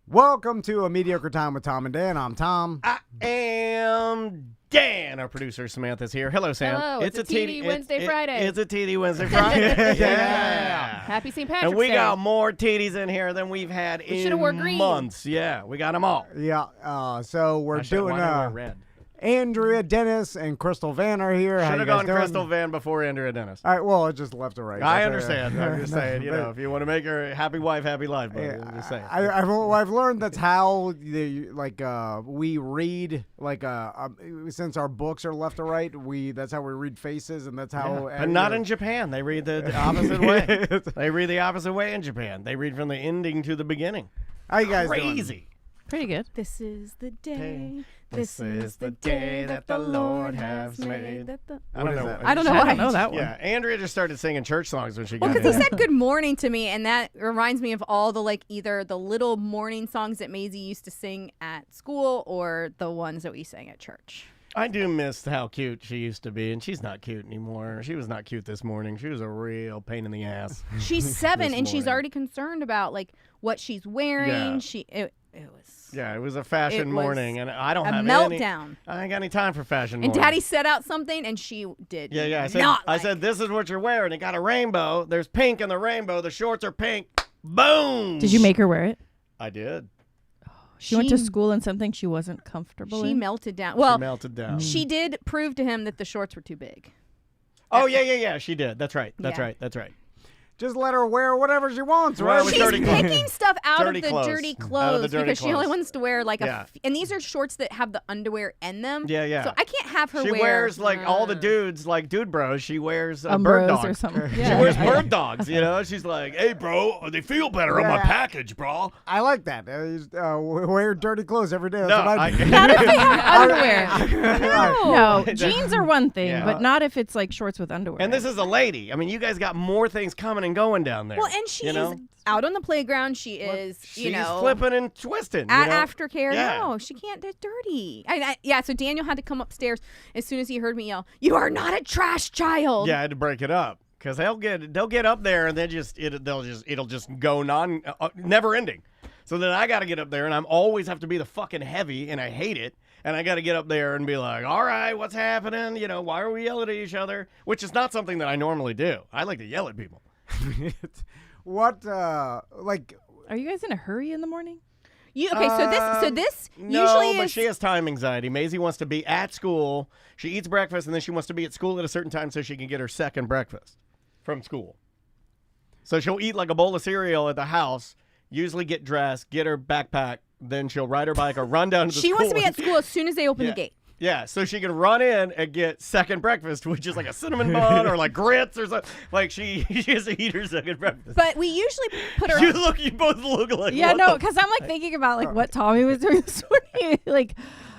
Welcome to A Mediocre Time with Tom and Dan. I'm Tom. I am Dan. Our producer Samantha's here. Hello, Sam. Hello. It's a TD Wednesday, Friday. It's a TD Wednesday, Friday. Yeah. Happy St. Patrick's And we Day. got more TDs in here than we've had in wore green. months. Yeah, we got them all. Yeah. So we're doing why did I wear red? Andrea Dennis and Crystal Van are here. How Should you have guys gone doing? Crystal Van before Andrea Dennis. All right. Well, it's just left or right. I That's understand. I'm just saying, if you want to make her happy wife, happy life, but Yeah, I'm just saying. I've learned that's how we read since our books are left or right. That's how we read faces, and that's how. But not in Japan. They read the opposite way. They read the opposite way in Japan. They read from the ending to the beginning. How you guys doing? Crazy. Pretty good. This is the day. This is the day that the Lord has made. I don't know. I don't know I why. don't know that one. Yeah, Andrea just started singing church songs when she Well, got because in. he said good morning to me, and that reminds me of all the either the little morning songs that Maisie used to sing at school or the ones that we sang at church. I do miss how cute she used to be, and she's not cute anymore. She was not cute this morning. She was a real pain in the ass. She's 7, This and she's morning. already concerned about what she's wearing. Yeah. It was Yeah, it was a fashion It was morning, and I don't a have meltdown. I ain't got any time for fashion And morning. Daddy set out something, and she did. Yeah. I said, this is what you're wearing. It got a rainbow. There's pink in the rainbow. The shorts are pink. Boom. Did you make her wear it? I did. She went to school in something she wasn't comfortable She in? melted down. She Well, melted down. she did prove to him that the shorts were too big. Oh, yeah. She did. That's right. That's Yeah. right. That's right. Just let her wear whatever she wants, Well, right? it was She's dirty clothes. picking stuff out Dirty of the clothes. dirty Out of the clothes dirty because she only clothes. wants to wear Yeah. and these are shorts that have the underwear in them. Yeah. So I can't have her She wear. wears all the dudes, like dude bros. She wears bird Umbros dogs or something. She Yeah. wears bird dogs. She's like, "Hey, bro, they feel better on my Yeah. package, bro." I like that. Wear dirty clothes every day. That's No, what I do. Not if they have underwear. No, No. jeans are one thing, Yeah. but not if it's like shorts with underwear. And this is a lady. I mean, you guys got more things coming and going down there. Well, and she you know? is out on the playground. She is, She's flipping and twisting. at you know? aftercare. Yeah. No, she can't. They're dirty. Yeah. So Daniel had to come upstairs as soon as he heard me yell, "You are not a trash child." Yeah, I had to break it up because they'll get up there and then it'll just go never ending. So then I got to get up there and I'm always have to be the fucking heavy and I hate it. And I got to get up there and be like, all right, what's happening? Why are we yelling at each other? Which is not something that I normally do. I like to yell at people. What Are you guys in a hurry in the morning? Okay. So this No, usually but is. she has time anxiety. Maisie wants to be at school. She eats breakfast, and then she wants to be at school at a certain time so she can get her second breakfast from school. So she'll eat like a bowl of cereal at the house, usually get dressed, get her backpack, then she'll ride her bike or run down to the She school. wants to be at school as soon as they open Yeah. the gate. Yeah, so she can run in and get second breakfast, which is like a cinnamon bun or like grits or something. Like she has to eat her second breakfast. But we usually put her. You both look like Yeah, what no, the because I'm like thinking about like what Tommy was doing this morning. Like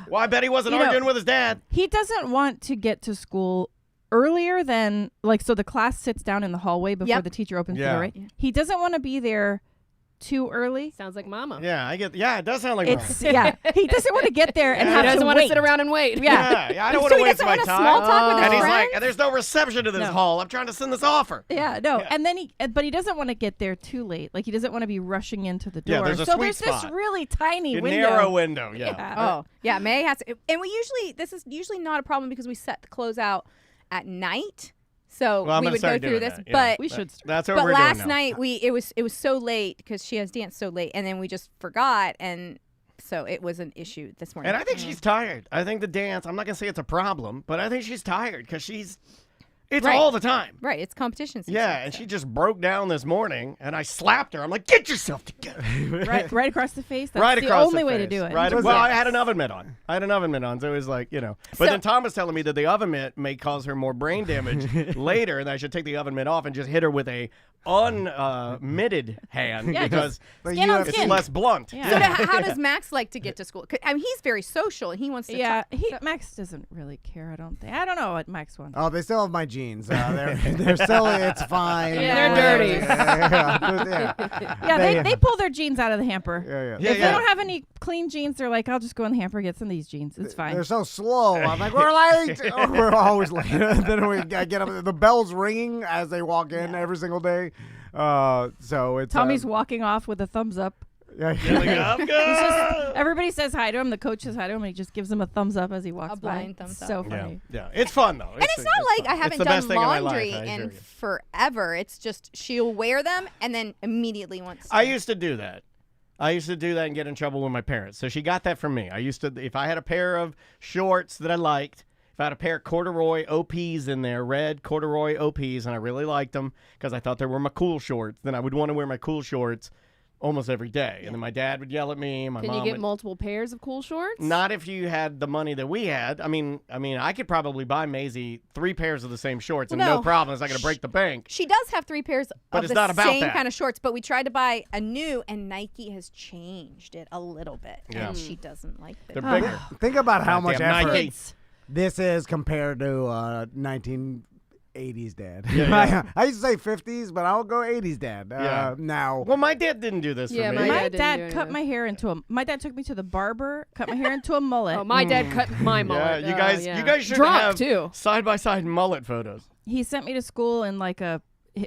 Well, I bet he wasn't You know- arguing with his dad. he doesn't want to get to school earlier than so the class sits down in the hallway before Yep. the teacher opens the Yeah. door, right? He doesn't want to be there too early. Sounds like mama. Yeah, it does sound like It's he doesn't want to get there and Yeah. have He doesn't to want to wait. sit around and wait. Yeah. Yeah, I don't So want to he waste doesn't my want to time. small talk with his And he's friends? like, there's no reception to this No. hall. I'm trying to send this offer. Yeah, no. Yeah. And then but he doesn't want to get there too late. Like he doesn't want to be rushing into the door. Yeah, there's a so sweet there's spot. this really tiny A window. narrow window, yeah. Oh, yeah. May has to, and this is usually not a problem because we set the clothes out at night, so Well, I'm we gonna would go start through doing this. that, yeah. But We should. That's what but we're last doing now. night it was so late because she has danced so late, and then we just forgot, and so it was an issue this morning. And I think she's tired. I think the dance, I'm not going to say it's a problem, but I think she's tired because it's Right. all the time. Right, it's competition season. Yeah, and she just broke down this morning, and I slapped her. I'm like, get yourself together. right across the face. That's Right the across only the way to face. do it. Right. Was Well, it- I had an oven mitt on. So it was like, But So- then Tom was telling me that the oven mitt may cause her more brain damage later, and I should take the oven mitt off and just hit her with a unmitted hand Yeah, because Like Skin you on have- it's skin. less blunt. Yeah. So how does Max like to get to school? 'Cause, I mean, he's very social, and he wants to. Yeah, talk. Max doesn't really care. I don't think. I don't know what Max wants. Oh, they still have my jeans. They're still. It's fine. Yeah. They're dirty. Yeah, they pull their jeans out of the hamper. Yeah. Yeah, If they don't have any clean jeans, they're like, I'll just go in the hamper and get some of these jeans. It's fine. They're so slow. I'm like, we're late. Oh, we're always late. Then we get up. The bell's ringing as they walk in every single day. So it's Tommy's walking off with a thumbs up. Yeah. Like, I'm good. Everybody says hi to him. The coach says hi to him, and he just gives him a thumbs up as he walks A by. blind thumbs up. So Yeah, funny. yeah, it's fun though. And it's not like I It's haven't the done best thing in my life, laundry I assure in you. forever. It's just she'll wear them and then immediately wants to. I used to do that. I used to do that and get in trouble with my parents. So she got that from me. I used to, if I had a pair of shorts that I liked, if I had a pair of corduroy OPs in there, red corduroy OPs, and I really liked them because I thought they were my cool shorts, then I would want to wear my cool shorts almost every day. And then my dad would yell at me. And my Can mom you get would, multiple pairs of cool shorts? not if you had the money that we had. I mean, I could probably buy Maisie 3 pairs of the same shorts and Well, no no. problem. It's not going to break the bank. She does have 3 pairs But of it's the not about same that. kind of shorts, but we tried to buy a new, and Nike has changed it a little bit, Yeah. and she doesn't like They're them. bigger. Think about how much Goddamn effort Nike. this is compared to 1980s dad. Yeah. I used to say 50s, but I'll go 80s dad. Yeah. Now, Well, my dad didn't do this Yeah, for me. my My dad didn't do dad any cut of my hair into a. My dad took me to the barber, cut my hair into a mullet. Oh, my dad cut my mullet. Yeah, you guys should Drunk, have too. side-by-side mullet photos. He sent me to school in like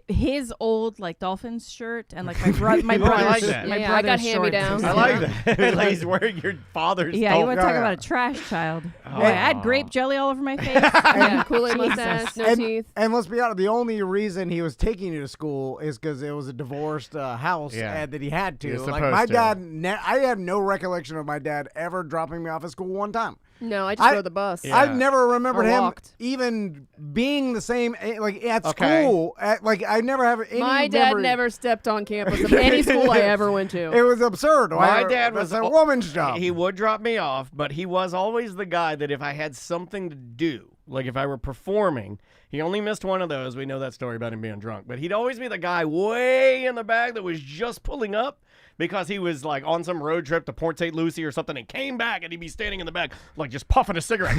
his old like Dolphins shirt and like my Oh, I brother's like that. my Yeah, I got brother's hand-me-downs. shorts. I like that. Like he's wearing your father's. Yeah, you Dolphin. want to talk Yeah. about a trash child? Oh. Boy, I had grape jelly all over my face. Yeah, Kool-Aid Jesus. mustache, no and, teeth. and let's be honest, the only reason he was taking you to school is because it was a divorced house Yeah. and that he had He to. was Like supposed my to. dad, I have no recollection of my dad ever dropping me off at school one time. No, I just I- rode the bus. Yeah. I've never remembered Or him walked. even being the same. Like at Okay. school, like I never have any. My dad memory. never stepped on campus of any school I ever went to. It was absurd. My dad was a woman's job. He would drop me off, but he was always the guy that if I had something to do, like if I were performing, he only missed one of those. We know that story about him being drunk, but he'd always be the guy way in the back that was just pulling up because he was like on some road trip to Port St. Lucie or something and came back and he'd be standing in the back like just puffing a cigarette.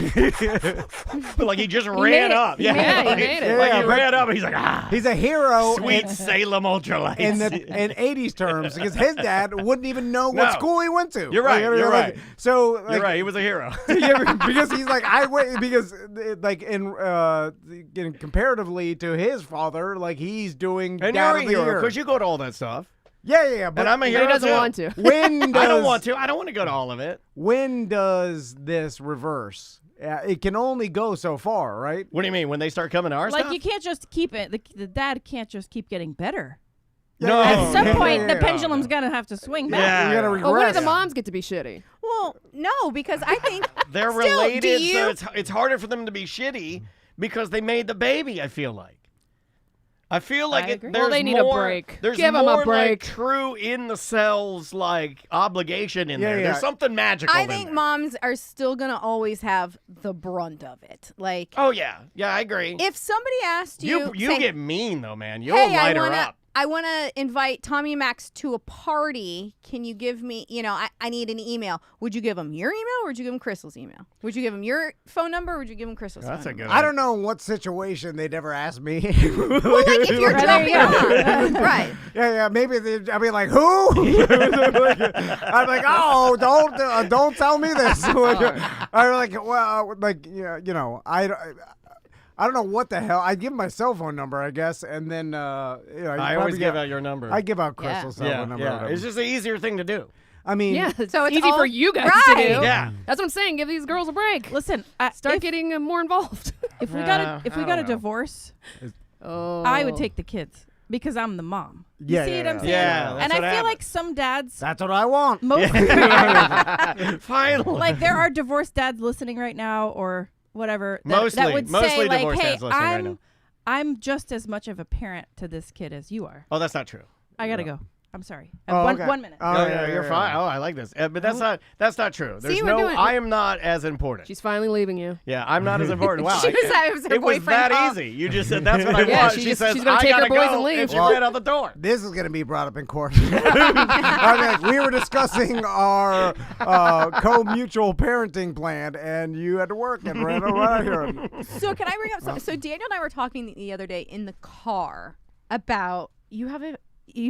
Like he just ran made it. up. He made it. He like, made it. like Yeah, he but- ran up and he's like, ah, He's a hero sweet Salem ultralights. in 80s terms because his dad wouldn't even know what No. school he went to. You're right, Like, you're right. So like, You're right. He was a hero. yeah, because he's like I went because like in comparatively to his father, like he's doing And dad you're a of the hero year. because you go to all that stuff. Yeah, but And I'm a But hero he doesn't too. want to. when does, I don't want to. I don't want to go to all of it. When does this reverse? It can only go so far, right? What do you mean? When they start coming to our Like stuff? you can't just keep it. The dad can't just keep getting better. No. At some yeah, point, yeah, the yeah. pendulum's gonna have to swing back. Yeah. You gotta Oh, regress. when do the moms get to be shitty? Well, no, because I think They're Still, do related, you- so it's harder for them to be shitty because they made the baby, I feel like. I feel like I agree. there's Well, they need a more, break. There's Give 'em a more like break. true in the cells like obligation in there. Yeah, There's yeah. something magical I in think there. moms are still gonna always have the brunt of it. Like Oh yeah, yeah, I agree. if somebody asked you, You say, get mean though, man. You'll hey, light her up. I want to invite Tommy and Max to a party. Can you give me, I need an email. Would you give them your email or would you give them Crystal's email? Would you give them your phone number or would you give them Crystal's That's phone a good number? I don't know in what situation they'd ever ask me. Well, like if you're Right, jumping there on. Right. Yeah, maybe I'd be like, who? I'm like, oh, don't tell me this. I'm like, well, like, yeah, I don't know what the hell. I'd give my cell phone number, I guess, and then I always give out your number. I give out Crystal's cell yeah, phone number. yeah. It's just an easier thing to do. I mean, Yeah, So it's easy all- for you guys Right. to do. Yeah. That's what I'm saying. Give these girls a break. Listen, Start if, getting more involved. if we I got a don't know. divorce, Oh, I would take the kids because I'm the mom. You Yeah, see yeah, what I'm yeah. saying? Yeah, that's and what I feel happens. like some dads, that's what I want. most Finally. like there are divorced dads listening right now or whatever that Mostly would say like, divorced hey, dads listening right now. I'm just as much of a parent to this kid as you are. Oh, that's not true. I gotta go. I'm sorry. Oh, One, okay. 1 minute. Oh, Oh, yeah, you're yeah, fine. yeah. Oh, I like this. But that's not true. There's we're no. doing- I am not as important. she's finally leaving you. Yeah, I'm not as important. Wow. She was it was her It was boyfriend that call. easy. You just said that's what I Yeah, want. she She just- says she's gonna I take her gotta boys go, and leave. she Well- ran out the door. This is going to be brought up in court. I mean, like, we were discussing our co-mutual parenting plan, and you had to work and ran around here. So can I bring up something? So Daniel and I were talking the other day in the car about you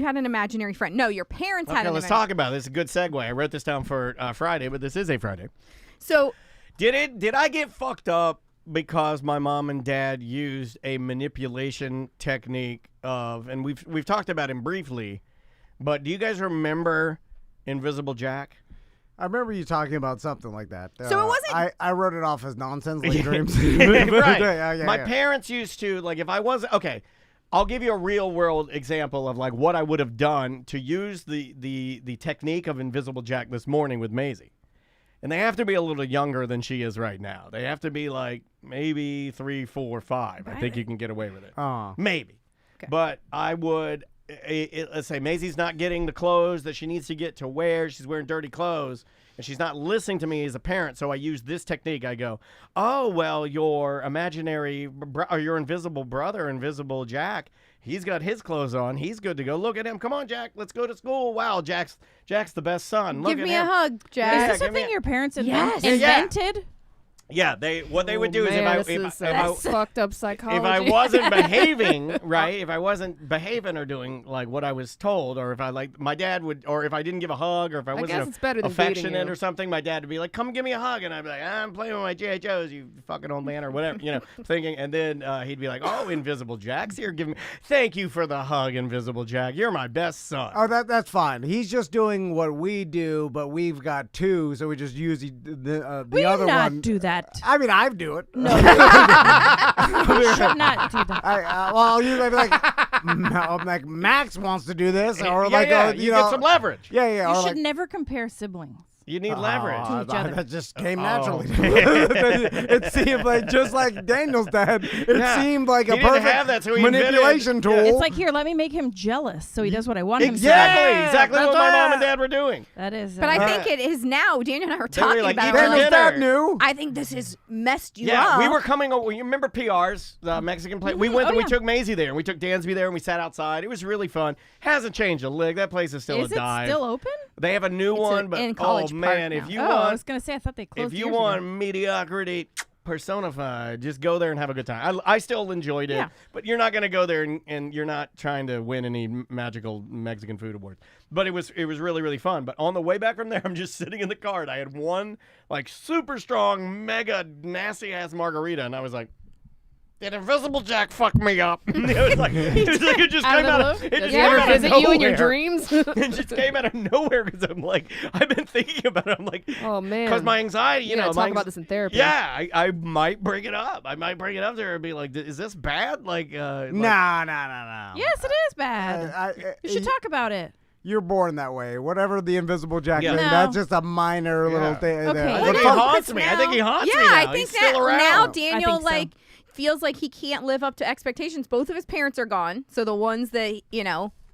had an imaginary friend. No, your parents had Okay, an let's talk about it. This is a good segue. I wrote this down for Friday, but this is a Friday. So Did I get fucked up because my mom and dad used a manipulation technique of, and we've talked about him briefly, but do you guys remember Invisible Jack. I remember you talking about something like that. So it wasn't- I wrote it off as nonsense, like dreams. Right. Yeah, My yeah. parents used to, like, if I was okay, I'll give you a real world example of like what I would have done to use the technique of Invisible Jack this morning with Maisie. And they have to be a little younger than she is right now. They have to be like maybe 3, 4, 5. I think you can get away with it. Maybe. Okay. But I would, let's say Maisie's not getting the clothes that she needs to get to wear. She's wearing dirty clothes. And she's not listening to me as a parent. So I use this technique. I go, oh, well, your imaginary or your invisible brother, Invisible Jack, he's got his clothes on. He's good to go. Look at him. Come on, Jack. Let's go to school. Wow, Jack's the best son. Look Give at me him. a hug, Is Jack. this something your parents Yes. invented? Yeah, what they would do is that's fucked up psychology. if I wasn't behaving right, if I wasn't behaving or doing like what I was told, or if I like my dad would, or if I didn't give a hug, or if I guess wasn't it's better than beating affectionate you. or something, my dad would be like, "Come give me a hug," and I'd be like, "I'm playing with my GI Joes, you fucking old man," or whatever, thinking, and then he'd be like, "Oh, Invisible Jack's here, thank you for the hug, Invisible Jack, you're my best son." Oh, that's fine. He's just doing what we do, but we've got 2, so we just use the We other do not one. do that. I mean, I do it. No, we should not do that. Well, you might be like Max wants to do this, or yeah, like, yeah, you get know, some leverage. yeah, yeah. You or should like, never compare siblings. You need leverage. To each other. That just came Oh. naturally. It seemed like just like Daniel's dad. It Yeah. seemed like He a didn't perfect have that, so he manipulation invented- tool. Yeah. It's like, here, let me make him jealous so he does what I want him to. Exactly that's what my mom and right. dad were doing. That is. But I think it is now. Daniel and I were They were talking like, about "Eat it. We're dinner." like, Daniel's dad knew. I think this has messed you Yeah, up. we were coming over. You remember PR's, the Mexican place? We went. Oh, We yeah. took Maisie there, and we took Dansby there, and we sat outside. It was really fun. Hasn't changed a lick. That place is still Is a it dive. still open? They have a new one, but in College oh Park man, if now. you Oh, I want, was gonna say I thought they closed. if you years want ago. mediocrity personified, just go there and have a good time. I still enjoyed it, Yeah. but you're not going to go there and you're not trying to win any magical Mexican food awards. But it was really, really fun. But on the way back from there, I'm just sitting in the car, and I had one like super strong, mega nasty ass margarita, and I was like, "Did Invisible Jack fuck me up?" It was like it just Out came of the out of blue? it Does just he came ever out of visit you in your nowhere. dreams? It just came out of nowhere because I'm like, I've been thinking about it. I'm like, Oh man. because my anxiety, you We know, gotta my talk about this in therapy. Yeah, I might bring it up. I might bring it up there and be like, "Is this bad?" Like, Nah. Yes, it is bad. You should talk about it. You're born that way. Whatever the Invisible Jack Yeah. thing, No. that's just a minor little Yeah. thing. Okay. there. Well, I think he no, haunts me. I think he haunts me. Yeah, now. I think He's that still around. now I Daniel think so. like feels like he can't live up to expectations. Both of his parents are gone, so the ones that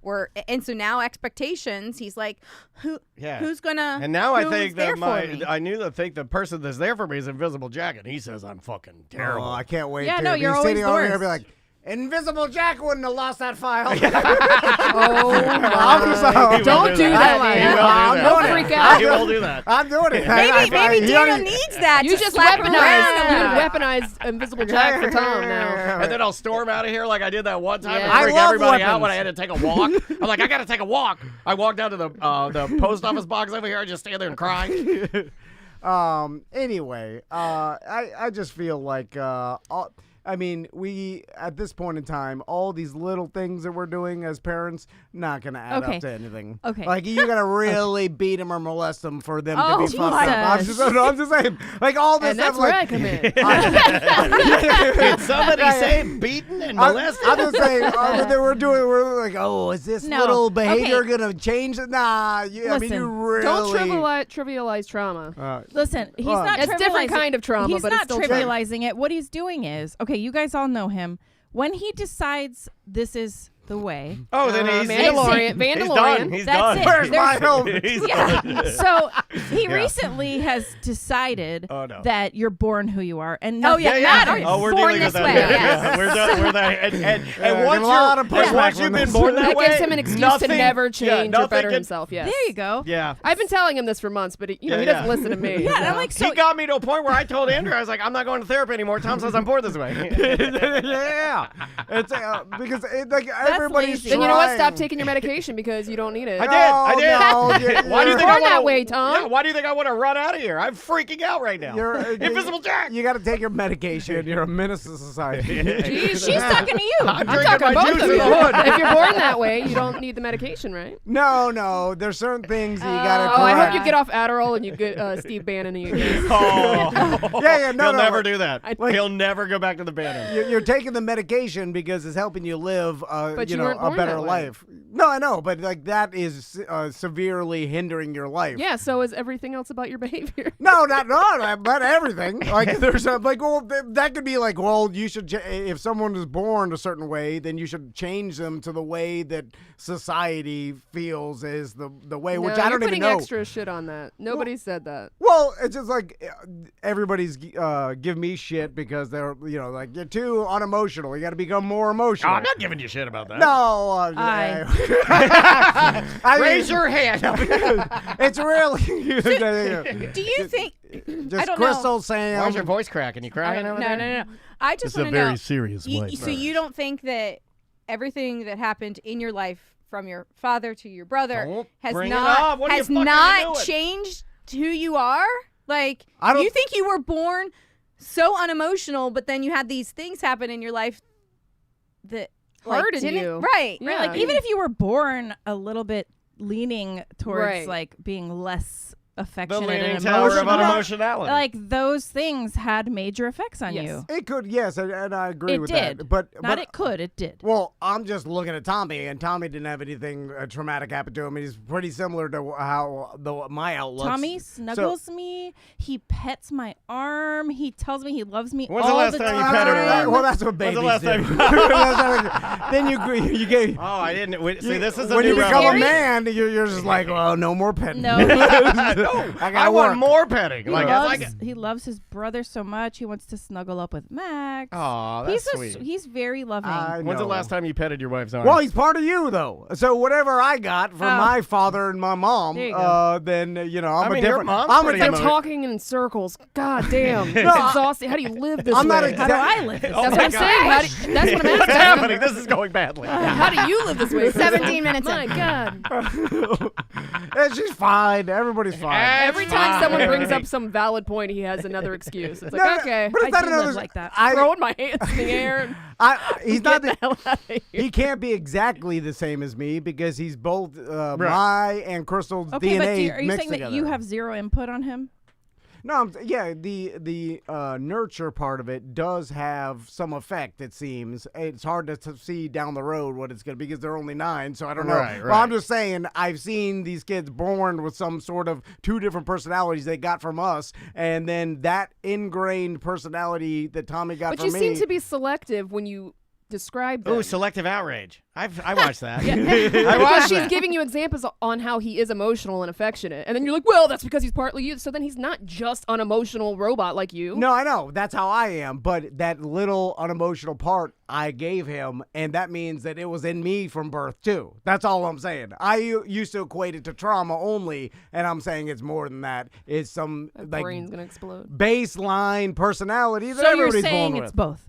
were, and so now expectations. He's like, who's gonna? And now I who's think there that for me? I think the person that's there for me is Invisible Jack, and he says I'm fucking terrible. Oh, I can't wait. Yeah, to no, be you're always sitting the over here and worst. be like, Invisible Jack wouldn't have lost that file. Oh I'm sorry. He will Don't do that, I- man. He will I'm do doing that. it. Freak out. He will do that. I'm doing it. Maybe he Daniel already- needs that. You to just slap weaponized. around. You weaponized Invisible Jack for Tom now. And then I'll storm out of here like I did that one time Yeah. and I freak love everybody out weapons. when I had to take a walk. I'm like, I got to take a walk. I walk down to the post office box over here. I just stand there and cry. Anyway, I just feel like I mean, we at this point in time, all these little things that we're doing as parents not gonna add Okay. up to anything. Okay. Like you gotta really beat them or molest them for them to Oh, be fucked up. I'm Jesus. I'm just saying, like all this And stuff. that's where I Like, come in. Did somebody say beaten and molested? I'm just saying, we're like, oh, is this No. little behavior Okay. gonna change it? Nah, I mean, Listen, you really Don't trivialize trauma. Listen, he's What? not It's trivializing. different kind of trauma, He's but not it's still trauma. trivializing it. What he's doing is, okay, you guys all know him. When he decides this is the way, Oh, then he's Mandalorian. He's done. Mandalorian. He's That's done. it. Where's my There's- helmet? He's yeah. done. So he Yeah. recently has decided Oh, no. that you're born who you are, and Oh, nothing yeah, matters. Oh, we're Born dealing with this that. way, Yeah, yes. yeah. We're done. We're that. And a lot of pushback once on you've been this. born that That way, gives him an excuse nothing, to never change or nothing better can- himself. Yes. There you go. Yeah. I've been telling him this for months, but he Yeah, doesn't yeah. listen to me. Yeah, and I'm like, so He got me to a point where I told Andrew, I was like, I'm not going to therapy anymore. Tom says I'm bored this way. yeah, it's because like every everybody's lazy. Then you know what? Stop trying. taking your medication because you don't need it. I did. No, Why do you You're think I born that wanna, way, Tom. Yeah, why do you think I want to run out of here? I'm freaking out right now. Invisible Jack. You got to take your medication. You're a menace to society. Jeez, She's talking to you. I'm I'm drinking talking my both juice of in you. the hood. If you're born that way, you don't need the medication, right? No. There's certain things that you got to Oh, I correct. hope you get off Adderall and you get Steve Bannon again. Oh. Yeah, no, He'll no, never like- do that. He'll never go back to the Bannon. You're taking the medication because it's helping you live, But you know, weren't a born better that way. life. No, I know, but like that is severely hindering your life. Yeah, so is everything else about your behavior. No, not everything. Like there's like, well, that could be like, well, you should if someone is born a certain way, then you should change them to the way that society feels is the way. Which No, I don't you're even putting know. extra shit on that. Nobody said that. Well, it's just like everybody's give me shit because they're like you're too unemotional. You got to become more Oh, emotional. I'm not giving you shit about that. No, I Raise your hand. It's really Do you think? just I don't Crystal know. saying. Why's your voice cracking? You crying over No. there? I just want to know. serious So you don't think that everything that happened in your life, from your father to your brother, Don't has bring it up. What are you fucking doing? changed who you are? Like, I don't- you think you were born so unemotional, but then you had these things happen in your life that Hardened didn't, you. right? Yeah. Right. Like even if you were born a little bit leaning towards Right. like being less The affectionate leaning and tower of emotional, unemotionality. like those things had major effects on Yes. you. It could, yes, and I agree It with did. that. But Not it could, it did. Well, I'm just looking at Tommy, and Tommy didn't have anything traumatic happen to him. He's pretty similar to how my outlook. Tommy snuggles me. He pets my arm. He tells me he loves me When's the all last the time you time. petted her arm? Well, that's what When's babies the last do. time Then you get. Oh, I didn't. See, this is a when new you become a realm. man, you're just like, well, no more petting. No. I want more petting. He, Like, loves, it's like, he loves his brother so much. He wants to snuggle up with Max. oh, that's sweet. He's very loving. When's the know. last time you petted your wife's arm? Well, he's part of you, though. So whatever I got from Oh. my father and my mom, There you go. then I'm I mean, a your different. mom's I'm a pretty They're different. talking in circles. God damn. It's I- exhausting. How do you live this I'm not way? How do I live this? Oh That's my what I'm God. saying. That's what I'm What's asking. happening? This is going badly. How do you live this way? 17 minutes My in. God. And she's fine. Everybody's fine. Every time fine. someone brings up some valid point, he has another excuse. It's like, No, no, okay, but I it's not do another. live like that. throwing my hands in the air. And He's not. get the hell out of here. He can't be exactly the same as me because he's both my and Crystal's Okay, DNA but are you mixed saying together. that you have zero input on him? No, the nurture part of it does have some effect. It seems it's hard to see down the road what it's going to be because they're only 9, so I don't know. Right, Well, I'm right. just saying I've seen these kids born with some sort of 2 different personalities they got from us, and then that ingrained personality that Tommy got But from you me. seem to be selective when you describe them. Ooh, selective outrage. I watched that. I Because watched she's that. giving you examples on how he is emotional and affectionate, and then you're like, well, that's because he's partly you. So then he's not just an emotional robot like you. No, I know. That's how I am. But that little unemotional part I gave him, and that means that it was in me from birth, too. That's all I'm saying. I used to equate it to trauma only, and I'm saying it's more than that. It's some My brain's gonna explode. baseline personality that So you're everybody's saying born it's with. both.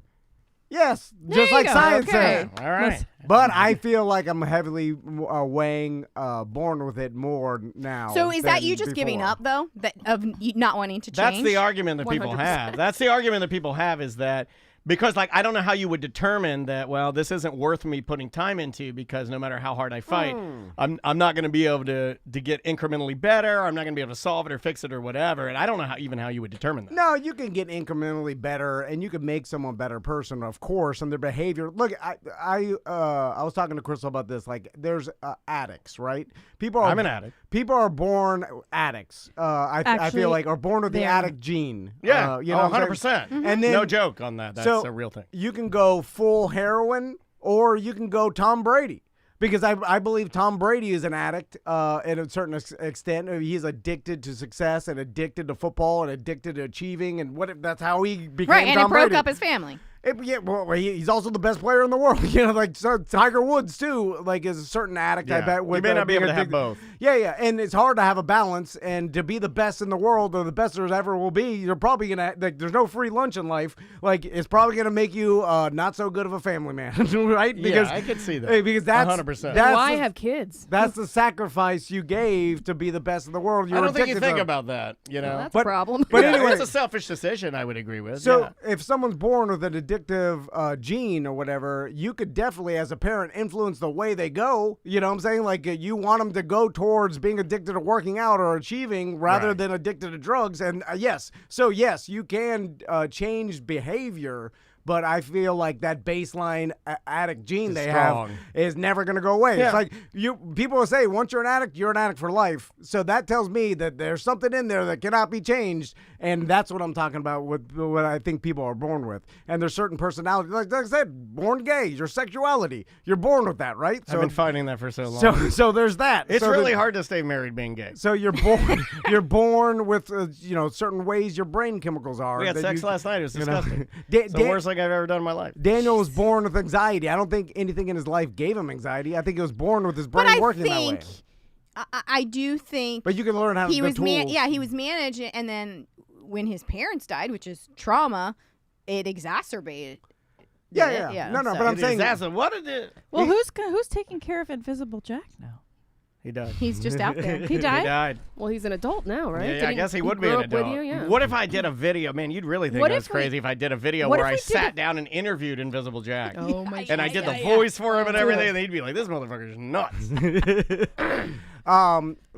Yes, There just you like go. science Okay. says. All right. But I feel like I'm heavily weighing born with it more now. So is that than you just giving before. up though, that of you not wanting to change? That's the argument that people 100%. have. That's the argument that people have is that because, like, I don't know how you would determine that, well, this isn't worth me putting time into because no matter how hard I fight, I'm not going to be able to get incrementally better. I'm not going to be able to solve it or fix it or whatever. And I don't know how you would determine that. No, you can get incrementally better, and you can make someone a better person, of course, and their behavior. Look, I was talking to Crystal about this. Like, there's addicts, right? People are. I'm an addict. People are born addicts. I Actually, feel like are born with the they're- addict gene. Yeah, you know, what I'm 100%. saying? And then No joke on that. That's so a real thing. You can go full heroin, or you can go Tom Brady. Because I believe Tom Brady is an addict at a certain extent. He's addicted to success and addicted to football and addicted to achieving, and that's how he became right, and Tom it broke Brady. up his family. Yeah, well, he's also the best player in the world. Like so Tiger Woods too. Like is a certain addict. I bet. You may not be able to have both. Yeah, and it's hard to have a balance. And to be the best in the world or the best there ever will be, you're probably gonna like. There's no free lunch in life. Like it's probably gonna make you not so good of a family man, right? Because I could see that. Because that's 100%. Why have kids? That's the sacrifice you gave to be the best in the world. I don't think you think about that. Well, that's But- a problem. But Yeah, anyway, it's a selfish decision. I would agree with. so if someone's born with an addictive gene or whatever, you could definitely, as a parent, influence the way they go. You know what I'm saying? Like you want them to go towards being addicted to working out or achieving rather Right. than addicted to drugs. And yes, you can change behavior. But I feel like that baseline addict gene they strong. have is never going to go away. Yeah. It's like people will say, once you're an addict for life. So that tells me that there's something in there that cannot be changed. And that's what I'm talking about with what I think people are born with. And there's certain personalities, like I said, born gay, your sexuality. You're born with that, right? I've been fighting that for so long. So there's that. It's So really the- hard to stay married being gay. So you're born with certain ways your brain chemicals are. We had that sex you- last night. It was you know. disgusting. Da- It's the Da- worst thing I've ever done in my life. Daniel was born with anxiety. I don't think anything in his life gave him anxiety. I think he was born with his brain But I working think, that way. I do think But you can learn how to he was tools. he was managed, and then when his parents died, which is trauma, it exacerbated. Yeah. No, so- but I'm It is saying that's what did it? Well, who's taking care of Invisible Jack now? He died. He's just out there. He He died. died. Well, he's an adult now, right? Yeah, Did I guess he would be grew an up with adult. you? Yeah. What if I did a video? Man, you'd really think What I was if we- crazy if I did a video what where if I we did sat a- down and interviewed Invisible Jack. Oh my! And I did the yeah. voice for him and Do everything, it. and he'd be like, "This motherfucker's nuts."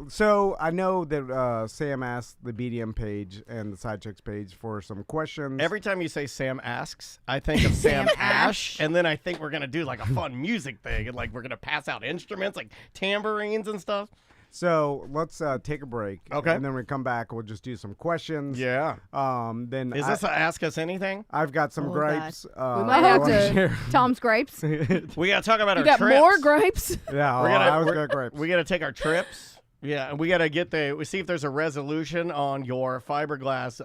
So I know that Sam asked the BDM page and the Side Chicks page for some questions. Every time you say Sam asks, I think of Sam Ash, and then I think we're gonna do like a fun music thing, and like we're gonna pass out instruments like tambourines and stuff. So let's take a break. Okay. And then when we come back, we'll just do some questions. Yeah. Then Is this a Ask Us Anything? I've got some Oh, gripes. We might I have wanna to- share. Tom's gripes. We gotta talk about You our got trips. more gripes? Yeah, We're I was gonna- got gripes. We gotta take our trips. Yeah, and we gotta get we see if there's a resolution on your fiberglass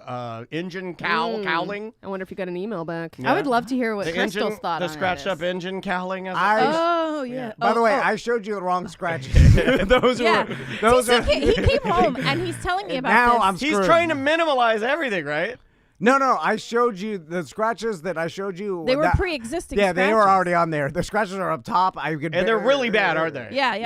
engine cowling. I wonder if you got an email back. Yeah. I would love to hear what The Crystal's engine, thought the on scratched up this. engine cowling. Oh yeah. By the way, oh. I showed you the wrong scratches. those Yeah. were those are. he came home and he's telling me about Now this. I'm He's screwed. trying to minimalize everything, right? No, I showed you the scratches that I showed you. They were that- pre-existing. Yeah, they were scratches. already on there. The scratches are up top. I could. And they're really bad, aren't they? Yeah.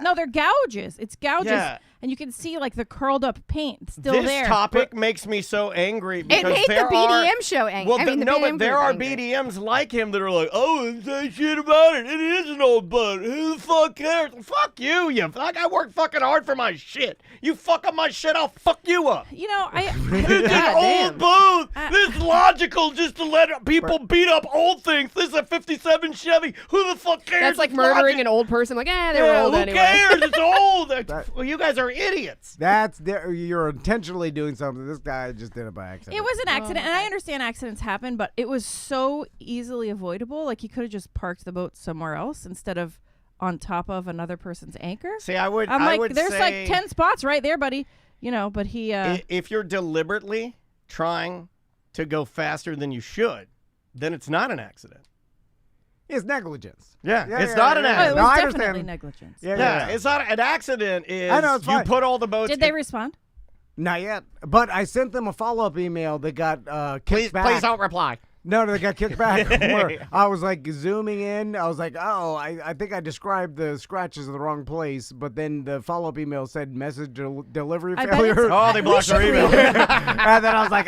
Nah. They're gouges. It's gouges, Yeah. and you can see like the curled up paint still This there. topic makes me so angry It because made the there BDM are. show angry. Well, I mean, the no, BDM but there group are angry. BDMs like him that are like, oh, say shit about it. It is an old butt. Who the fuck cares? Fuck you, you. Like, I work fucking hard for my shit. You fuck up my shit, I'll fuck you up. You know, It's God an old boat. Uh, This is logical just to let people beat up old things. This is a 57 Chevy. Who the fuck cares? That's like It's murdering logic. an old person. Like, they were Yeah, old who anyway. cares? It's old. Well, you guys are idiots. You're intentionally doing something. This guy just did it by accident. it was an accident, and I understand accidents happen, but it was so easily avoidable. Like he could have just parked the boat somewhere else instead of on top of another person's anchor. See, I would. I'm I like, would there's say, like 10 spots right there, buddy. You know, but he. If you're deliberately trying to go faster than you should, then it's not an accident. It's negligence. Yeah, it's not an Oh, it accident. No, was I definitely understand. negligence. Yeah, it's not an accident. Is I know, it's you fine. put all the boats. Did they respond? Not yet. But I sent them a follow-up email that got kicked back. Please don't reply. No, they got kicked back. Where I was like zooming in. I was like, oh, I think I described the scratches in the wrong place. But then the follow-up email said message delivery I bet failure. it's- Oh, they blocked our should email. And then I was like,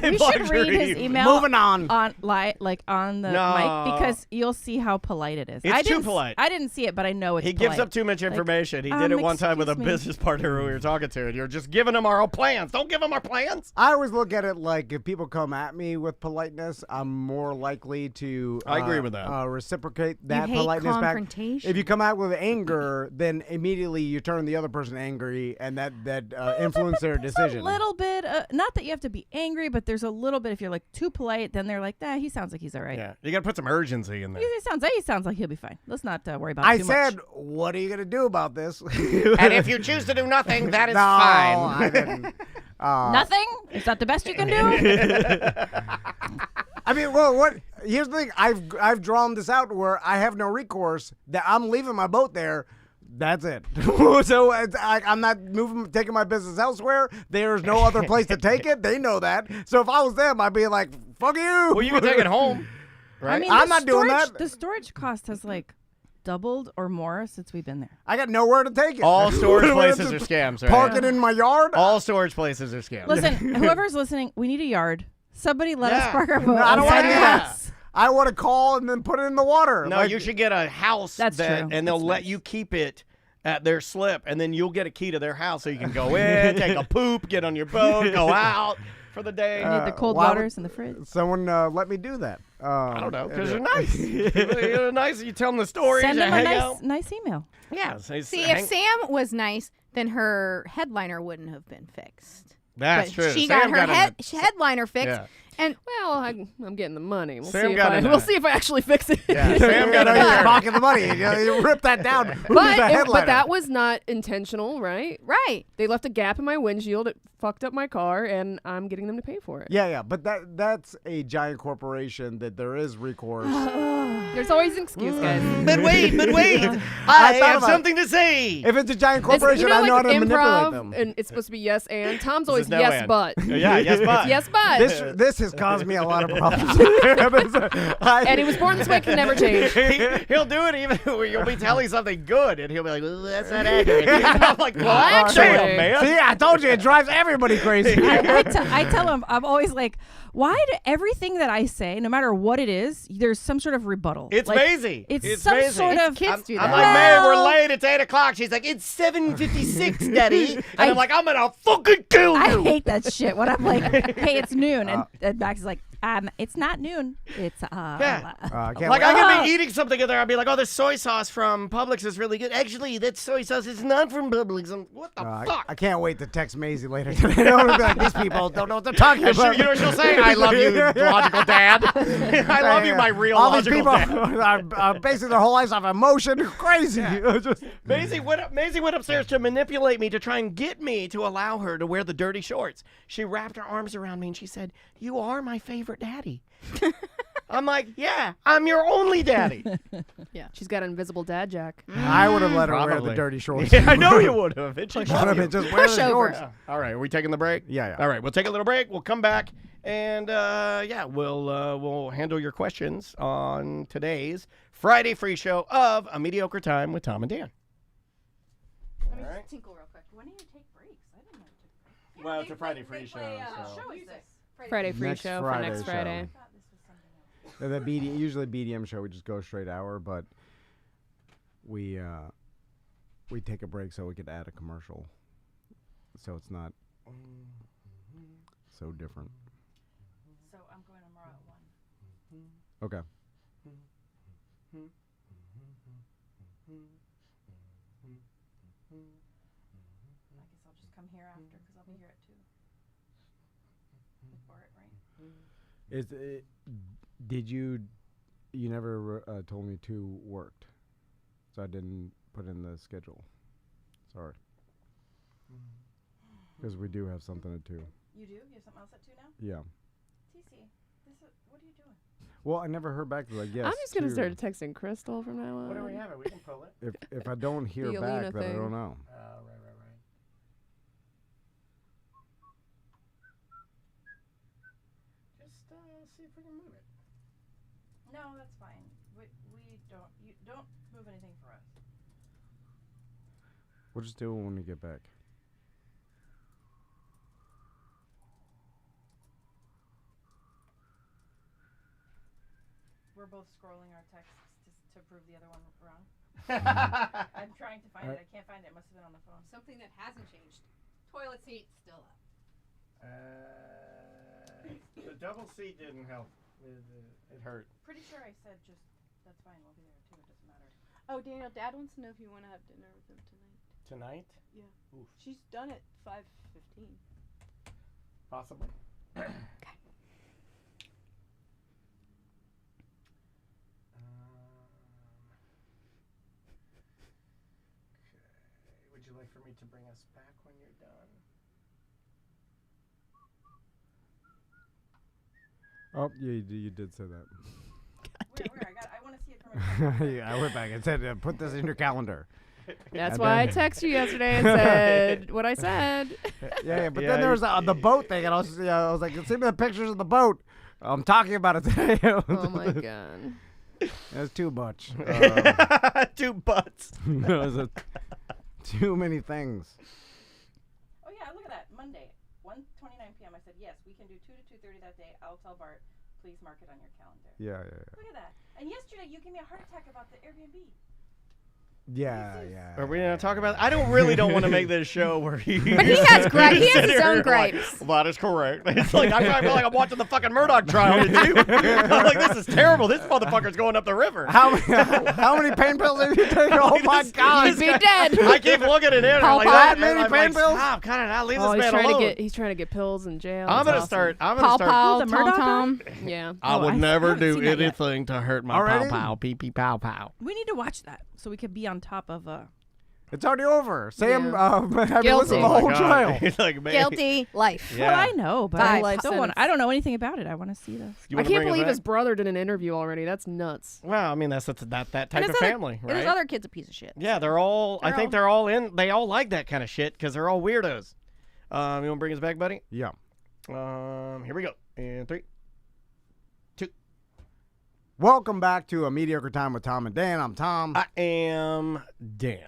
We blocked should your read his email. email. moving on. On like on the No. mic because you'll see how polite it is. It's I too didn't, polite. I didn't see it, but I know it's He gives polite. up too much information. He did it one time with a excuse me. business partner who we were talking to, and you're just giving him our plans. Don't give him our plans. I always look at it like if people come at me with politeness, I'm more likely to I agree with that. Reciprocate that hate politeness back. confrontation? If you come out with anger, then immediately you turn the other person angry, and that influence their There's decision. a little bit, not that you have to be angry, but there's a little bit. If you're like too polite, then they're like, he sounds like he's all right. Yeah, you got to put some urgency in there. He sounds like he'll be fine. Let's not worry about I too said, much. what are you gonna do about this? And if you choose to do nothing, that is no, fine. I didn't. Nothing? Is that the best you can do? I mean, well, what? Here's the thing. I've drawn this out where I have no recourse. That I'm leaving my boat there. That's it. So I'm not taking my business elsewhere. There's no other place to take it. They know that. So if I was them, I'd be like, "Fuck you." Well, you can take it home, right? I mean, I'm not doing that. The storage cost has like doubled or more since we've been there. I got nowhere to take it. All storage places are scams, right? Park it in my yard. All storage places are scams. Listen, whoever's listening, we need a yard. Somebody let us Yeah. park our boat I don't outside want your that. house. I want to call and then put it in the water. No, you should get a house That's true. and they'll That's let nice. you keep it at their slip, and then you'll get a key to their house so you can go in, take a poop, get on your boat, go out for the day. You need the cold why would- waters in the fridge. Someone let me do that. I don't know, because you're nice. You're nice. You tell them the stories. Send you them a hang out. nice email. Yeah. See, if Sam was nice, then her headliner wouldn't have been fixed. That's But true. She Sam got her a- headliner fixed. Yeah. And Well, I'm getting the money. We'll Sam see if got it. we'll see if I actually fix it. Yeah, Sam got I a know you're hair. pocket the money. You rip that down. Who's the But headliner? that was not intentional, right? right. They left a gap in my windshield. It fucked up my car, and I'm getting them to pay for it. Yeah, but that's a giant corporation that there is recourse. There's always an excuse, guys. But wait. I I thought have about it. something to say. If it's a giant It's, corporation, you know, I know how like to manipulate improv, them. and it's supposed to be yes and. Tom's This always is no yes and. but. Yeah, yes, but. Yes but. This has caused me a lot of problems. And he was born this way, can never change. He'll do it even when you'll be telling something good, and he'll be like, "Ooh, that's not accurate." I'm like, well, actually- damn, man. See, I told you it drives everybody crazy. I tell him, I'm always like, why do everything that I say, no matter what it is, there's some sort of rebuttal. It's like, Maisie. It's some Maisie. sort of. Kids do I'm that. like, man, we're Well- late. It's 8 o'clock. She's like, it's 7:56, Daddy. And I'm like, I'm gonna fucking kill I you. hate that shit. When I'm like, hey, it's noon, and Max is like, it's not noon. It's Yeah. I can't Like wait. I could be eating something in there. I'd be like, oh, this soy sauce from Publix is really good. Actually, that soy sauce is not from Publix. What the fuck? I can't wait to text Maisie later today. I'm gonna be like, these people don't know what they're talking And about. you know what she'll say? I love you, logical dad. I love you, my real All these logical people dad. are basing their whole lives off emotion. Crazy. Just- Maisie went upstairs to manipulate me to try and get me to allow her to wear the dirty shorts. She wrapped her arms around me and she said, "You are my favorite daddy." I'm like, "Yeah, I'm your only daddy." She's got an invisible dad jack. I would have let her wear Probably. the dirty shorts. Yeah, I know you would have. It should Should have been just wear the Pushover. shorts. All right, are we taking the break? Yeah. All right, we'll take a little break. We'll come back and we'll handle your questions on today's Friday free show of A Mediocre Time with Tom and Dan. Let me just tinkle real quick. When do you take breaks? I didn't know you took breaks. Well, it's a Friday free show. So. Show is this? Friday free Next show for Friday next show. Friday. Usually BDM show, we just go straight hour, but we take a break so we could add a commercial, so it's not so different. So I'm going tomorrow at 1. Okay. I guess I'll just come here after because I'll be here at 2. For it, right? Did you never told me 2 worked, so I didn't put in the schedule. Sorry. Because we do have something at 2. You do? You have something else at 2 now? Yeah. TC, what are you doing? Well, I never heard back. Like, yes. I'm just gonna 2. start texting Crystal from now on. Whatever we have it, we can pull it. If I don't hear The back, Alina then I thing. don't know. Right. Just see if we can move it. No, that's fine. We don't. You don't move anything for us. We'll just do it when we get back. We're both scrolling our texts to prove the other one wrong. I'm trying to find it. I can't find it. It must have been on the phone. Something that hasn't changed. Toilet seat still up. The double seat didn't help. It hurt. Pretty sure I said just that's fine. We'll be there too. It doesn't matter. Oh, Daniel, Dad wants to know if you want to have dinner with him tonight. Tonight? Yeah. Oof. She's done at 5:15. Possibly. Would you like for me to bring us back when you're done? Oh, you did say that. Where? I want to see it from Yeah, I went back and said, put this in your calendar. That's And why I then- texted you yesterday and said what I said. Yeah, but Yeah, then there was the boat thing, and I was like, send me the pictures of the boat. I'm talking about it today. Oh my god. That's too much. 2 butts. There was too many things. Oh yeah, look at that. Monday, 1:29 p.m. I said yes, we can do 2 to 2:30 that day. I'll tell Bart. Please mark it on your calendar. Yeah. Look at that. And yesterday you gave me a heart attack about the Airbnb. Yeah. Are we gonna talk about? I really don't want to make this show where he. But he has he has his own gripes. That is correct. It's like I feel like I'm watching the fucking Murdoch trial with you. I'm like, this is terrible. This motherfucker's going up the river. How many pain pills have you taken? Oh my God! He'd be dead. I keep looking at him. How Like, that that many I'm pain like, pills? Stop, cut it out. Leave Oh, this he's man trying alone. to get pills in jail. I'm That's gonna awesome. start. Pow the Tom Murdoch Tom. Yeah. I would I never haven't do seen that yet. anything to hurt my Already? pow pow pee pee pow pow. We need to watch that so we could be on top of It's already over. Sam, have you Guilty. listened to the Oh my whole God. trial? He's like, man. Guilty life. Yeah. Well, I know, but Bye. I Life still want. sentence. I don't know anything about it. I want to see this. You I wanna can't bring us believe back? his brother did an interview already. That's nuts. Well, I mean, that's that type And of his other- family, and his right? other kid's a piece of shit. Yeah, they're all. I They're think all- they're all in. They all like that kind of shit because they're all weirdos. You want to bring us back, buddy? Yeah. Here we go. In 3, 2. Welcome back to A Mediocre Time with Tom and Dan. I'm Tom. I am Dan.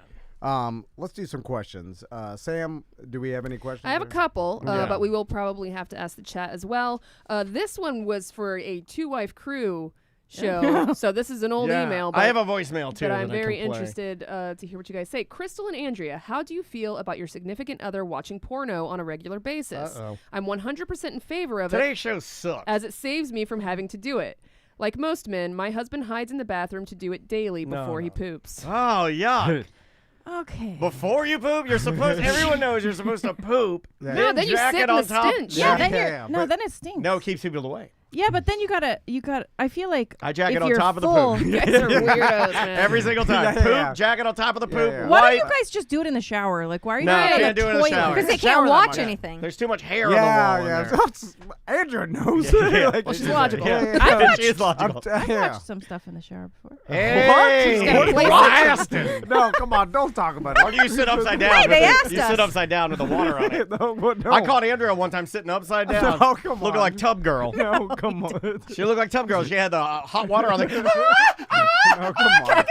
Let's do some questions. Sam, do we have any questions? I have a couple, Yeah. but we will probably have to ask the chat as well. This one was for a 2-wife crew show, so this is an old Yeah. email. But, I have a voicemail too. but I'm that I very can play. interested to hear what you guys say. Crystal and Andrea, how do you feel about your significant other watching porno on a regular basis? Uh-oh. I'm 100% in favor of it, Today's show sucks. as it saves me from having to do it. Like most men, my husband hides in the bathroom to do it daily before he poops. Oh, yuck. Okay. Before you poop, you're supposed. Everyone knows you're supposed to poop. Yeah. No, then you jack sit it in on the top. stench. yeah, then yeah, you're yeah, no, but- then it stinks. No, it keeps people away. Yeah, but then you gotta. I feel like I jack if it on you're top of the full, poop. You guys are weirdos, man. Every single time. Yeah, Poop, yeah. jacket on top of the Yeah, poop. yeah. Why don't wipe. you guys just do it in the shower? Like, why are you No, doing I it in can't the do it in the toilet? shower. Because they Shower can't that watch much. anything. There's too much hair on the wall. Yeah, in yeah. there. That's, Andrew knows. Yeah. Like, Well, she's logical. Yeah, I've yeah. watched- She is logical. I've Yeah. watched some stuff in the shower before. Hey, She's got a place blasted. No, come on, don't talk about it. Or do you sit upside down? Wait, with they the- asked you us. sit upside down with the water on it. No. I caught Andrea one time sitting upside down. No, come Looking on. like Tub Girl. No, come on. She looked like Tub Girl. She had the hot water on. Like, No, come on.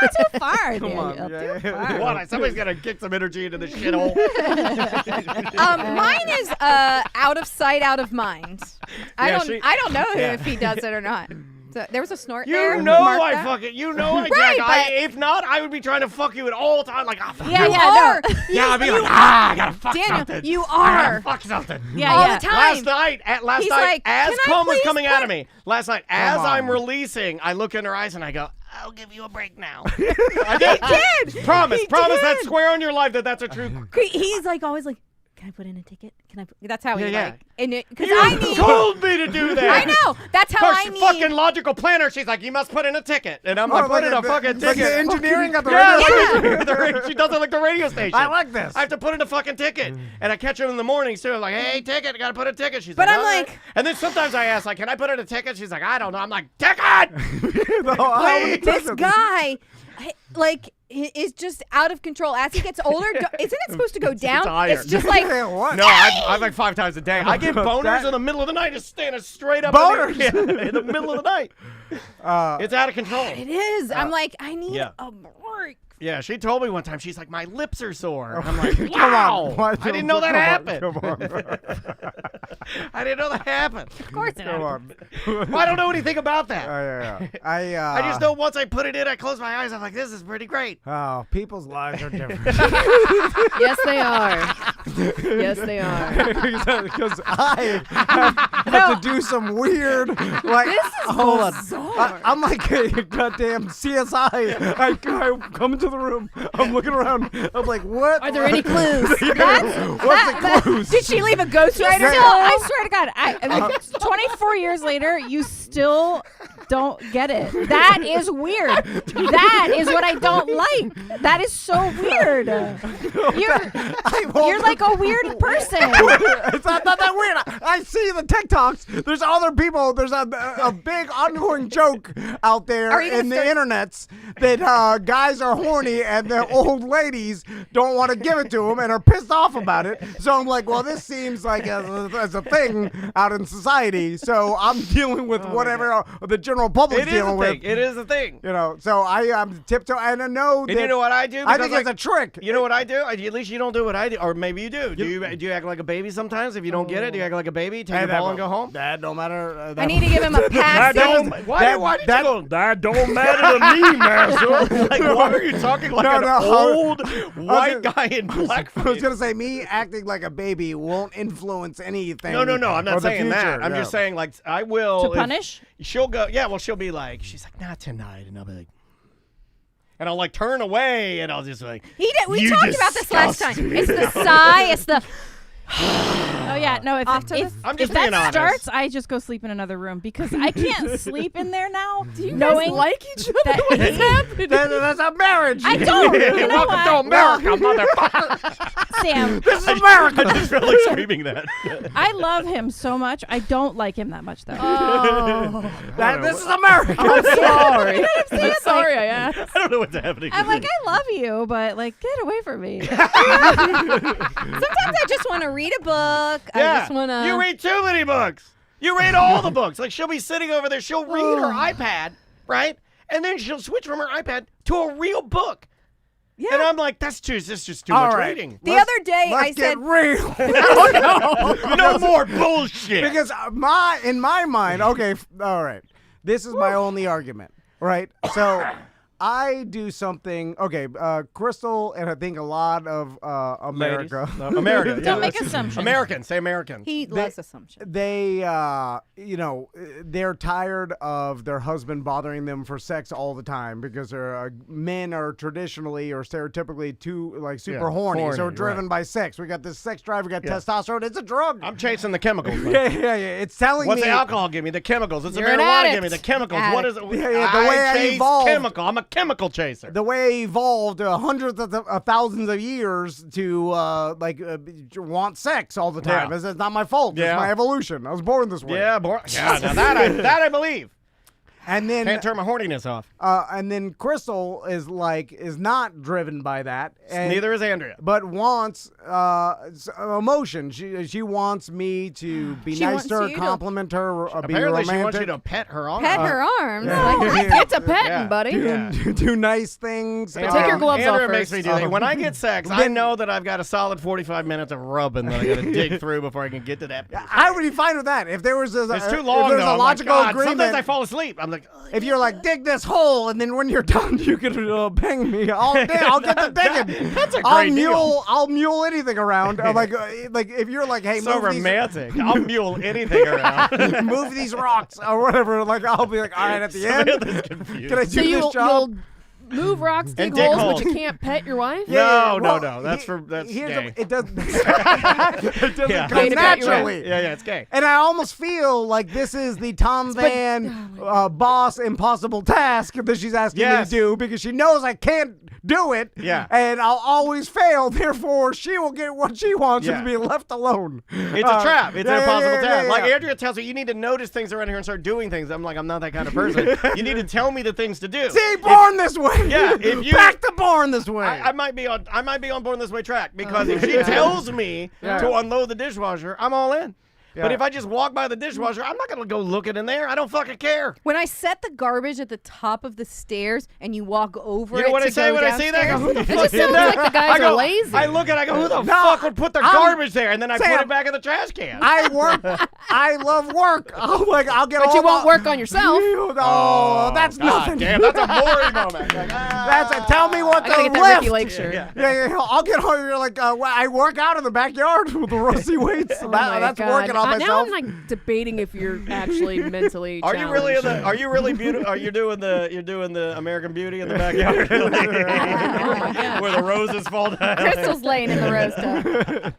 That's too far. Come on. Yeah, yeah. what? Somebody's got to kick some energy into this shithole. Mine is out of sight, out of mind. I don't know yeah. if he does it or not. So, there was a snort there. You know Mark I that. fucking. You know I Right, jack. but- If not, I would be trying to fuck you at all time. Like, ah, fuck Yeah, you. yeah, are. no. Yeah, I'd be like, I gotta fuck Daniel, something. you I are. gotta fuck something. Yeah, All yeah. the time. Last He's night, like, as "Can I cum was please coming put-" out of me, last night, as on. I'm releasing, I look in her eyes and I go, I'll give you a break now. I did. Promise, He promise that did. square on your life that's a true. He's like always like, can I put in a ticket? Can I? That's how he Yeah, yeah. like. And because You I need. told me to do that. I know. That's how I Her need. fucking logical planner. She's like, you must put in a ticket, and I'm like, put in a fucking like ticket. the engineering at the Yeah, radio like, station. she does it like the radio station. I like this. I have to put in a fucking ticket, and I catch her in the morning too. I'm like, hey, ticket, I gotta put in a ticket. She's But like, I'm "All right." like- and then sometimes I ask, like, can I put in a ticket? She's like, I don't know. I'm like, ticket. No, how many This tickets? guy, like, is just out of control. As he gets older, isn't it supposed to go down? higher. It's just like. Yeah, what? No, I'm like 5 times a day. I get boners That- in the middle of the night, just standing straight up. Boners? In the middle of the night. It's out of control. It is. I'm like, I need yeah. a break. Yeah, she told me one time. She's like, my lips are sore. I'm like, Come wow. on. Why- I didn't know that happened. Come on. I didn't know that happened. Of course it Come happened. on. Well, I don't know anything about that. Yeah. I I just know once I put it in, I close my eyes. I'm like, this is pretty great. Oh, people's lives are different. Yes, they are. Yes, they are. Because I have to do some weird, like, This is hold on. bizarre. I'm like a goddamn CSI. I come into the room. I'm looking around. I'm like, what? Are there any clues? What's the clues? Did she leave a ghostwriter? Still, I swear to God, I mean, 24 years later, you still don't get it. That is weird. That is what I don't like. That is so weird. You're like a weird person. It's not that weird. I see the TikToks. There's other people. There's a big ongoing joke out there in the internets that guys are horny and the old ladies don't want to give it to them and are pissed off about it. So I'm like, well, this seems like as a thing out in society. So I'm dealing with whatever the general public's dealing with. It is a thing. You know, so I'm tiptoe, and I know that. And you know what I do? I think it's a trick. You know what I do? At least you don't do what I do, or maybe you do. Do you act like a baby sometimes? If you don't get it, do you act like a baby? Take your ball and go home. That don't matter. I need to give him a pass. Why did you go? That don't matter to me, master. Like, why are you talking like an old white guy in blackface? I was gonna say me acting like a baby won't influence anything. No. I'm not saying that. I'm just saying like I will. To punish? She'll go. Yeah. Well, she'll be like, she's like, not tonight, and I'll be like. And I'll like turn away, and I'll just like. We talked about this last time. It's the sigh. It's the. Oh yeah, no. If I'm just that being honest. starts, I just go sleep in another room because I can't sleep in there now. Do you knowing guys like each other? that What is happening? That's a marriage. I don't. You know Welcome to what, America, motherfucker. Sam? This is America. I just felt like screaming that. I love him so much. I don't like him that much though. This is America. I'm sorry. I'm It's sorry I asked. I don't know what's happening. I'm like, I love you, but like, get away from me. Sometimes I just want to read a book. I just want to. You read too many books. You read all the books. Like she'll be sitting over there. She'll read her iPad, right? And then she'll switch from her iPad to a real book. Yeah. And I'm like, that's just too All much right. reading. The other day I Let's get said. real. No more bullshit. Because in my mind, okay, all right. This is my only argument, right? So I do something. Okay, Crystal, and I think a lot of America. America. Don't make assumptions. American. Say American. He loves assumptions. They, they're tired of their husband bothering them for sex all the time because men are traditionally or stereotypically too super horny. So we're driven by sex. We got this sex drive. We got testosterone. It's a drug. I'm chasing the chemicals. Yeah. It's telling What's me. the alcohol give me? The chemicals. It's the You're an marijuana addict. give me the chemicals. What is it? Yeah, the way I chase evolved. chemical. I'm a chemical chaser. The way I evolved hundreds of thousands of years to want sex all the time. Yeah. It's not my fault. Yeah. It's my evolution. I was born this way. Yeah, now that I believe. And then Can't turn my horniness off. and then Crystal is not driven by that. And, Neither is Andrea. but wants emotion. She wants me to be She nice wants to her, you to- compliment her, be Apparently, romantic. she wants you to pet her arm. Pet her arms. yeah. Like, It's a petting, Yeah. buddy. Yeah. do nice things. Take your gloves off Andrea makes first. me do that. When I get sex, I know that I've got a solid 45 minutes of rubbing that I got to dig through before I can get to that. I would be fine with that if there was It's too if long, there's though. a I'm like, logical God, agreement. sometimes I fall asleep. I'm like, If you're like, dig this hole, and then when you're done, you can bang me. I'll get the digging. That's a great deal. I'll mule anything around. Like if you're like, hey, so move romantic. I'll mule anything around. these, move these rocks or whatever. Like I'll be like, all right, at the end, Samantha's confused. can I do So this you'll job? move rocks, dig And dig holes, holes. but you can't pet your wife? No, well, no. That's gay. It doesn't. It doesn't Yeah. come Gay to pet your wife. naturally. Yeah, it's gay. And I almost feel like this is the Tom Van boss impossible task that she's asking me Yes. to do because she knows I can't do it. Yeah. And I'll always fail. Therefore, she will get what she wants Yeah. and be left alone. It's a trap. It's an impossible task. Like yeah. Andrea tells me, you need to notice things around here and start doing things. I'm like, I'm not that kind of person. You need to tell me the things to do. See, born this way. Yeah, if you- back to born this way. I might be on Born This Way track because if she tells me to unload the dishwasher, I'm all in. But Yeah. if I just walk by the dishwasher, I'm not going to go looking in there. I don't fucking care. When I set the garbage at the top of the stairs and you walk over You know it what to I say go when I see that? I go, who the It fuck just did sounds that? like the guys I go, are lazy. I look and I go, who the fuck would put their garbage there? And then I put Sam, it back in the trash can. I work. I love work. I'll get But all you won't the- work on yourself. Oh, that's God nothing. damn, that's a boring moment. Like, Tell me what I gotta to get that Ricky lift. Lake shirt. Yeah. Yeah, I'll get home. You're like, I work out in the backyard with the rusty weights. my That's God. working on Now myself. I'm like debating if you're actually mentally. Are you really in challenged. the? Are you really beautiful? Are you doing the? You're doing the American Beauty in the backyard, where the roses fall down. Crystal's laying in the rose tub.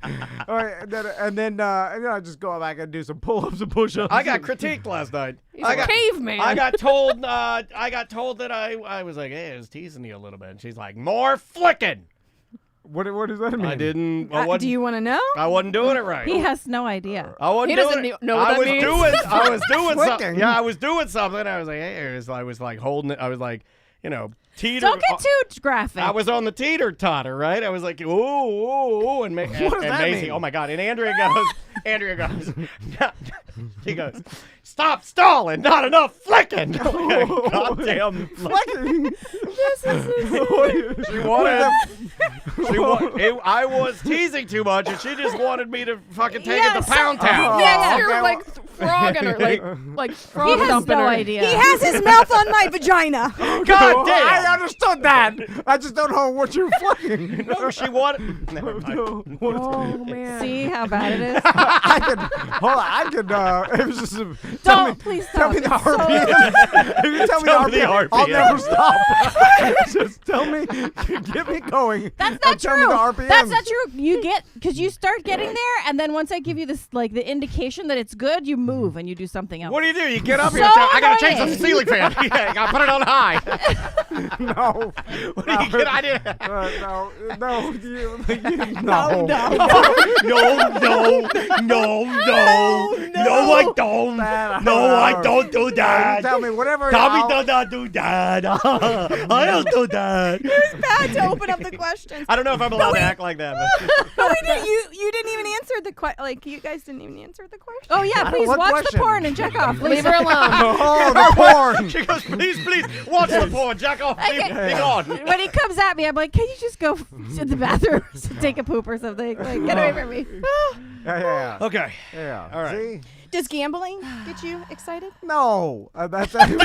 All right, and then I just go back and do some pull-ups and push-ups. I got critiqued last night. He's a caveman. I got told. I got told that I was like, hey, I was teasing you a little bit. And she's like, more flicking. What does that mean? I didn't. I wasn't, Do you want to know? I wasn't doing it right. He has no idea. I wasn't He doing doesn't it. know what that means. I was doing something. Flicking. Yeah, I was doing something. I was like, hey, I was like holding it. I was like, teeter. Don't get too graphic. I was on the teeter totter, right? I was like, ooh, ooh, ooh, and, does and that Maisie, mean? oh my God. And Andrea goes, she goes, stop stalling, not enough flicking. Goddamn. Flicking. I was teasing too much, and she just wanted me to fucking take it Yes. to Pound Town. Yeah, You're okay, like frogging her, like he frog has dumping no her. idea. He has his mouth on my vagina. God damn. I understood that. I just don't know what you're flicking. No, she wanted. Never mind. Oh man. See how bad it is? I could, it was just, Please tell stop. me the It's so- RPM. If you tell me Tell me the the RPM, I'll RPM. never stop. Just tell me, get me going. That's and not tell true. me the RPM. That's not true. You get, because you start getting there, and then once I give you this, like, the indication that it's good, you move and you do something else. What do? You get up So here and tell, I gotta change the annoying. ceiling fan. Yeah, I gotta put it on high. No. What do you get? I didn't. No. No. No, I don't. No, I don't do that. Tell me whatever. Tommy I'll- does not do that. I don't do that. Bad to open up the questions. I don't know if I'm allowed to act like that. But. You didn't even answer the question. Like, you guys didn't even answer the question. Oh, yeah, please What watch question? the porn and check off. Leave her alone. Oh, the porn. She goes, please, watch the porn. Jack off. Be gone. When he comes at me, I'm like, can you just go to the bathroom to take a poop or something? Like, get away from me. Yeah. Okay. Yeah. All right. See? Does gambling get you excited? No, that's no. What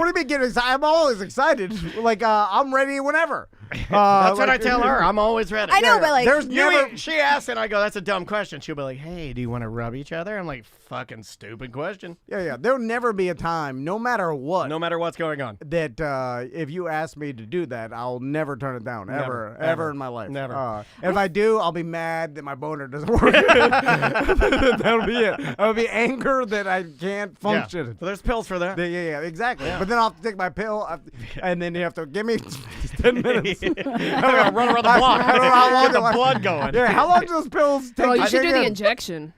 do you mean getting excited? I'm always excited. Like I'm ready whenever. That's what I tell her. I'm always ready. I know, but like, There's You never. eat- she asks, and I go, "That's a dumb question." She'll be like, "Hey, do you want to rub each other?" I'm like, "Fucking stupid question." Yeah. There'll never be a time, no matter what, No matter what's going on. that if you ask me to do that, I'll never turn it down. Never, Ever ever. in my life. Never. If I do, I'll be mad that my boner doesn't work. That'll be it. I'll be anger that I can't function. Yeah. So there's pills for that. Yeah, exactly. Yeah. But then I'll have to take my pill, and then you have to give me 10 minutes. I'm gonna run around the block. I don't know how long Get the it'll- blood going. Yeah, how long do those pills take? Oh, to you should kick do the in? injection.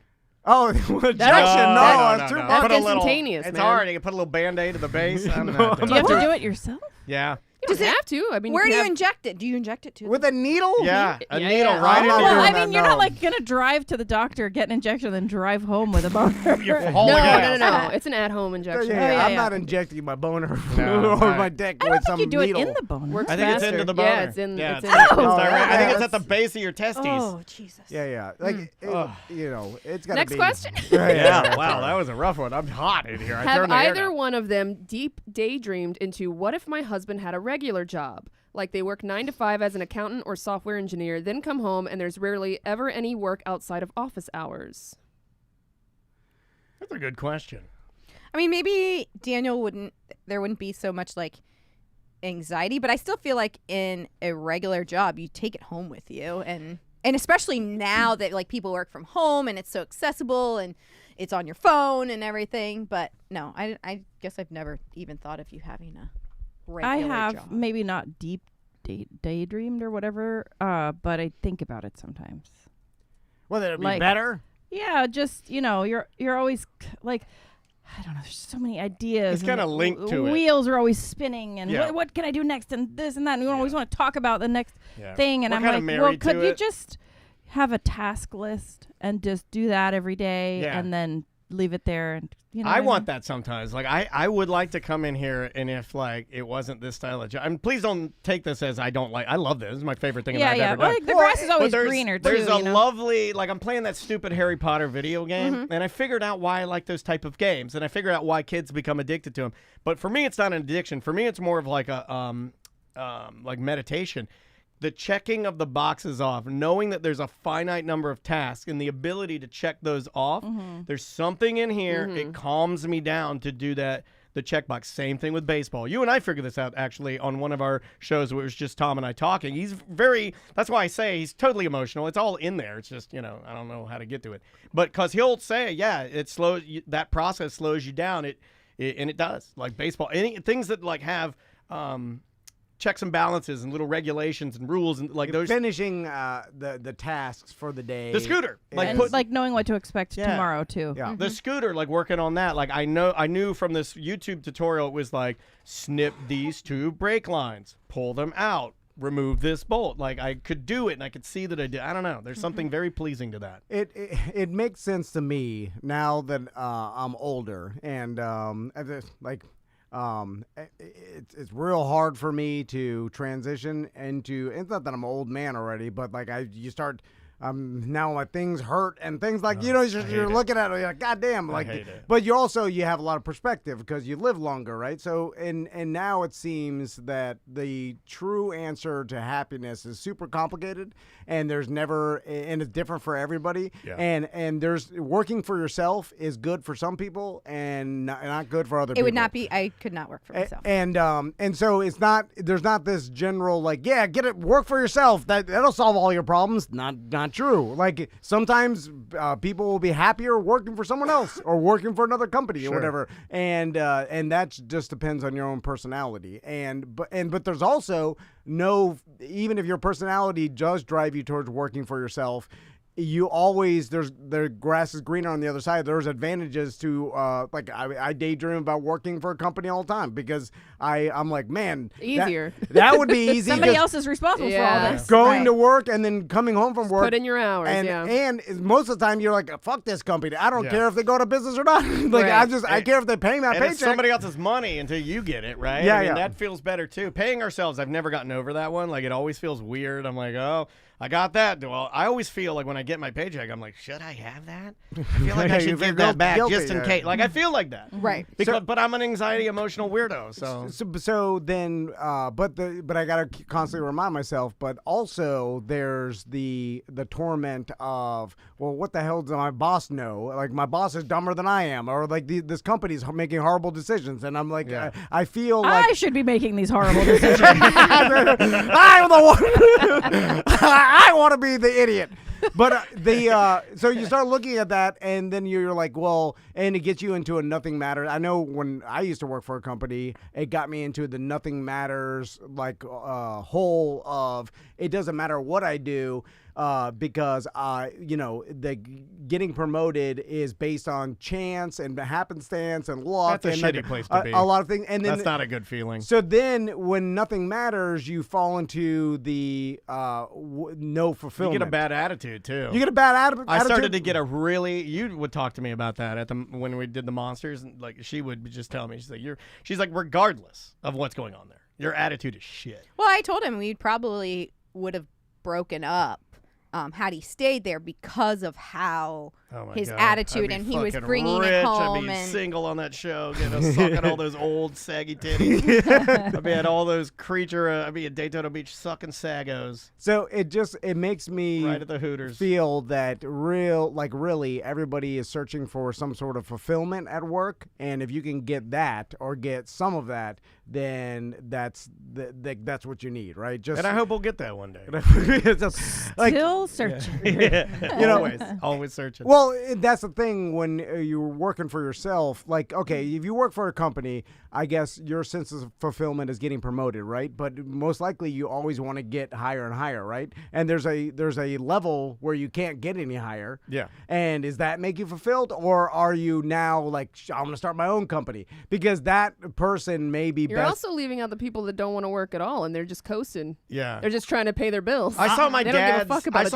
Oh, the injection? No, No, it's too no. much. That's Put a little- instantaneous, It's man. hard. You can put a little Band-Aid to the base. I'm not Do doing you have that. to do it yourself? Yeah. You don't have to. I mean, where do you have- inject it? Do you inject it to With a needle? Yeah. A Yeah, needle yeah. right I'm in not there. Well, doing I mean, that, you're no. not like gonna drive to the doctor, get an injection, then drive home with a boner. You're No, hauling ass. no. It's an at-home Yeah, injection. yeah, I'm yeah. not injecting my boner No, or right. my dick I with don't some think you do needle. it in the boner. Works I think it's faster. into the boner. Yeah, it's in. Yeah, it's it's in. it's Oh, direct. I think it's yeah, at the base of your testes. Oh, Jesus. Yeah. Like, Ugh. it's got to Next be. question. Yeah. Wow, that was a rough one. I'm hot in here. I Have turned the air either down. one of them deep daydreamed into what if my husband had a regular job? Like they work 9 to 5 as an accountant or software engineer, then come home and there's rarely ever any work outside of office hours. That's a good question. I mean, maybe there wouldn't be so much like anxiety, but I still feel like in a regular job, you take it home with you. And especially now that like people work from home and it's so accessible and it's on your phone and everything. But no, I guess I've never even thought of you having a regular I have job. maybe not deep daydreamed or whatever, but I think about it sometimes. Well, that'd be Like- better. Yeah, just you're always like, I don't know. There's so many ideas. It's and kinda the linked to it. Wheels are always spinning, and Yeah. what can I do next, and this and that. And you always want to talk about the next Yeah. thing, and We're I'm kinda like, married well, to could you it. just have a task list and just do that every day, Yeah. and then leave it there? And I want that sometimes. Like I would like to come in here, and if like it wasn't this style of job, I mean, please don't take this as I don't like. I love this. This is my favorite thing Yeah, I've yeah. ever Well, done. like, the Well, grass is always But greener there's too. a you know? lovely, like I'm playing that stupid Harry Potter video game, Mm-hmm. and I figured out why I like those type of games, and I figured out why kids become addicted to them. But for me, it's not an addiction. For me, it's more of like a like meditation. the checking of the boxes off, knowing that there's a finite number of tasks and the ability to check those off, there's something in here. It calms me down to do that. The checkbox. Same thing with baseball. You and I figured this out actually on one of our shows where it was just Tom and I talking. That's why I say he's totally emotional. It's all in there. It's just, I don't know how to get to it. But because he'll say, yeah, that process slows you down. And it does. Like baseball, things that like have checks and balances and little regulations and rules and like those finishing the tasks for the day. The scooter, like knowing what to expect tomorrow too. Yeah. The scooter, like working on that. Like I knew from this YouTube tutorial, it was like snip these 2 brake lines, pull them out, remove this bolt. Like I could do it and I could see that I did. I don't know. There's something very pleasing to that. It makes sense to me now that I'm older and it's real hard for me to transition into. It's not that I'm an old man already, but like you start. Now my things hurt and things like you're looking at it, you're like, God damn, like. But you have a lot of perspective because you live longer, right? So and now it seems that the true answer to happiness is super complicated, and there's never, and it's different for everybody. Yeah. And there's working for yourself is good for some people and not good for other people. It would not be. I could not work for myself. And so it's not. There's not this general like, yeah, get it, work for yourself. That'll solve all your problems. Not true. Like sometimes people will be happier working for someone else or working for another company or whatever, and that just depends on your own personality. But there's also even if your personality does drive you towards working for yourself, you always the grass is greener on the other side. There's advantages to like I daydream about working for a company all the time because I'm like, man, easier. That would be easy. Somebody else is responsible for all this. Going to work and then coming home from work. Put in your hours. And most of the time you're like, fuck this company. I don't care if they go to business or not. Like I care if they pay my paycheck. It's somebody else's money until you get it, right? Yeah, I mean, that feels better too. Paying ourselves, I've never gotten over that one. Like it always feels weird. I'm like, oh, I got that. Well, I always feel like when I get my paycheck, I'm like, should I have that? I feel like I should give that back just in case. Like I feel like that, Right? But I'm an anxiety, emotional weirdo. So then, but I gotta constantly remind myself. But also, there's the torment of, well, what the hell does my boss know? Like my boss is dumber than I am, or like this company's making horrible decisions, and I'm like, I feel like I should be making these horrible decisions. I'm the one. I want to be the idiot. But so you start looking at that, and then you're like, well, and it gets you into a nothing matters. I know when I used to work for a company, it got me into the nothing matters like whole of it doesn't matter what I do. Because the getting promoted is based on chance and happenstance and luck. That's a and shitty place to be. A lot of things, and then that's not a good feeling. So then, when nothing matters, you fall into the no fulfillment. You get a bad attitude too. You get a bad attitude. I started to get you would talk to me about that when we did the monsters, and like she would just tell me, she's like regardless of what's going on there, your attitude is shit. Well, I told him we probably would have broken up had he stayed there because of how his attitude, and he was bringing rich. it home. I'd be and single on that show, sucking all those old saggy titties. I'd be at all those I'd be at Daytona Beach sucking sagos. So it makes me right at the Hooters feel that really everybody is searching for some sort of fulfillment at work, and if you can get that or get some of that, then that's what you need, right? And I hope we'll get that one day. Still searching. Always searching. Well, that's the thing when you're working for yourself. Like, okay, if you work for a company, I guess your sense of fulfillment is getting promoted, right? But most likely you always want to get higher and higher, right? And there's a level where you can't get any higher. Yeah. And does that make you fulfilled, or are you now like, I'm going to start my own company? Because that person may be You're also leaving out the people that don't want to work at all, and they're just coasting. Yeah. They're just trying to pay their bills. I saw my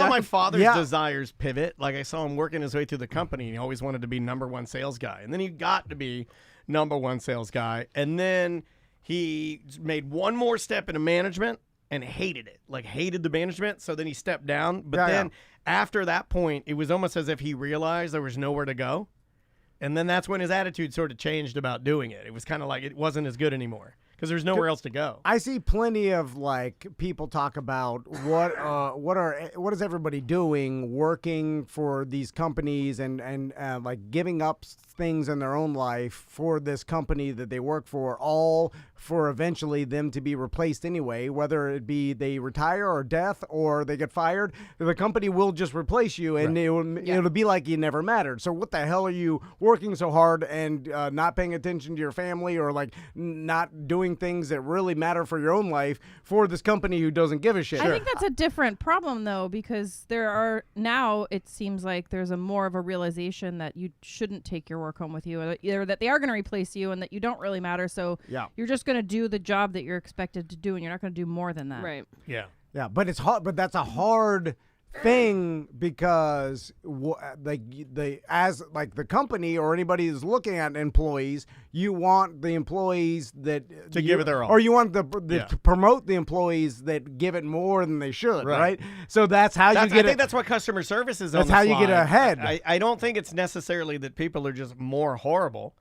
my father's Yeah. desires pivot. Like I saw him working his way through the company, and he always wanted to be number one sales guy. And then he got to be number one sales guy. And then he made one more step into management and hated it. Like hated the management. So then he stepped down. But then after that point, it was almost as if he realized there was nowhere to go. And then that's when his attitude sort of changed about doing it. It was kind of like it wasn't as good anymore. because there's nowhere else to go. I see plenty of like people talk about what is everybody doing working for these companies and like giving up things in their own life for this company that they work for, all for eventually them to be replaced anyway, whether it be they retire or death or they get fired. The company will just replace you, and it'll be like you never mattered. So what the hell are you working so hard and not paying attention to your family, or like not doing things that really matter for your own life for this company who doesn't give a shit? I think that's a different problem, though, because there are now, it seems like there's a more of a realization that you shouldn't take your work home with you, or that they are going to replace you and that you don't really matter. So you're just going to do the job that you're expected to do, and you're not going to do more than that. Right. Yeah. Yeah, but it's hard. But that's a hard thing because the company or anybody who's looking at employees, you want the employees that To give it their all. or you want to promote the employees that give it more than they should, right? So that's how you get. I think that's what customer service is. That's on the how you slide. get ahead. I don't think it's necessarily that people are just more horrible.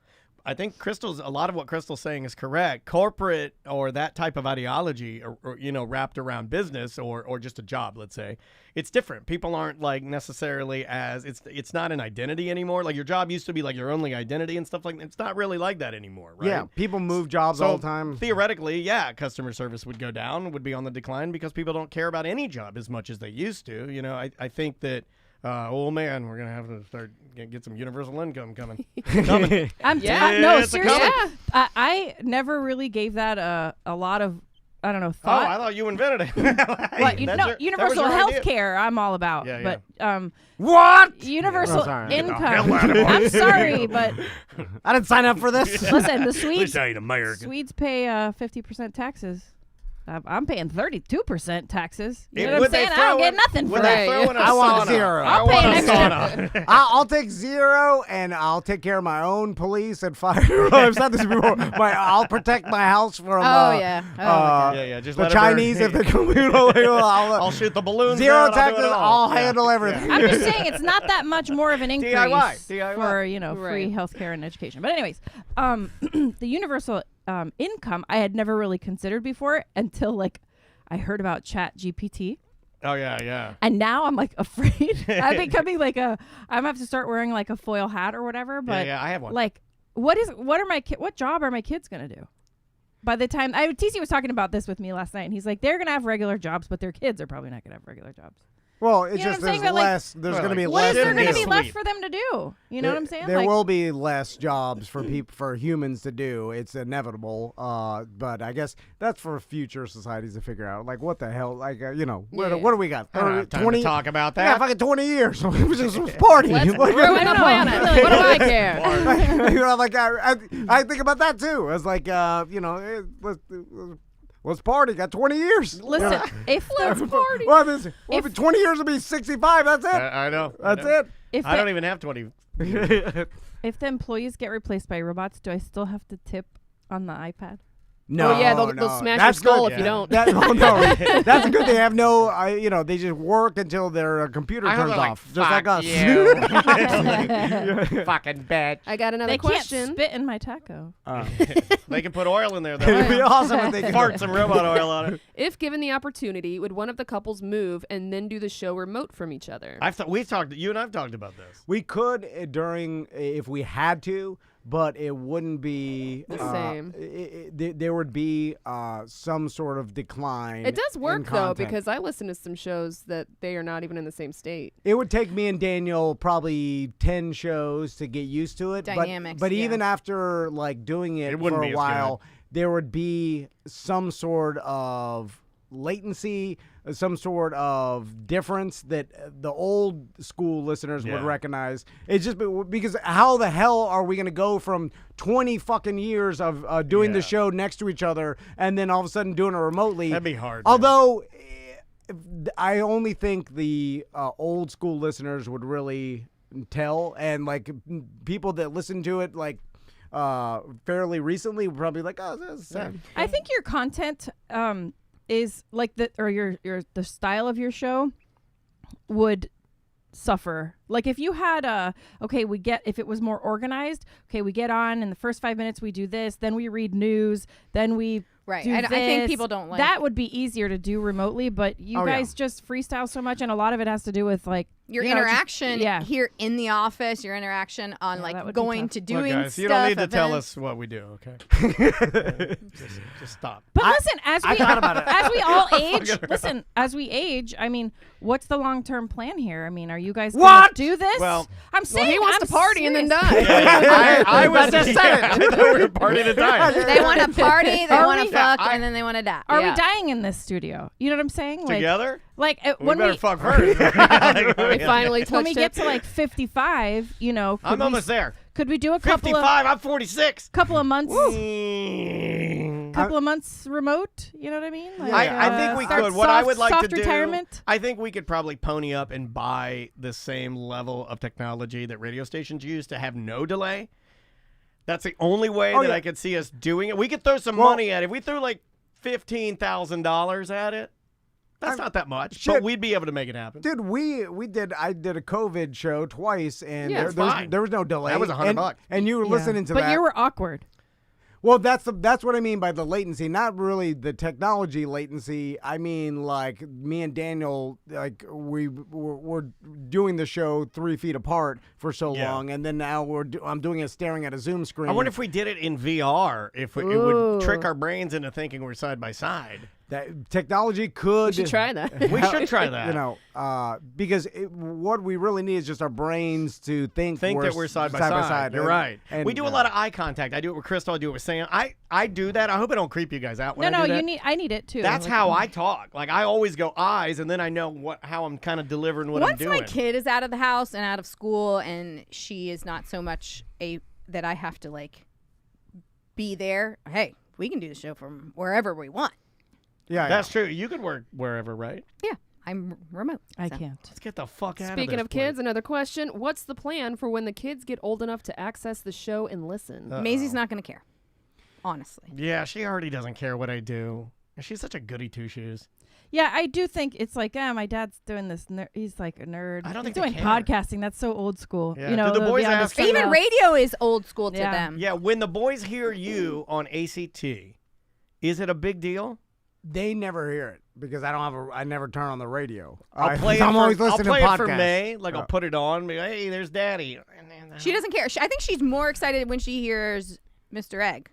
I think a lot of what Crystal's saying is correct. Corporate or that type of ideology, or wrapped around business or just a job, let's say, it's different. People aren't like necessarily as it's not an identity anymore. Like your job used to be like your only identity and stuff like that. It's not really like that anymore, right? Yeah, people move jobs all the time. Theoretically, yeah, customer service would go down, would be on the decline because people don't care about any job as much as they used to. I think that. Oh man, we're gonna have to start get some universal income coming. No, seriously. I never really gave that a lot of thought. Oh, I thought you invented it. Universal health care I'm all about. Yeah. But what? universal sorry. income. I'm sorry, but I didn't sign up for this. listen, the Swedes American. Swedes pay 50% taxes. I'm paying 32% taxes. You know Would what I'm they saying? I throw don't get in- nothing for would that. they throw in a I want sauna? 0. I'll pay an extra. I'll take 0, and I'll take care of my own police and fire. I've said this before. I'll protect my house from Just the let it burn. Chinese if they come in. I'll shoot the balloons. 0 down, I'll do taxes. it all. I'll handle everything. I'm just saying it's not that much more of an increase DIY. for free Right. healthcare and education. But anyways, the universal income I had never really considered before until I heard about Chat GPT. Oh yeah. And now I'm afraid. I'm becoming I'm gonna have to start wearing a foil hat or whatever. But I have one. what job are my kids gonna do? By the time TC was talking about this with me last night, and he's like, they're gonna have regular jobs, but their kids are probably not gonna have regular jobs. Well, it's You know just what I'm saying? there's But, less. There's going to be What less. is there gonna be be left sweet. for them to do? You know what I'm saying? There will be less jobs for for humans to do. It's inevitable. But I guess that's for future societies to figure out. Like, what the hell? Like, what do we got? I don't have time 20 to talk about Yeah, that. fucking 20 years. Just party. Let's Like, ruin the planet. What do I care? I think about that too. It's like, let's party. Got 20 years. Listen, if Let's party. Well, 20 years will be 65. That's it. I know. That's it. if I the, don't even have 20. if the employees get replaced by robots, do I still have to tip on the iPad? No, Oh, yeah, they'll no. smash That's your skull good. if you don't. No. That's good. They have no, they just work until their computer turns off, just like us. Fucking bitch. I got another They question. can't spit in my taco. They can put oil in there. It'd be Though. awesome if they could Fart some robot oil on it. If given the opportunity, would one of the couples move and then do the show remote from each other? You and I've talked about this. We could if we had to, but it wouldn't be The same. There would be some sort of decline. It does in work though, content. because I listen to some shows that they are not even in the same state. It would take me and Daniel probably 10 shows to get used to it. Dynamics, But yeah. even after doing it wouldn't for be a as while, there would be some sort of latency, some sort of difference that the old school listeners would recognize. It's just because how the hell are we going to go from 20 fucking years of doing the show next to each other and then all of a sudden doing it remotely? That'd be hard. Man. Although I only think the old school listeners would really tell, and people that listen to it fairly recently would probably be like, oh, that's sad. I think your content is the style of your show would suffer Like if you had if it was more organized, we get on in the first 5 minutes, we do this, then we read news, then we Right. do I this. think people don't like that would be easier to do remotely, but you guys just freestyle so much, and a lot of it has to do with like your you know, interaction here in the office, your interaction on that would be going tough. to doing Look, guys, stuff. you don't need to tell events. us what we do, okay? just stop. But listen, as we all age, Fucking- as we age, I mean, what's the long-term plan here? I mean, are you guys What? gonna do this? Well- I'm saying he wants I'm to party and then serious. die. I was just said it. I thought we were partying to die. They want to party, they Are want to we? fuck, Yeah, and then they want to die. Are Yeah. we dying in this studio? You know what I'm saying? Together? Like We when better we fuck first. We finally touched when we get it. to like 55, you know, I'm almost there. could we do a couple 55, of I'm 46. months? Mm. Couple of months remote, you know what I mean? Like, I think we start could. What I would like soft to do, retirement. I think we could probably pony up and buy the same level of technology that radio stations use to have no delay. That's the only way that I could see us doing it. We could throw some money at it. If we threw like $15,000 at it, that's not that much, but we'd be able to make it happen. Dude, I did a COVID show twice, and Yeah, there was no delay. That was $100. And you were listening to but that. you were awkward. Well, that's what I mean by the latency. Not really the technology latency. I mean, like me and Daniel, like we're doing the show 3 feet apart for so long, and then now I'm doing it staring at a Zoom screen. I wonder if we did it in VR, if it would trick our brains into thinking we're side by side. that technology could. We should try that. We should try that. You know, because what we really need is just our brains to think that we're side by side. You're right. And, we do a lot of eye contact. I do it with Crystal. I do it with Sam. I do that. I hope I don't creep you guys out when I do that. I need it too. That's Like, how I talk. Like I always go eyes, and then I know how I'm kind of delivering what I'm Once doing. my kid is out of the house and out of school, and she is not so much that I have to like be there. Hey, we can do the show from wherever we want. Yeah, That's true. You could work wherever, right? Yeah, I'm remote. I so. can't. Let's get the fuck out Speaking of of kids, another question. What's the plan for when the kids get old enough to access the show and listen? Maisie's not going to care, honestly. Yeah, she already doesn't care what I do. She's such a goody two-shoes. Yeah, I do think it's like, my dad's doing this. He's like a nerd. I don't He's think they doing care. podcasting. That's so old school. Yeah. You know, Do the they'll boys be on the ask- street. Even radio is old school to Yeah. them. Yeah, when the boys hear you on ACT, is it a big deal? They never hear it because I never turn on the radio. I'll play I'm always I'll listening play to it for podcasts. May. Like I'll put it on. Be like, hey, there's Daddy. She doesn't care. I think she's more excited when she hears Mr. Egg.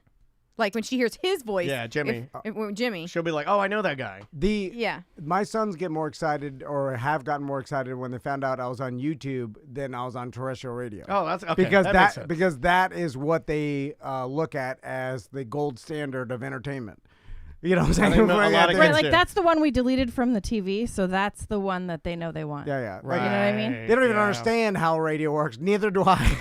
Like when she hears his voice. Yeah, Jimmy. Jimmy. She'll be like, oh, I know that guy. Yeah. My sons get more excited or have gotten more excited when they found out I was on YouTube than I was on terrestrial radio. Oh, that's okay. Because makes sense. because that is what they look at as the gold standard of entertainment. You know what I'm saying? think a lot of Right, kids like do. that's the one we deleted from the TV, so that's the one that they know they want. Yeah. Right. You know what I mean? They don't even understand how radio works. Neither do I.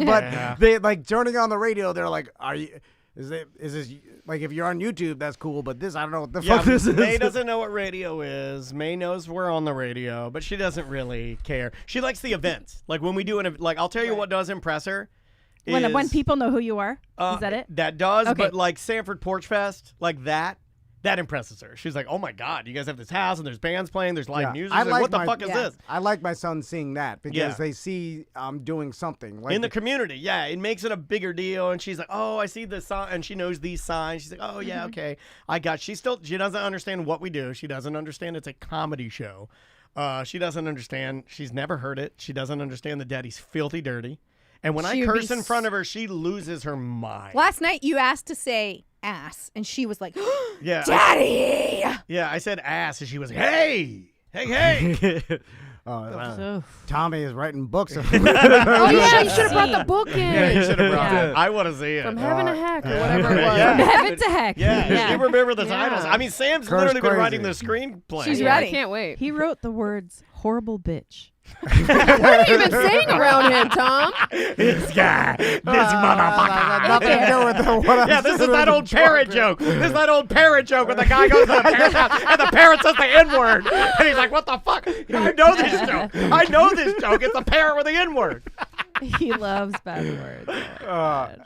But they like turning on the radio. They're like, "Are you? Is this like if you're on YouTube? That's cool. But this, I don't know what the fuck this is." May doesn't know what radio is. May knows we're on the radio, but she doesn't really care. She likes the events. Like when we do I'll tell you what does impress her. When people know who you are, is that it? That does, Okay. but like Sanford Porch Fest, like that impresses her. She's like, oh my God, you guys have this house and there's bands playing, there's live music. She's like, what the fuck is this? I like my son seeing that because they see I'm doing something. Like In the community, yeah, it makes it a bigger deal. And she's like, oh, I see this sign, and she knows these signs. She's like, oh yeah, okay, I got. She doesn't understand what we do. She doesn't understand it's a comedy show. She doesn't understand. She's never heard it. She doesn't understand that Daddy's filthy dirty. And when She I would curse be in front of her, she loses her mind. Last night you asked to say ass, and she was like, Yeah, Daddy! I said ass, and she was like, hey. So, Tommy is writing books. Oh yeah, you should have brought See. the book in. Yeah, you should have brought Yeah. it. I want to see it. From heaven to heck or whatever it was. Yeah. from heaven to heck. Yeah, you remember the Yeah. titles. I mean, Sam's Curse literally been crazy. writing the screenplay. She's Yeah, ready. I can't wait. He wrote the words "horrible bitch." What are you even saying around him, Tom? This guy, this motherfucker. Nothing to do with what I'm Yeah, this is saying that with old the parrot joke. joke. This is that old parrot joke when the guy goes to the parrot's house and the parrot says the N-word. And he's like, what the fuck? I know this joke. I know this joke. It's a parrot with the N-word. He loves bad words.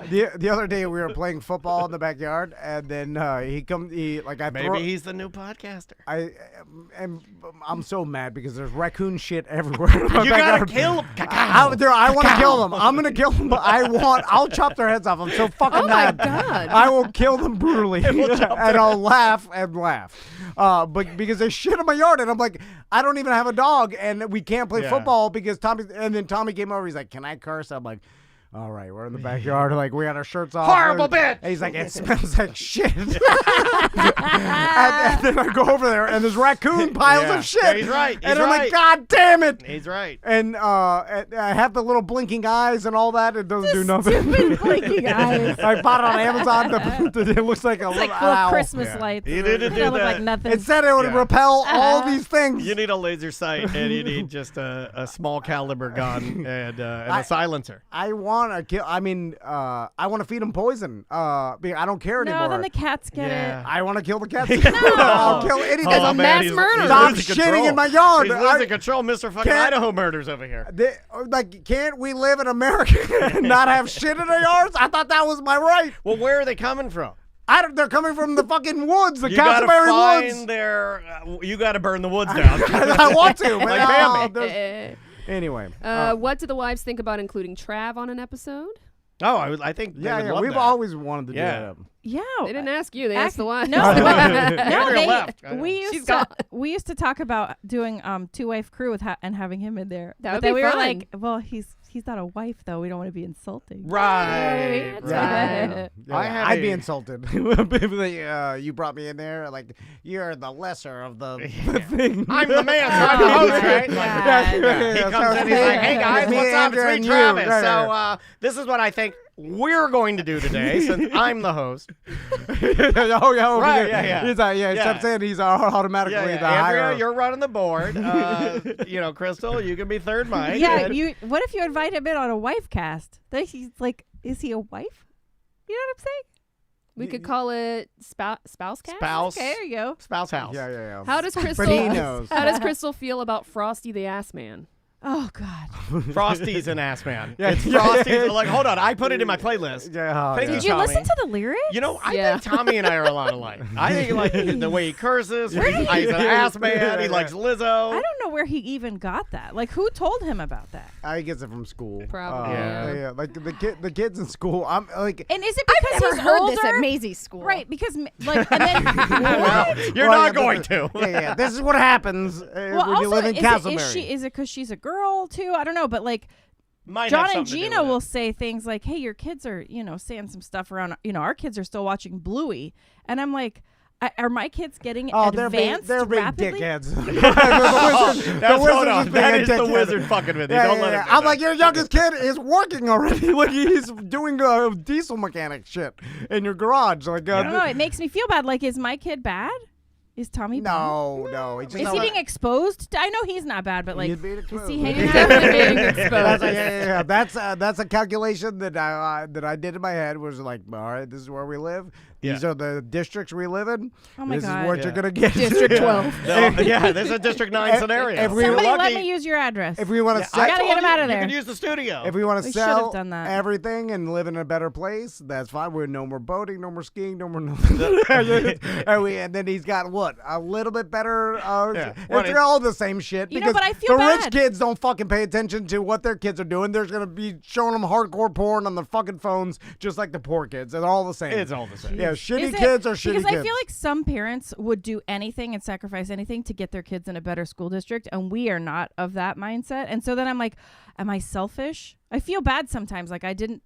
The other day we were playing football in the backyard, and then He's the new podcaster. I'm so mad because there's raccoon shit everywhere. In my You backyard. gotta kill him. I want to kill them. I'm gonna kill them. But I'll chop their heads off. I'm so fucking mad. Oh my God. I will kill them brutally, and I'll laugh and laugh. But because they shit in my yard, and I'm like, I don't even have a dog, and we can't play football because Tommy. And then Tommy came over. He's like, "Can I curse?" I'm like, all right, we're in the backyard. Like, we got our shirts off. Horrible bitch! And he's like, it smells like shit. and then I go over there, and there's raccoon piles of shit. Yeah, he's right. And I'm like, God damn it. He's right. And I have the little blinking eyes and all that. It doesn't do nothing. Stupid blinking eyes. I bought it on Amazon. It looks like a It's little like little owl. Christmas lights. You need to do look that. like nothing. It said it would repel all these things. You need a laser sight, and you need just a small caliber gun and a silencer. I want to kill. I mean, I want to feed them poison. Because I don't care anymore. No, then the cats get it. I want to kill the cats. I'll kill anything. a mass murderer. Stop losing shitting control. in my yard. He's losing control, Mr. Fucking Idaho murders over here. Can't we live in America and not have shit in our yards? I thought that was my right. Well, where are they coming from? They're coming from the fucking woods, the You gotta Castleberry woods. find their. You gotta burn the woods down. I want to, but Like Bambi. anyway. What do the wives think about including Trav on an episode? Oh, I think they would love we've that. always wanted to do that. Yeah. They didn't ask you. They asked the wives. No, Andrea left. we used to talk about doing two-wife crew with and having him in there. That But would then be we were fun. like, well, he's not a wife though. We don't want to be insulting. Right. Right. I'd be insulted if you brought me in there. Like, you're the lesser of the thing. I'm the man, so I'm the host, right? Yeah. He comes in, he's like, hey guys, Me, what's up? Andrea, It's and me, you. Travis. Right, So this is what I think we're going to do today since I'm the host. Right, yeah. He's he steps in. He's automatically the higher. Andrea, you're running the board. Crystal, you can be third mic. Yeah. What if you invite him in on a wife cast? Then he's like, is he a wife? You know what I'm saying? We could call it spouse cast. Spouse. Okay, there you go. Spouse house. Yeah. How does Crystal? But he knows. How does Crystal feel about Frosty the Ass Man? Oh God. Frosty's an ass man. Yeah. It's Frosty's. Like, hold on, I put it in my playlist. Thank you, Did you Tommy. listen to the lyrics? You know, I Yeah. think Tommy and I are a lot alike. I think like the way he curses. He's an ass man. He likes Lizzo. I don't know where he even got that. Like, who told him about that? I gets it from school. Probably. Yeah. Like the kids in school. I'm like. And is it I've because never he's heard older? this at Maisie's school. Right, because like, and then what? You're not going to. Yeah. This is what happens when you also, live in Castleberry. is it because she's a girl too? I don't know, but like Might John have and something to do Gina with will it. say things like, "Hey, your kids are, saying some stuff around. Our kids are still watching Bluey," and I'm like, "Are my kids getting advanced they're big rapidly?" dickheads. Hold on. That is the wizard fucking with you. Don't let him do I'm that. like, your youngest kid is working already. Like, he's doing diesel mechanic shit in your garage. Like, I don't know. It makes me feel bad. Like, is my kid bad? Is Tommy bad? No. It's Is just he not- being exposed? I know he's not bad, but like, He's being is exposed. he hanging Definitely out? being exposed. Yeah. That's a calculation that I did in my head. Was like, all right, this is where we live. These Yeah. are the districts we live in. Oh my this God. is what Yeah. you're gonna get. District 12. Yeah, there's a District 9 scenario. if we- Somebody We're let lucky- me use your address. If we want to I gotta get him out of You there. can use the studio. If we want to We should have sell done that. everything and live in a better place, that's fine. We're no more boating, no more skiing, no more nothing. and then he's got what? A little bit better. Yeah. They're all the same shit. You know, Because but I feel the rich bad. kids don't fucking pay attention to what their kids are doing. They're gonna be showing them hardcore porn on their fucking phones, just like the poor kids. It's all the same. It's all the same. Yeah, shitty Is it- kids are shitty because kids. I feel like some parents would do anything and sacrifice anything to get their kids in a better school district, and we are not of that mindset. And so then I'm like, am I selfish? I feel bad sometimes. Like I didn't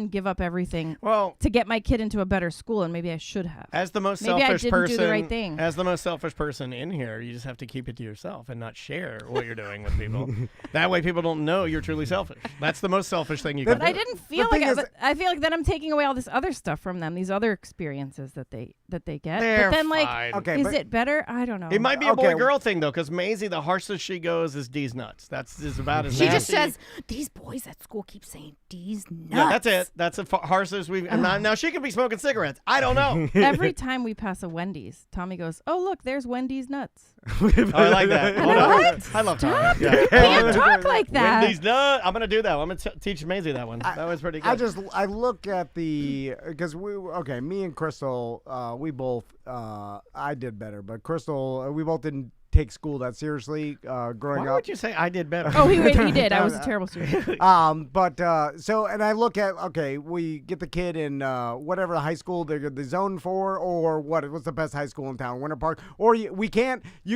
give up everything Well, to get my kid into a better school, and maybe I should have. as the most Maybe I selfish didn't person, do the right thing. as the most selfish person in here, you just have to keep it to yourself and not share what you're doing with people. That way, people don't know you're truly selfish. That's the most selfish thing you can But do. I didn't feel thing like is- but I feel like then I'm taking away all this other stuff from them, these other experiences that they get. They're but then like, fine. Okay, is but- it better? I don't know. It might be a Okay. boy-girl thing though, because Maisie, the harshest she goes is D's nuts. That's just about as She nasty. just says, these boys at school keep saying D's nuts. Yeah, That's it. That's the harshest we've. And now she could be smoking cigarettes. I don't know. Every time we pass a Wendy's, Tommy goes, "Oh look, there's Wendy's nuts." Oh, I like that. And I'm like, I love Tommy. Stop! Yeah. You can't talk like that. Wendy's nut. I'm gonna do that. I'm gonna teach Maisie that one. That was pretty good. I look at because me and Crystal, we both I did better, but Crystal, we both didn't take school that seriously growing Why up. would you say I did better? Oh, he did. I was a terrible student. And I look at we get the kid in whatever the high school they're zoned for, or what's the best high school in town, Winter Park, or you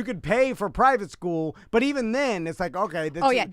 could pay for private school, but even then it's like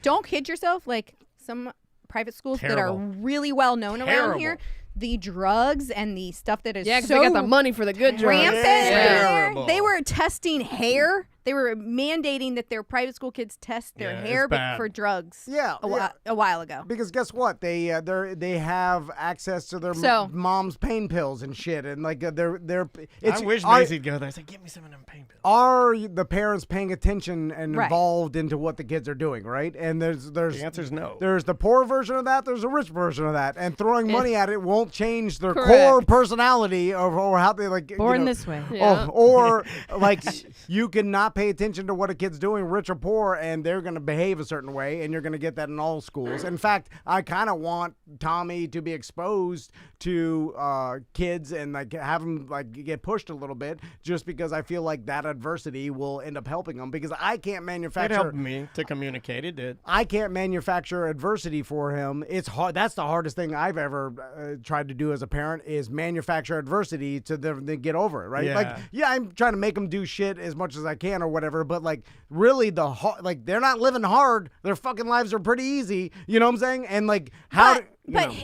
don't kid yourself. Like some private schools that are really well known around here, the drugs and the stuff that is because so they got the money for the good drugs. rampant Yeah. there. They were testing hair. They were mandating that their private school kids test their hair for drugs. A while ago. Because guess what? They have access to their mom's pain pills and shit, and like they're. I wish Maisie'd go there. Say, give me some of them pain pills. Are the parents paying attention and involved into what the kids are doing? Right? And there's the answer's no. There's the poor version of that. There's a rich version of that, and throwing money at it won't change their Correct. core personality or how they like. Born this way. Yeah. Or like you cannot pay attention to what a kid's doing, rich or poor, and they're going to behave a certain way, and you're going to get that in all schools. In fact, I kind of want Tommy to be exposed to kids and like have him like get pushed a little bit, just because I feel like that adversity will end up helping him, because I can't manufacture. It helped me to communicate. It did. I can't manufacture adversity for him. It's hard. That's the hardest thing I've ever tried to do as a parent, is manufacture adversity to them to get over it. Right? Yeah. I'm trying to make them do shit as much as I can or whatever. But like, really, they're not living hard. Their fucking lives are pretty easy. You know what I'm saying? And like,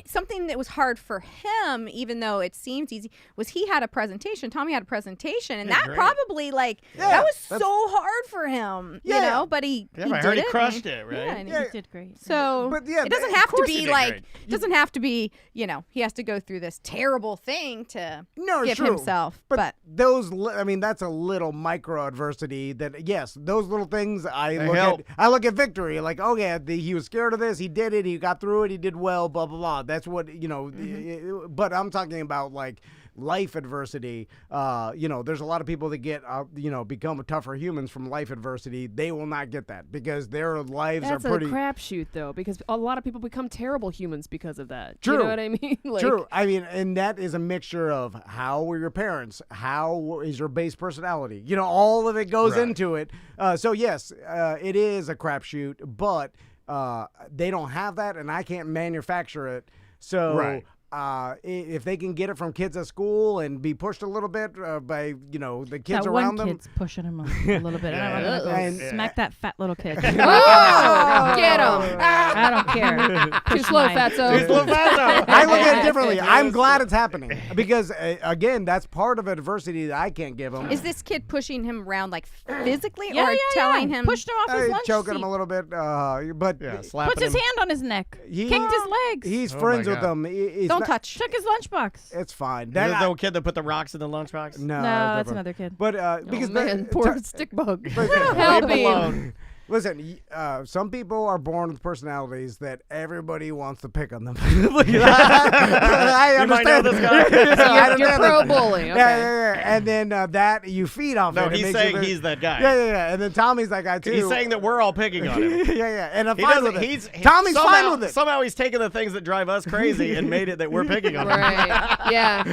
something that was hard for him, even though it seems easy, was he had a presentation. Tommy had a presentation, and that probably that was so hard for him. You know, but he I did heard he it. crushed it, right? Yeah, and He did great. So, But yeah, it doesn't of have to course he be did like, great. it doesn't have to be, he has to go through this terrible thing to give true. himself. But that's a little micro adversity that, yes, those little things I look at victory. Like, oh yeah, he was scared of this. He did it. He got through it. He did well, blah, blah, blah. That's what, but I'm talking about like life adversity. There's a lot of people that get, become tougher humans from life adversity. They will not get that because their lives That's are pretty. a crapshoot, though, because a lot of people become terrible humans because of that. True. You know what I mean? True. I mean, and that is a mixture of how were your parents, how is your base personality. All of it goes into it. So yes, it is a crapshoot, but they don't have that, and I can't manufacture it. So if they can get it from kids at school and be pushed a little bit by the kids that around one them. kid's pushing him a little bit. I'm gonna go smack that fat little kid. Get him! I don't care. Too slow, fatso. Too slow, fatso. I look at it differently. I'm glad it's happening because, again, that's part of adversity that I can't give him. is this kid pushing him around like physically Yeah, or yeah, telling yeah. him? Pushed him off his lunch choking seat. him a little bit, but slapping Puts his him. hand on his neck. He- Kicked his legs. he's Oh friends my with God. them. It's Don't not- touch. Took his lunchbox. It's fine. Is that the kid that put the rocks in the lunchbox? No, No, that's different. another kid. But because Man, poor stick bug. Help him. alone. listen, some people are born with personalities that everybody wants to pick on them. I You might know understand this guy. So I You're understand pro that. bully. Okay. Yeah. And then that you feed off No, it. It he's makes saying you very- he's that guy. Yeah. And then Tommy's that guy too. He's saying that we're all picking on him. yeah. And I'm He fine doesn't. with it. Tommy's somehow, fine with it. Somehow he's taken the things that drive us crazy and made it that we're picking on him. Right. Yeah.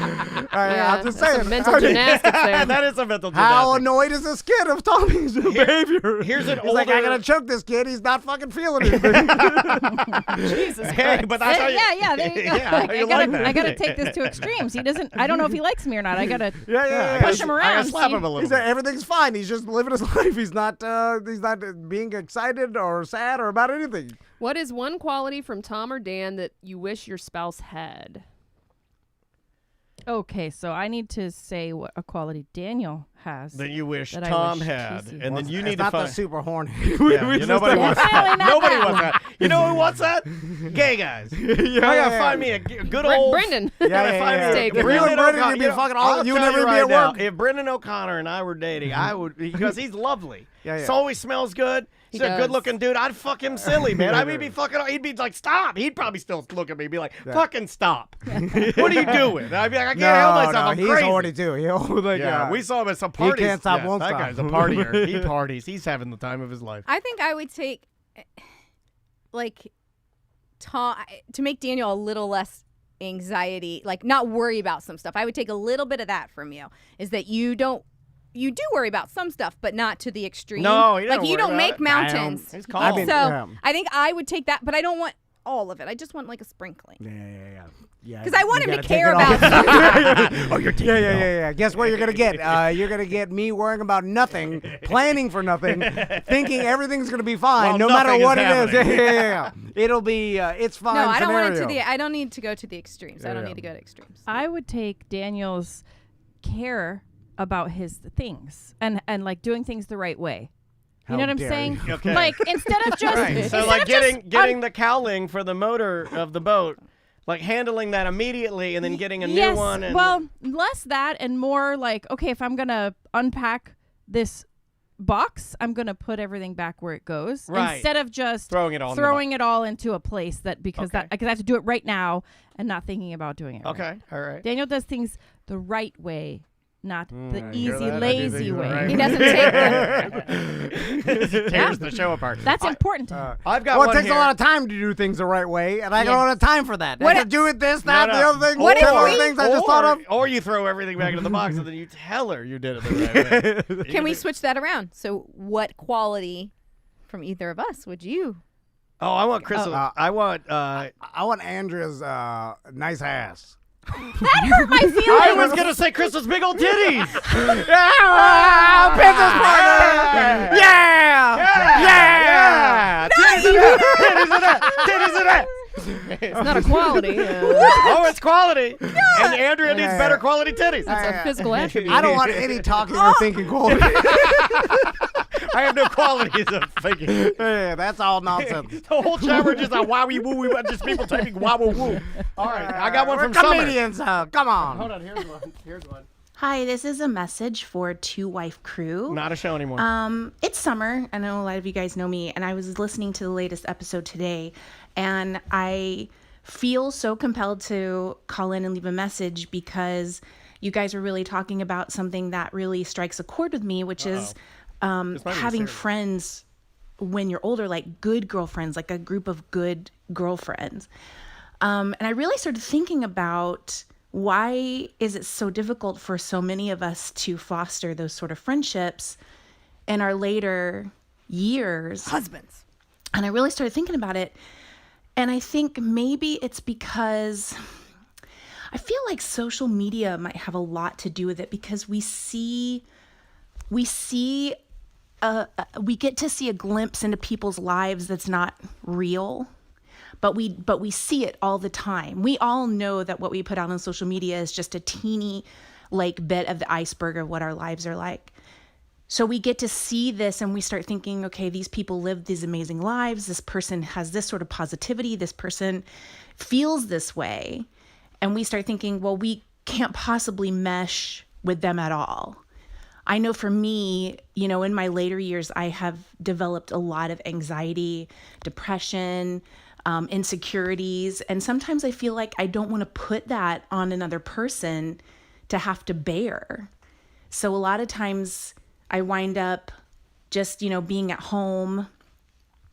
I'm just That's saying. some mental gymnastics there. That is a mental How gymnastics. annoyed is this kid of Tommy's behavior? here's an He's like, I older- gotta choke this kid. He's not fucking feeling anything. Jesus Hey, Christ. but that's how you. Yeah, there you go. Yeah, I you gotta, like that. I gotta take this to extremes. He doesn't. I don't know if he likes me or not. I gotta Yeah. push him I around. gotta slap see- him a little He's bit. like, everything's fine. He's just living his life. He's not being excited or sad or about anything. What is one quality from Tom or Dan that you wish your spouse had? Okay, so I need to say what a quality Daniel has. That you wish that I Tom wish had, Casey and then It's you need to not the find. super horny. Yeah, nobody wants Definitely that. not Nobody that wants one. that. You know who wants that? Gay guys. I gotta find me a good old. Brendan. Gotta find me a Take If you Brendan and Brendan O'Connor- could be you know, fucking I'll you tell never you be right at now, work. if Brendan O'Connor and I were dating, I would, because he's lovely. Yeah. So always smells good. He's a good-looking dude. I'd fuck him silly, man. I mean, he'd be like, stop. He'd probably still look at me and be like, fucking stop. What are you doing? I'd be like, I can't help myself. I'm he's crazy. horny too. We saw him at some parties. He can't stop, won't that stop. guy's a partier. He parties. He's having the time of his life. I think I would take, like, to make Daniel a little less anxiety, like not worry about some stuff. I would take a little bit of that from you, is that you do worry about some stuff, but not to the extreme. No, you don't make mountains. He's calm. I think I would take that, but I don't want all of it. I just want like a sprinkling. Yeah. Because I want him to care about Oh, you're taking Yeah. Guess what you're going to get? You're going to get me worrying about nothing, planning for nothing, thinking everything's going to be fine, no matter what it is. Yeah. It'll be, it's fine. No, I don't scenario. want it to I don't need to go to the extremes. I don't need to go to extremes. I would take Daniel's care about his things and like doing things the right way. You know what I'm saying? Okay. Like instead of just So like getting the cowling for the motor of the boat, like handling that immediately and then getting a new one. And well, less that and more like, okay, if I'm gonna unpack this box, I'm gonna put everything back where it goes instead of just throwing it all into a place that because I have to do it right now and not thinking about doing it. Okay, all right. Daniel does things the right way. Not the easy, lazy way. Right. He doesn't take that. Tears the show apart. That's important to him. I've got Well, one it takes here. a lot of time to do things the right way, and I don't have time for that. What I have to do it this, that, No. the other thing. What if all the we- things I just thought of. Or you throw everything back into the box and then you tell her you did it the right way. Can we switch that around? So what quality from either of us would you? Oh, I want Crystal. I want. I want Andrea's nice ass. That hurt my feelings. I was gonna say Crystal's big old titties. Business partner. Yeah. Titties in that. It's not a quality. Oh, it's quality. And Andrea needs better quality titties. It's a physical attribute. I don't want any talking or thinking quality. I have no qualities of thinking. Yeah, that's all nonsense. The whole chat we're just like wowie woo, just people typing wow woo woo. All right, I got one We're from Summer. comedians. Come on. Hold on, here's one. Hi, this is a message for Two Wife Crew. Not a show anymore. It's summer. I know a lot of you guys know me, and I was listening to the latest episode today, and I feel so compelled to call in and leave a message because you guys are really talking about something that really strikes a chord with me, which is having friends when you're older, like good girlfriends, like a group of good girlfriends. And I really started thinking about why is it so difficult for so many of us to foster those sort of friendships in our later years? Husbands. And I really started thinking about it. And I think maybe it's because I feel like social media might have a lot to do with it because we get to see a glimpse into people's lives that's not real. But we see it all the time. We all know that what we put out on social media is just a teeny like bit of the iceberg of what our lives are like. So we get to see this and we start thinking, okay, these people live these amazing lives. This person has this sort of positivity. This person feels this way. And we start thinking, well, we can't possibly mesh with them at all. I know for me, in my later years, I have developed a lot of anxiety, depression, insecurities. And sometimes I feel like I don't want to put that on another person to have to bear. So a lot of times I wind up just, being at home.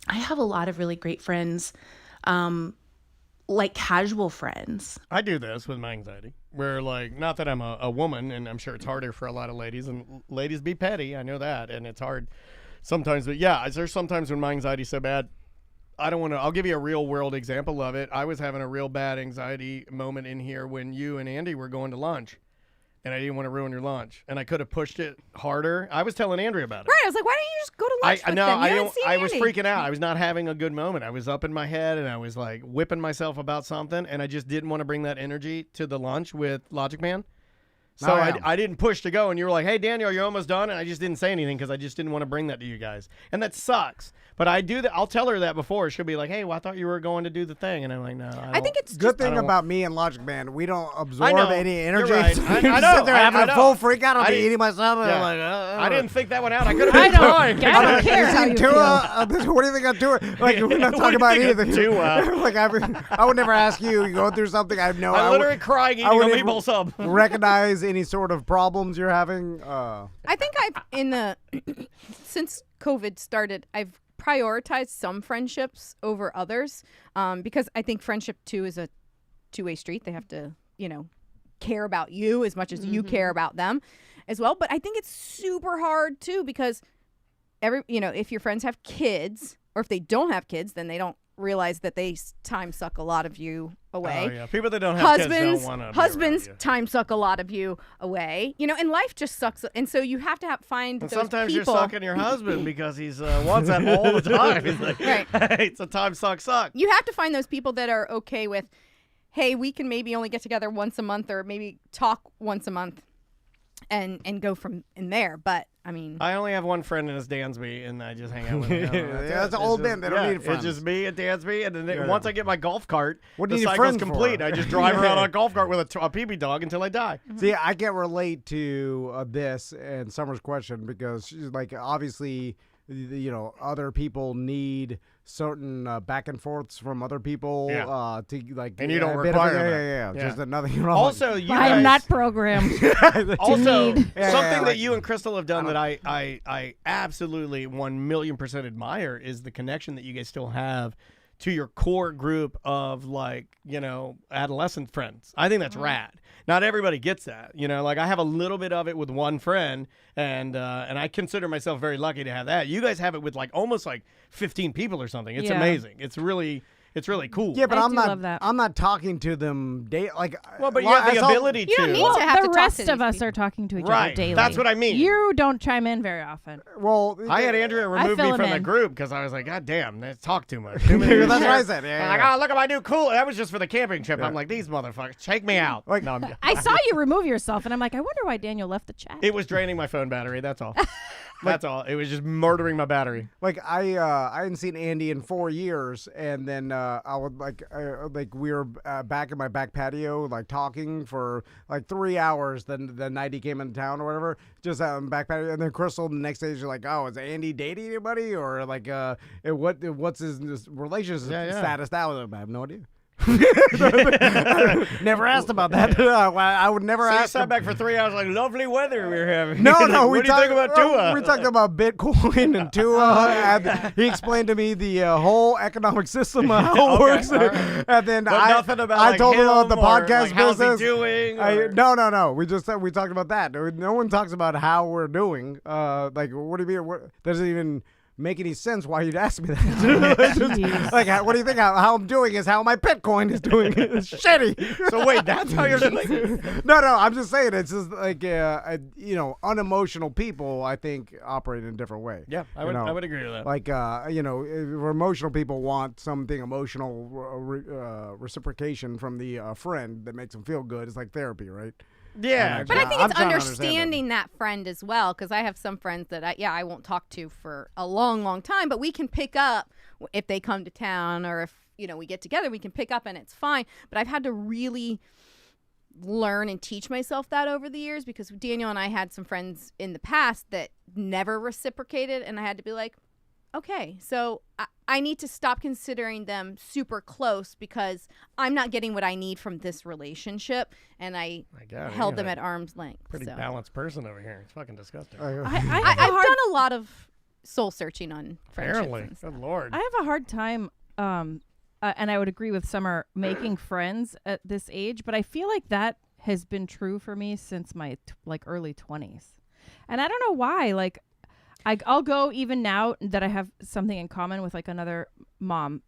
I have a lot of really great friends, like casual friends. I do this with my anxiety. Where not that I'm a woman, and I'm sure it's harder for a lot of ladies, and ladies be petty. I know that, and it's hard sometimes. But yeah, there's sometimes when my anxiety's so bad, I don't want to. I'll give you a real world example of it. I was having a real bad anxiety moment in here when you and Andy were going to lunch, and I didn't want to ruin your lunch, and I could have pushed it harder. I was telling Andrea about it. Right. I was like, why don't you just go to lunch with them? I was freaking out. I was not having a good moment. I was up in my head, and I was like whipping myself about something, and I just didn't want to bring that energy to the lunch with Logic Man. So I didn't push to go, and you were like, hey, Daniel, you're almost done, and I just didn't say anything because I just didn't want to bring that to you guys. And that sucks. But I do that. I'll tell her that before. She'll be like, hey, well, I thought you were going to do the thing. And I'm like, no, I think it's good just thing about me and Logic Man. We don't absorb know. any energy. You're right. I know. Sit there having a full freak out. I'll I be didn't- eating myself. And Yeah. I'm like, I didn't think that one out. I could have been fine. I don't care how you feel. What do you think I'm doing? Like, we're not What talking do you about think of anything. Tua? Like, I would never ask you. You going through something? I have no. I'm literally crying eating a wouldn't meatball sub. recognize any sort of problems you're having. I think since COVID started, I've prioritized some friendships over others because I think friendship too is a two-way street. They have to, care about you as much as you care about them as well. But I think it's super hard too because if your friends have kids or if they don't have kids, then they don't realize that they time suck a lot of you away. Oh, yeah. People that don't have kids don't want to Husbands time suck a lot of you away. And life just sucks. And so you have to find and those sometimes people. you're sucking your husband because he's wants that all the time. He's like, Right. Hey, it's a time suck. You have to find those people that are okay with, hey, we can maybe only get together once a month or maybe talk once a month and go from in there. But I mean, I only have one friend, and it's Dansby, and I just hang out with him. That's an old man. They don't need friends. It's just me and Dansby, and then once I get my golf cart, What do the you need cycle's friends complete. for? I just drive around on a golf cart with a PB dog until I die. See, I can't relate to this and Summer's question because she's like, obviously, other people need certain back and forths from other people to like. And you don't a bit require of, that. yeah. Just another. Also, you I am guys- not programmed. Also, need. something that you and Crystal have done that I absolutely 1,000,000% admire is the connection that you guys still have to your core group of adolescent friends. I think that's rad. Not everybody gets that. Like I have a little bit of it with one friend, and I consider myself very lucky to have that. You guys have it with almost 15 people or something. It's amazing. It's really cool. Yeah, but I I'm do not. love that. I'm not talking to them Well, but you have the ability You to. don't need Well, to have the to rest talk to of these us people. are talking to each other Right. daily. That's what I mean. You don't chime in very often. Well, I had Andrea remove fill me him from the in. group because I was like, God damn, they talk too much. Too many That's what I shit. said. Yeah, I'm like, yeah. oh, look at my new cool. That was just for the camping trip. I'm like, these motherfuckers, take me out. Like- No, I saw you remove yourself, and I'm like, I wonder why Daniel left the chat. it was draining my phone battery. That's all. That's all. It was just murdering my battery. Like I hadn't seen Andy in 4 years, and then I would we were back in my back patio, talking for 3 hours. Then the night he came into town or whatever, just out in the back patio. And then Crystal the next day she's like, "Oh, is Andy dating anybody or what's his relationship status now?" I have no idea. Never asked about that. I would never So you ask. sat back for 3 hours like, lovely weather we were having. No. What do you think about Tua? We talked about Bitcoin and Tua. And he explained to me the whole economic system, how it works. all right. And then But nothing about I told him about him the or, podcast how's business. he doing? No. We talked about that. No one talks about how we're doing. What do you mean? What doesn't even make any sense why you'd ask me that. Jeez. What do you think how I'm doing is how my Bitcoin is doing. It's shitty. So wait, that's how you're doing? No, I'm just saying it's just unemotional people I think operate in a different way. Yeah, I would agree with that. If emotional people want something emotional reciprocation from the friend that makes them feel good. It's like therapy, right? Yeah. But I think I'm it's trying to understand understanding that friend as well, because I have some friends that I won't talk to for a long, long time, but we can pick up if they come to town or if we get together, we can pick up and it's fine. But I've had to really learn and teach myself that over the years because Daniel and I had some friends in the past that never reciprocated, and I had to be like, okay, so I need to stop considering them super close because I'm not getting what I need from this relationship, and I held them at arm's length. Pretty so. balanced person over here. It's fucking disgusting. I've done a lot of soul searching on friendships. Apparently. and stuff. Good Lord. I have a hard time, and I would agree with Summer, making friends at this age, but I feel like that has been true for me since my early 20s. And I don't know why. I'll go even now that I have something in common with another mom,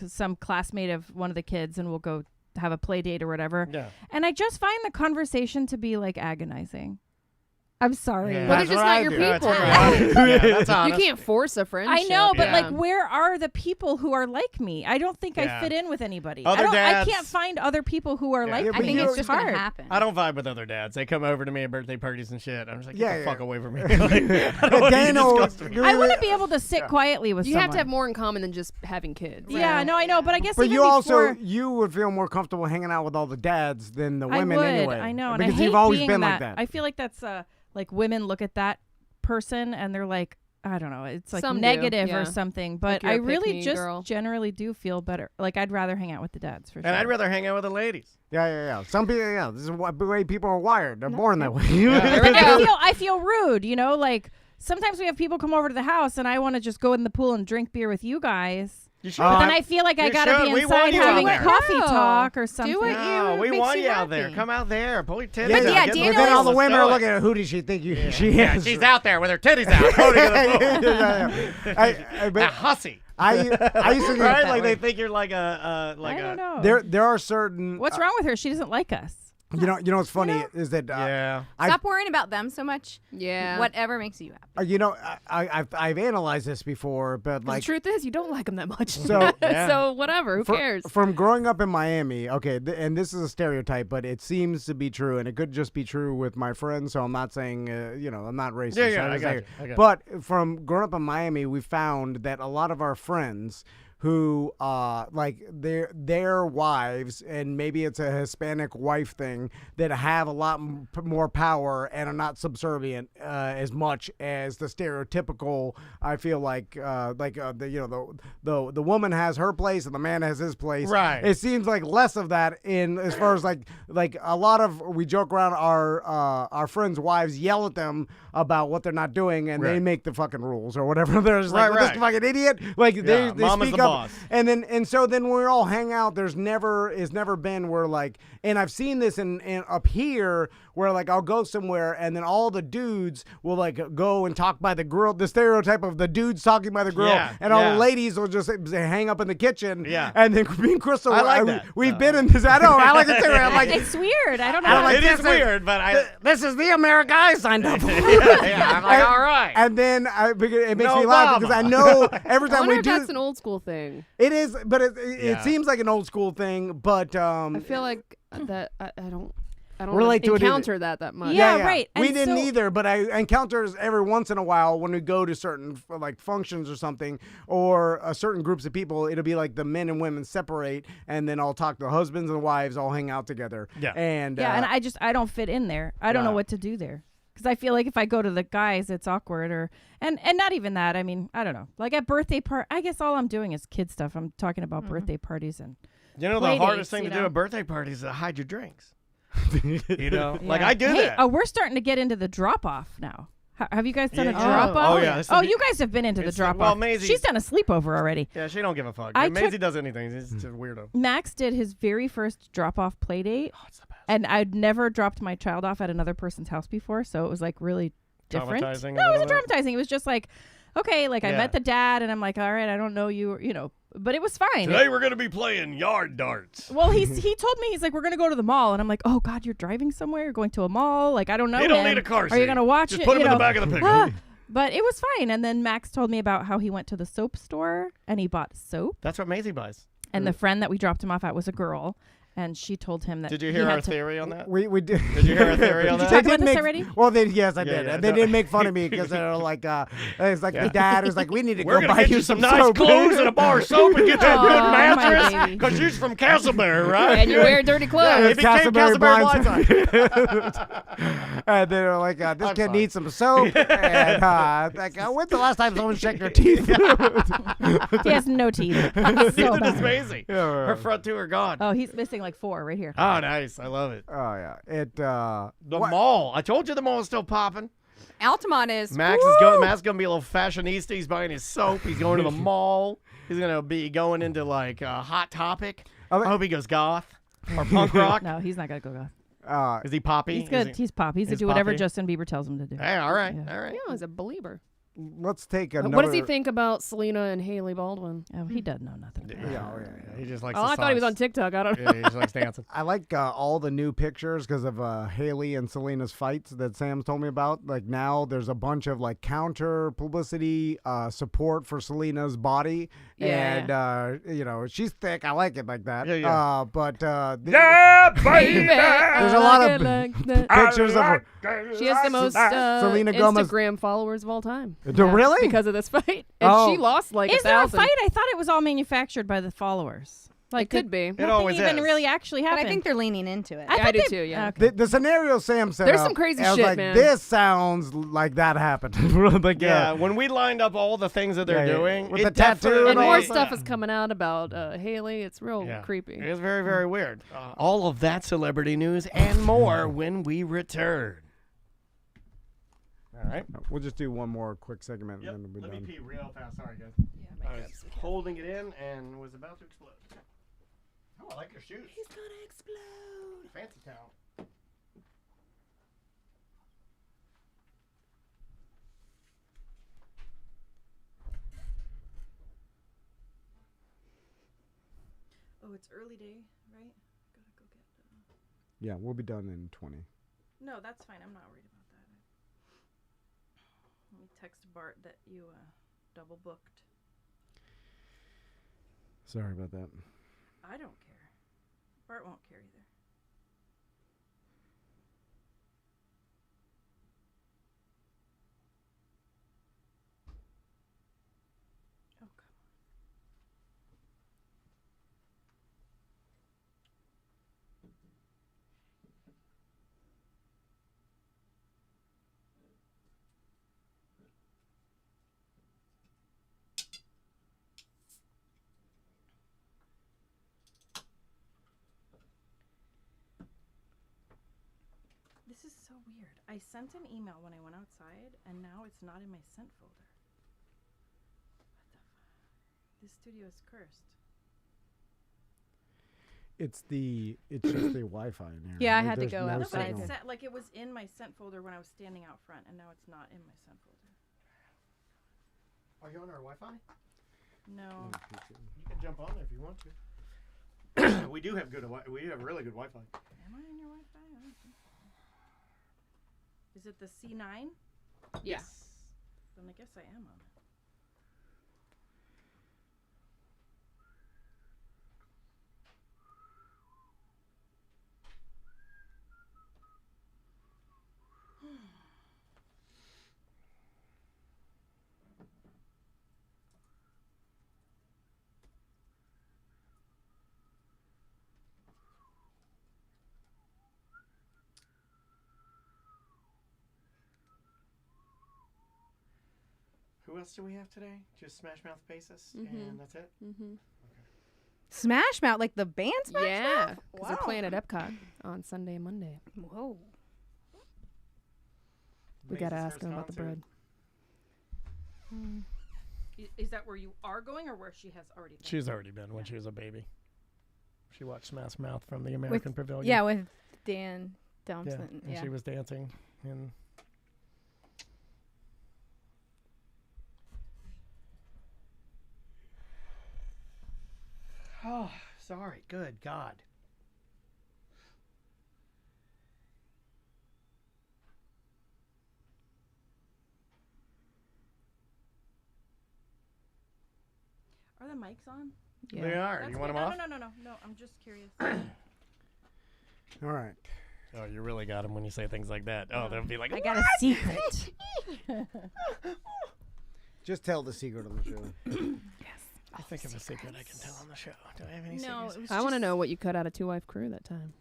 some classmate of one of the kids, and we'll go have a play date or whatever. Yeah. And I just find the conversation to be agonizing. I'm sorry. Yeah. Well, they're That's just what not I your do. people. That's You honest. can't force a friendship. I know, but Yeah. like, where are the people who are like me? I don't think Yeah. I fit in with anybody. Other I dads- can't find other people who are Yeah. like Yeah, me. but I think you- it's just hard. gonna happen. I don't vibe with other dads. They come over to me at birthday parties and shit. I'm just like, get Yeah, the yeah. fuck away from me. Like, I don't want you to Daniel, disgust me. I want to be able to sit quietly with You someone. have to have more in common than just having kids. Yeah, no, I know, but I guess But even you also before, you would feel more comfortable hanging out with all the dads than the women I would. anyway. I know, and because I hate you've always being been that. like that. I feel like that's like women look at that person and they're like, I don't know, it's like Some do, negative yeah. or something. But you're I a really pick-me just girl. generally do feel better. Like I'd rather hang out with the dads for sure. And I'd rather hang out with the ladies. Yeah. Some people, this is the way people are wired. They're born that way. Yeah. But I feel rude, like sometimes we have people come over to the house and I want to just go in the pool and drink beer with you guys. You should. But then I feel like I you gotta should. be We inside want you out having there. coffee No. talk or something. what No, you we makes want you you out there. happy. Come out there. Pull your titties Yeah, out. yeah, Get in the Daniel- But then all the pool. women Let's are do looking it. at who does she think she Yeah, is? she's out there with her titties out. Holding in the pool. Yeah. A But hussy. I used to Right? get Like they think you're like a I don't know. there are certain What's wrong with her? She doesn't like us. you know what's funny is that yeah. Stop worrying about them so much. Yeah. Whatever makes you happy. I've analyzed this before, but 'Cause like the truth is, you don't like them that much. So- Yeah. So whatever. Who cares? From growing up in Miami, okay, and this is a stereotype, but it seems to be true, and it could just be true with my friends. So I'm not saying, I'm not racist. Yeah, I'm I just got saying- you. But from growing up in Miami, we found that a lot of our friends who like their wives, and maybe it's a Hispanic wife thing, that have a lot more power and are not subservient as much as the stereotypical. I feel like the woman has her place and the man has his place. Right. It seems like less of that in as far as like a lot of, we joke around, our friends' wives yell at them about what they're not doing, and they Right. make the fucking rules or whatever. They're just like, Right, this right. fucking idiot. Like they Mama's speak the up, boss. and so then when we all hang out, it's never been where like, and I've seen this in up here where like I'll go somewhere and then all the dudes will like go and talk by the grill, the stereotype of the dudes talking by the grill, Yeah, and all yeah. the ladies will just hang up in the kitchen. Yeah. And then me and Crystal, I like that. we've been in this. I know, I like it too. I'm like, It's weird. I don't know. I'm like, It is this weird, but I. this is the America I signed up for. Yeah, I'm like, all right. And then it makes No me laugh because I know every I time wonder we if do that's an old school thing. it is, but it Yeah. seems like an old school thing. But I feel like that I don't Relate to it either. encounter that much. Yeah, right. We And didn't so- either, but I encounter every once in a while when we go to certain like functions or something, or certain groups of people. It'll be like the men and women separate, and then I'll talk to the husbands and wives all hang out together. Yeah. And Yeah, and I don't fit in there. I don't know what to do there. Because I feel like if I go to the guys, it's awkward, and not even that. I mean, I don't know. Like at birthday I guess all I'm doing is kid stuff. I'm talking about birthday parties and You know, play the hardest dates, thing you to do know? at birthday parties is to hide your drinks. You know, like Yeah. I do hey, that. we're starting to get into the drop off now. Have you guys done a Yeah. drop off? Oh, yeah, this Oh, will be- you guys have been into the it's- drop well, off. Maisie- She's done a sleepover already. Yeah, she don't give a fuck. I Maisie took- does anything. She's just a weirdo. Max did his very first drop off play date, Oh, it's the best. and I'd never dropped my child off at another person's house before, so it was like really different. Traumatizing a No, it wasn't little bit? traumatizing. It was just like, okay, like I Yeah. met the dad, and I'm like, all right, I don't know you, but it was fine. Today we're gonna be playing yard darts. Well, he told me, he's like, we're gonna go to the mall, and I'm like, oh God, you're driving somewhere, you're going to a mall, like I don't know. You don't him. need a car Are seat. you gonna watch Just it? put him You in the know? back of the pickup. But it was fine. And then Max told me about how he went to the soap store and he bought soap. That's what Maisie buys. And the friend that we dropped him off at was a girl. And she told him that Did you he hear had our to- theory on that? we did. Did you hear our theory on Did you that? talk about this already? Well, yes, I Yeah, did. yeah, And they no. didn't make fun of me because they're like, it's like the dad is like, we need to We're go gonna buy get you you some some nice soap. clothes and a bar of soap and get you a Aw, good my mattress. baby. Because you're from Castleberry, right? And you wear dirty clothes. Yeah, if he came Castleberry Castleberry Blindside. And they're like, this I'm kid fine. needs some soap. And like, when's the last time someone checked their teeth? He has no teeth. So Neither does bad. Maisie. Yeah, Her front two are gone. Oh, he's missing like 4 right here. Oh, nice. I love it. Oh yeah, The mall. I told you the mall is still popping. Altamont is. Max is going. Max gonna be a little fashionista. He's buying his soap. He's going to the mall. He's gonna be going into like Hot Topic. Oh, I hope he goes goth or punk rock. No, he's not gonna go goth. Is he poppy? He's good. Is He's pop. He's to He's do whatever poppy? Justin Bieber tells him to do. Hey, all right, Yeah. all right. Yeah, as a believer. let's take another. What does he think about Selena and Haley Baldwin? Oh, he doesn't know nothing. Yeah, yeah. he just likes. Oh, the I thought he was songs. on TikTok. I don't know. Yeah, he just likes dancing. I like all the new pictures because of Haley and Selena's fights that Sam's told me about. Like now there's a bunch of like counter publicity support for Selena's body. Yeah. And, she's thick. I like it like that. Yeah. But Yeah, baby. there's a lot of pictures of her. She has the most Selena Gomez. Instagram followers of all time. Really? Because of this fight. And Oh. she lost like Is there a 1,000. fight? I thought it was all manufactured by the followers. It could be. It Nothing always even is. really actually But happened. I think they're leaning into it. I Yeah, I thought do they- too, yeah. Okay. The scenario Sam set There's up, some crazy I was shit, like, man. This sounds like that happened. Like, Yeah, when we lined up all the things that they're Yeah, yeah. doing, With it the tattoo definitely- And all more that. stuff is coming out about Haley. It's real creepy. It is very, very weird. All of that celebrity news and more when we return. All right. We'll just do one more quick segment Yep. and then we'll be Let me done. pee real fast. Sorry, guys. I was holding it in and was about to explode. Oh, I like your shoes. He's gonna explode. Fancy town. Oh, it's early day, right? Gotta go get. Yeah, we'll be done in 20. No, that's fine. I'm not worried about that. Let me text Bart that you double booked. Sorry about that. I don't care. Bart won't care either. Oh, come on. This is so weird. I sent an email when I went outside, and now it's not in my sent folder. What the fuck? This studio is cursed. It's just the Wi-Fi in here. Yeah, I Like, had to there's go no No, but outside. signal. it said, like it was in my sent folder when I was standing out front, and now it's not in my sent folder. Are you on our Wi-Fi? No. You can jump on there if you want to. We do have we have really good Wi-Fi. Am I on your Wi-Fi? I don't think so. Is it the C9? Yeah. Then I guess I am on it. Who else do we have today? Just Smash Mouth Basis, Mhm. and that's it. Mm-hmm. Smash Mouth, like the band Smash Yeah, Mouth? because they're playing at Epcot on Sunday and Monday. Whoa. We gotta Basis ask them about the concert. bread. Is that where you are going, or where she has already been? She's already been when she was a baby. She watched Smash Mouth from the American Pavilion. Yeah, with Dan Yeah, Thompson. and Yeah. she was dancing and. Oh, sorry. Good God. Are the mics on? Yeah. They are. That's You want me- them off? No. I'm just curious. All right. Oh, you really got them when you say things like that. Oh, they'll be like, I got a secret. Just tell the secret on the show. I think of a secret I can tell on the show. Do I have any No, secrets? it was I want to just- know what you cut out of Two Wife Crew that time.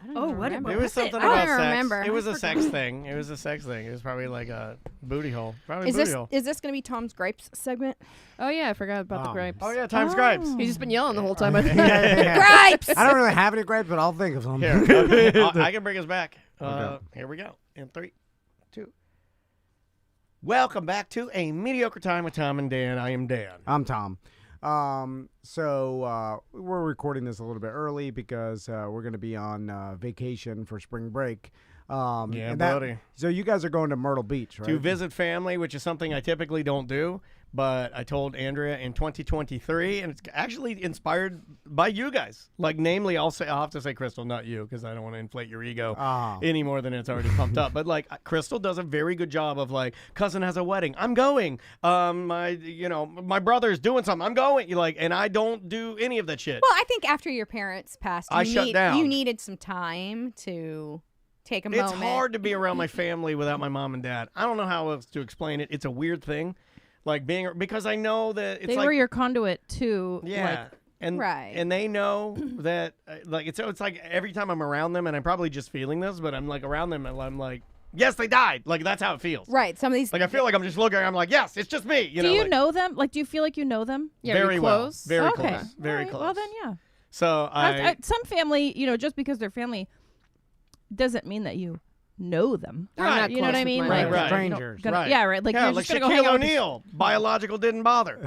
I don't Oh, even what remember. It was Was something I about don't sex. remember. It was I a sex thing. It was a sex thing. It was probably like a booty hole. Probably Is booty this hole. going to be Tom's gripes segment? Oh yeah, I forgot about the Oh. gripes. Oh yeah, time scribes. He's just been yelling the whole time. I think. Gripes. I don't really have any gripes, but I'll think of some. Here, okay. I can bring us back. Okay. Here we go. In 3, 2. Welcome back to A Mediocre Time with Tom and Dan. I am Dan. I'm Tom. So we're recording this a little bit early because we're going to be on vacation for spring break. And buddy. So you guys are going to Myrtle Beach, right? To visit family, which is something I typically don't do. But I told Andrea in 2023, and it's actually inspired by you guys. Like, namely, I'll have to say Crystal, not you, because I don't want to inflate your ego any more than it's already pumped up. But like, Crystal does a very good job of like, cousin has a wedding, I'm going. My brother's doing something, I'm going. And I don't do any of that shit. Well, I think after your parents passed, shut down. You needed some time to take a moment. It's hard to be around my family without my mom and dad. I don't know how else to explain it. It's a weird thing. Like because I know that it's they were your conduit too. Yeah. Right. And they know that it's like every time I'm around them, and I'm probably just feeling this, but I'm like around them and I'm like, yes, they died. Like that's how it feels. Right. Some of these I feel like I'm just looking, I'm like, yes, it's just me. Do you know them? Like, do you feel like you know them? Yeah, very you're well. close. Very okay. close. Very close. Well then, yeah. So some family, just because they're family doesn't mean that you know them. I'm not You know what I close with mean? my Like brother. strangers. Right. Yeah, right. Like you're like just gonna go Shaquille hang out with O'Neal. Biological didn't bother.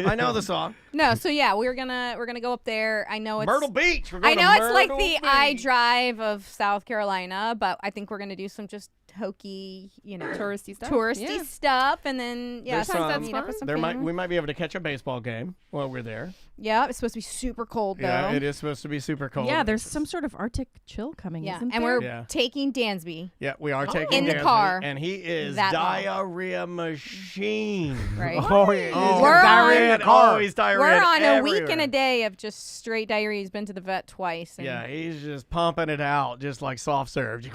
I know the song. No, so yeah, we're gonna go up there. I know it's Myrtle Beach. We're I going know to it's like Myrtle the Beach. iDrive of South Carolina, but I think we're gonna do some just hokey, Touristy stuff. touristy Yeah. stuff, and then There's some- meet up with some we might be able to catch a baseball game while we're there. Yeah, it's supposed to be super cold though. Yeah, it is supposed to be super cold. Yeah, there's some sort of Arctic chill coming. Yeah, isn't and there? we're taking Dansby. Yeah, we are taking In the Dansby, car and he is that long. diarrhea machine. Right. Oh, yeah. Oh, We're diarrhea in the man. car. Oh, he's diarrhea. We're on a week everywhere. and a day of just straight diarrhea. He's been to the vet twice. And Yeah, he's just pumping it out, just like soft serve.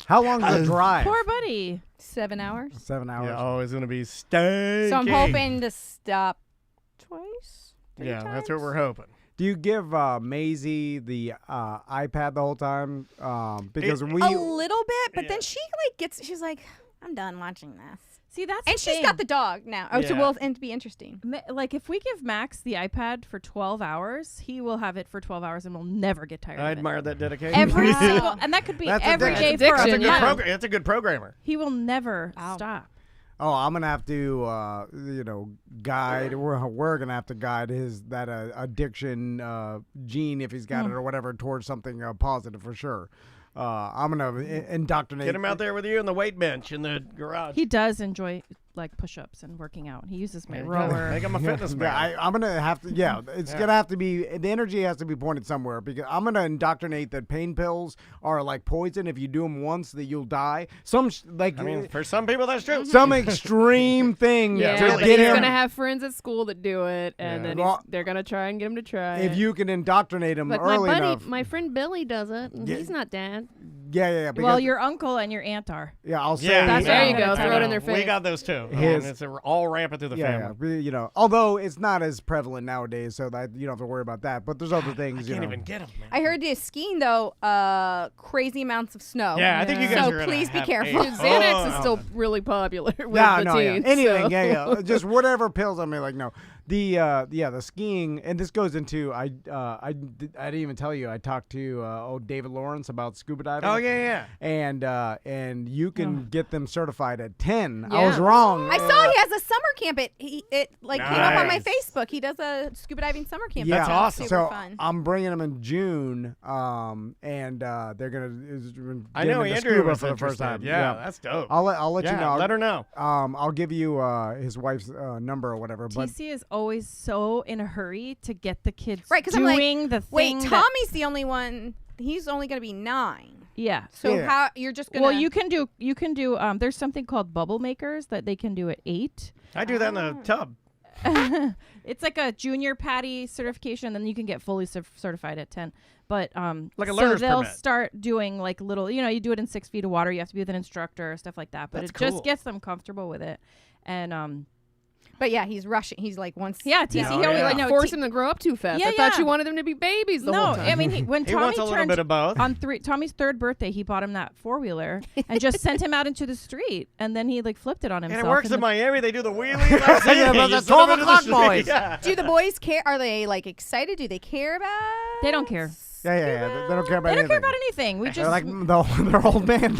How long is the drive? Poor buddy. 7 hours. 7 hours. Yeah, oh, it's gonna be stinky. So I'm hoping to stop twice. three Yeah, that's what times? we're hoping. Do you give Maisie the iPad the whole time? Because A we little bit, but Yeah. then she's like, I'm done watching this. See, that's And the she's thing. got the dog now. Oh, so Yeah. will and be interesting. Like, if we give Max the iPad for 12 hours, he will have it for 12 hours and will never get tired I of it. admire that dedication. Every Wow. single, and that could be That's every addiction. day for That's a a good month. That's a good programmer. He will never Wow. stop. Oh, I'm gonna have to, guide. We're gonna have to guide that addiction gene, if he's got it or whatever, towards something positive for sure. I'm gonna indoctrinate. Get him out there with you on the weight bench in the garage. He does enjoy like push-ups and working out. He uses my rower. Make him a fitness man. Yeah, I'm gonna have to. Yeah, it's gonna have to be. The energy has to be pointed somewhere because I'm gonna indoctrinate that pain pills are like poison. If you do them once, that you'll die. For some people, that's true. Some extreme thing Yeah, to Yeah, really. but get he's him. gonna have friends at school that do it, and Yeah. then Well, they're gonna try and get him to try. If it. you can indoctrinate him like my early buddy, enough, my friend Billy does it, and Yeah. he's not dead. yeah. Because, Well, your uncle and your aunt are. I'll say. Yeah, That's There what you I'm go. gonna Throw tell it in you. their face. We got those too. His- It's all rampant through the family. Although it's not as prevalent nowadays, so that you don't have to worry about that. But there's other things. I can't even get them, man. I heard this skiing though, crazy amounts of snow. Yeah, I think you guys So are gonna please be have careful. a- Dude, Xanax Oh, is still really popular with Yeah, the no, yeah. teens. Anything, so. yeah. Just whatever pills. I mean, like, no. The skiing, and this goes into I didn't even tell you. I talked to old David Lawrence about scuba diving. Oh yeah. And you can get them certified at 10. I Yeah. was wrong. I saw he has a summer camp. It came up on my Nice. Facebook. He does a scuba diving summer camp. Yeah, That's Sounds awesome. Super So fun. I'm bringing them in June, and they're I know getting into Andrew scuba was for the first interested. time. Yeah, that's dope. I'll let you Yeah, know. let her know. I'll give you his wife's number or whatever. But TC is always so in a hurry to get the kids Right, 'cause I'm like, doing the Wait, thing. Tommy's the only one. He's only going to be 9. Yeah. So Yeah. how you're just going to? Well, you can do. There's something called bubble makers that they can do at 8. I do that in the tub. It's like a junior patty certification, then you can get fully certified at 10. But Like a so learner's they'll permit. start doing like little, you do it in 6 feet of water. You have to be with an instructor, stuff like that. But That's it cool. just gets them comfortable with it. And But yeah, he's rushing. He's like once. yeah, TC. Yeah, he always yeah. like no. Force him to grow up too fast. Yeah, I thought yeah. you wanted them to be babies the no, whole time. I mean when He Tommy wants a little turned bit of both. on Tommy's 3rd birthday, he bought him that 4-wheeler and just sent him out into the street, and then he like flipped it on And himself. it works and in the- Miami. They do the wheelies. I've seen Yeah, it. but You the send them 12 into the o'clock street. boys. Yeah. Do the boys care? Are they like excited? Do they care about? They don't care. yeah. They don't care about They don't care anything. about anything. We They're just like they're old men,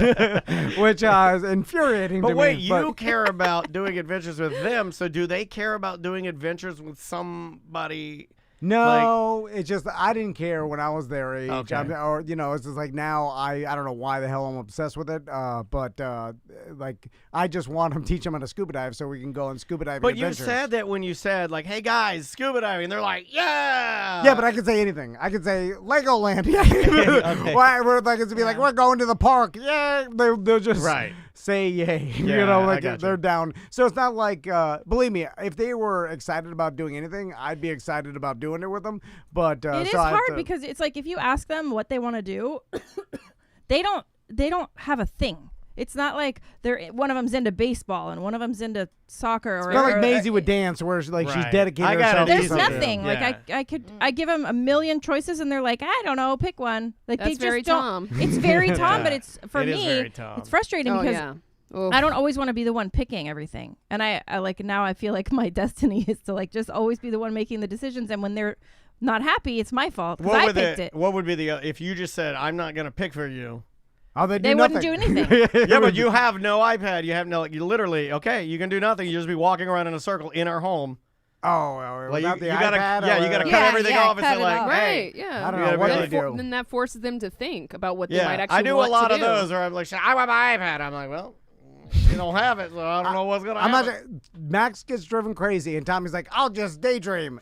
which is infuriating to But wait, me. you care about doing adventures with them, so do they care about doing adventures with somebody No, it's just I didn't care when I was their age. Okay. Or it's just like now I don't know why the hell I'm obsessed with it. But like I just want them to teach them how to scuba dive so we can go on scuba diving But adventures. you said that when you said like, "Hey guys, scuba diving," they're like, "Yeah." Yeah, but I could say anything. I could say Legoland. Yeah. Why? We're like it's be like we're going to the park. Yeah, they'll just say yay. Yeah, I like got they're you. down. So it's not like believe me, if they were excited about doing anything, I'd be excited about doing it with them. But it is so I have hard to- because it's like if you ask them what they want to do, they don't have a thing. It's not like one of them's into baseball and one of them's into soccer. It's or not like Maisie with dance, where she's Right. dedicated I gotta herself to There's something. nothing. Yeah. Like I give them a million choices and they're like, I don't know, pick one. Like That's they just very don't. Tom. It's very Tom, Yeah. but it's for It is me. very Tom. It's frustrating Oh because yeah. Oof. I don't always want to be the one picking everything. And I like now I feel like my destiny is to like just always be the one making the decisions. And when they're not happy, it's my fault because I picked it. What would be the if you just said, "I'm not gonna pick for you"? Oh, they do They wouldn't nothing. do anything. Yeah, but you have no iPad. You have no. You literally you can do nothing. You just be walking around in a circle in our home. Oh, Like without you the gotta, iPad you gotta or- cut everything off and cut say it like, off. "Hey." Right, yeah. I don't You know gotta what be they like, do. Then that forces them to think about what they Yeah, might actually I do a want lot to of do. those where I'm like, "I want my iPad." I'm like, "Well, you don't have it, so I don't know what's gonna I'm not. happen." Max gets driven crazy, and Tommy's like, "I'll just daydream."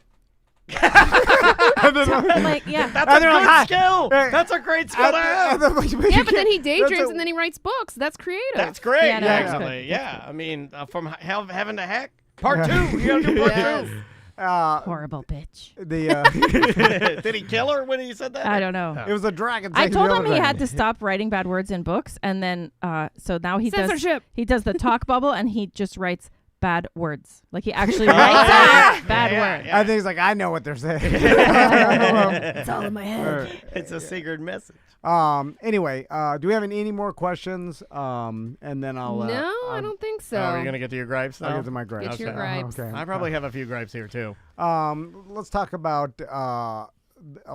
Like yeah. That's And a they're like, good "Hi." skill. Hey. That's a great skill to have. Yeah, but then he daydreams and then he writes books. That's creative. That's great, Yeah, no, that's actually. Yeah, I mean, from heaven to heck, part 2. You gotta do part Yes. 2. Horrible bitch. Did he kill her when he said that? I don't know. It was a dragon. I taking told the him other he thing. had to stop writing bad words in books, and then so now he Censorship. does the talk bubble, and he just writes bad words. Like he actually writes out bad words. I think he's like, I know what they're saying. It's all in my head. It's a secret message. Anyway, do we have any more questions? And then I'll. No, I don't think so. Oh, are you gonna get to your gripes now? I'll get to my gripes. Get your Okay. gripes. Okay. I probably have a few gripes here too. Let's talk about a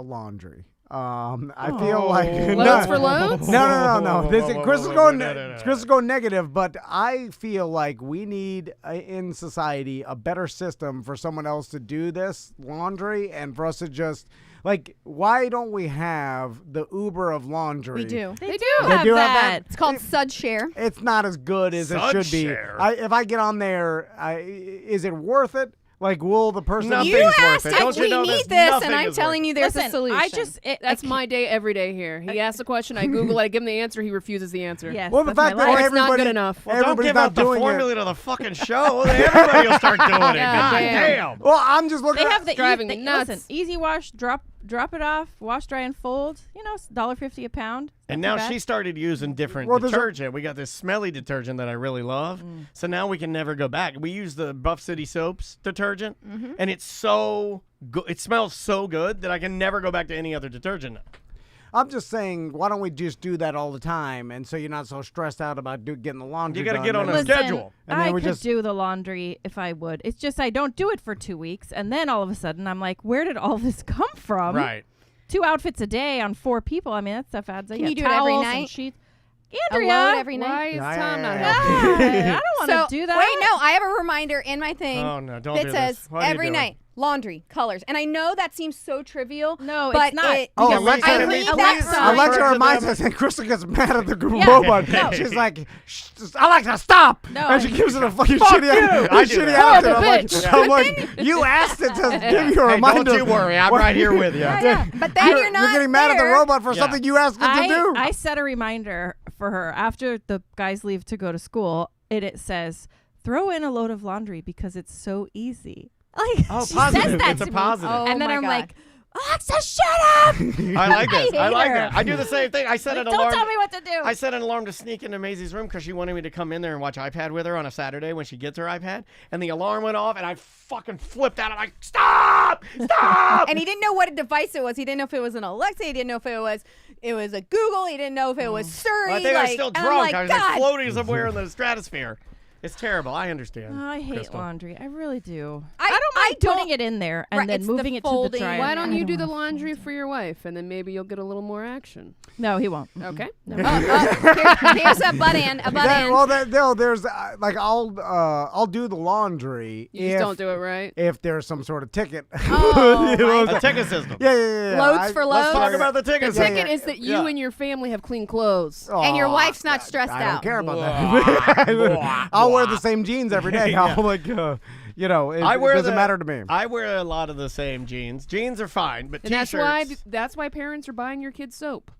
laundry. I feel like Loads for loads? No. Chris is whoa, going. no. Chris is going negative, but I feel like we need in society a better system for someone else to do this laundry and for us to just like. Why don't we have the Uber of laundry? We do. They do They have do have that. It's called Sud Share. It's not as good as it should be. Sudshare. If I get on there, is it worth it? Like, will the person? Nothing's You worth asked it. if Don't you we know need this? this, Nothing and I'm is telling worth you there's Listen, a solution. I just That's my day every day here. He asks a question, I Google it, I give him the answer, he refuses the answer. Yes, Well, the that's fact my that life. Or it's not everybody, good enough. Well, don't everybody's give not out the doing formula it. to the fucking show. Everybody will start doing it. God damn. damn. Well, I'm just looking. They at have the driving me listen, nuts. easy wash, drop it off, wash, dry, and fold. You know, $1.50 a pound. And Not now too bad. she started using different Well, there's a- detergent. We got this smelly detergent that I really love. So now we can never go back. We use the Buff City Soaps detergent, and it's so good. It smells so good that I can never go back to any other detergent. I'm just saying, why don't we just do that all the time, and so you're not so stressed out about getting the laundry. You got to done. get on a And- Listen, schedule. And then I we could just- do the laundry if I would. It's just I don't do it for 2 weeks, and then all of a sudden I'm like, where did all this come from? Right. 2 outfits a day on 4 people. I mean, that stuff adds up. Can Yeah, you do it every towels and night? sheets. A Andrea, load every night. Why is Yeah, Tom yeah, not yeah. helping? I don't want to do that. Wait, no, I have a reminder in my thing Oh, no, don't that do says this. What are you every doing? night laundry, colors. And I know that seems so trivial. No, but it's not. Oh, Because Alexa- I Alexa- leave Alexa- that sign. Alexa Refer to reminds them. us, and Crystal gets mad at the Yeah. robot. No. She's like, Alexa, stop! No. And she gives it a fucking Fuck shitty, you. I do shitty that. attitude. Horrible I'm like, you asked it to give you a Hey, reminder. don't you worry. I'm right here with you. Yeah. But then you're not getting mad at the there. robot for Yeah. something you asked it to do. I set a reminder for her after the guys leave to go to school. It says, throw in a load of laundry because it's so easy. Like, Oh, she positive. says that It's a to me. positive. Oh, And then my I'm God. like, Alexa, shut up! I like this. I hate like her. that. I do the same thing. I set Like, an don't alarm. tell me what to do. I set an alarm to sneak into Maisie's room because she wanted me to come in there and watch iPad with her on a Saturday when she gets her iPad. And the alarm went off, and I fucking flipped out. I'm like, stop! Stop! And he didn't know what a device it was. He didn't know if it was an Alexa. He didn't know if it was a Google. He didn't know if it was Siri. I think I was like, still and I'm drunk. like, I was like God. floating somewhere in the stratosphere. It's terrible. I understand. I hate Crystal. laundry. I really do. I don't mind putting it in there and Right, then it's the moving it to the folding. dryer. Why don't I you do the wanna laundry fold for your wife, and then maybe you'll get a little more action? it. No, he won't. Okay. No. Here's a butt end. There's like I'll do the laundry You if just don't do it right. if there's some sort of ticket. Oh, You know, A ticket system. yeah. Loads for Let's loads. talk about the ticket The system. ticket is that you and your family have clean clothes. And your Aw, wife's not stressed I out. don't care about that. I'll wear the same jeans every day. I'll like, it doesn't matter to me. I wear a lot of the same jeans. Jeans are fine, but And t-shirts. that's why parents are buying your kids soap.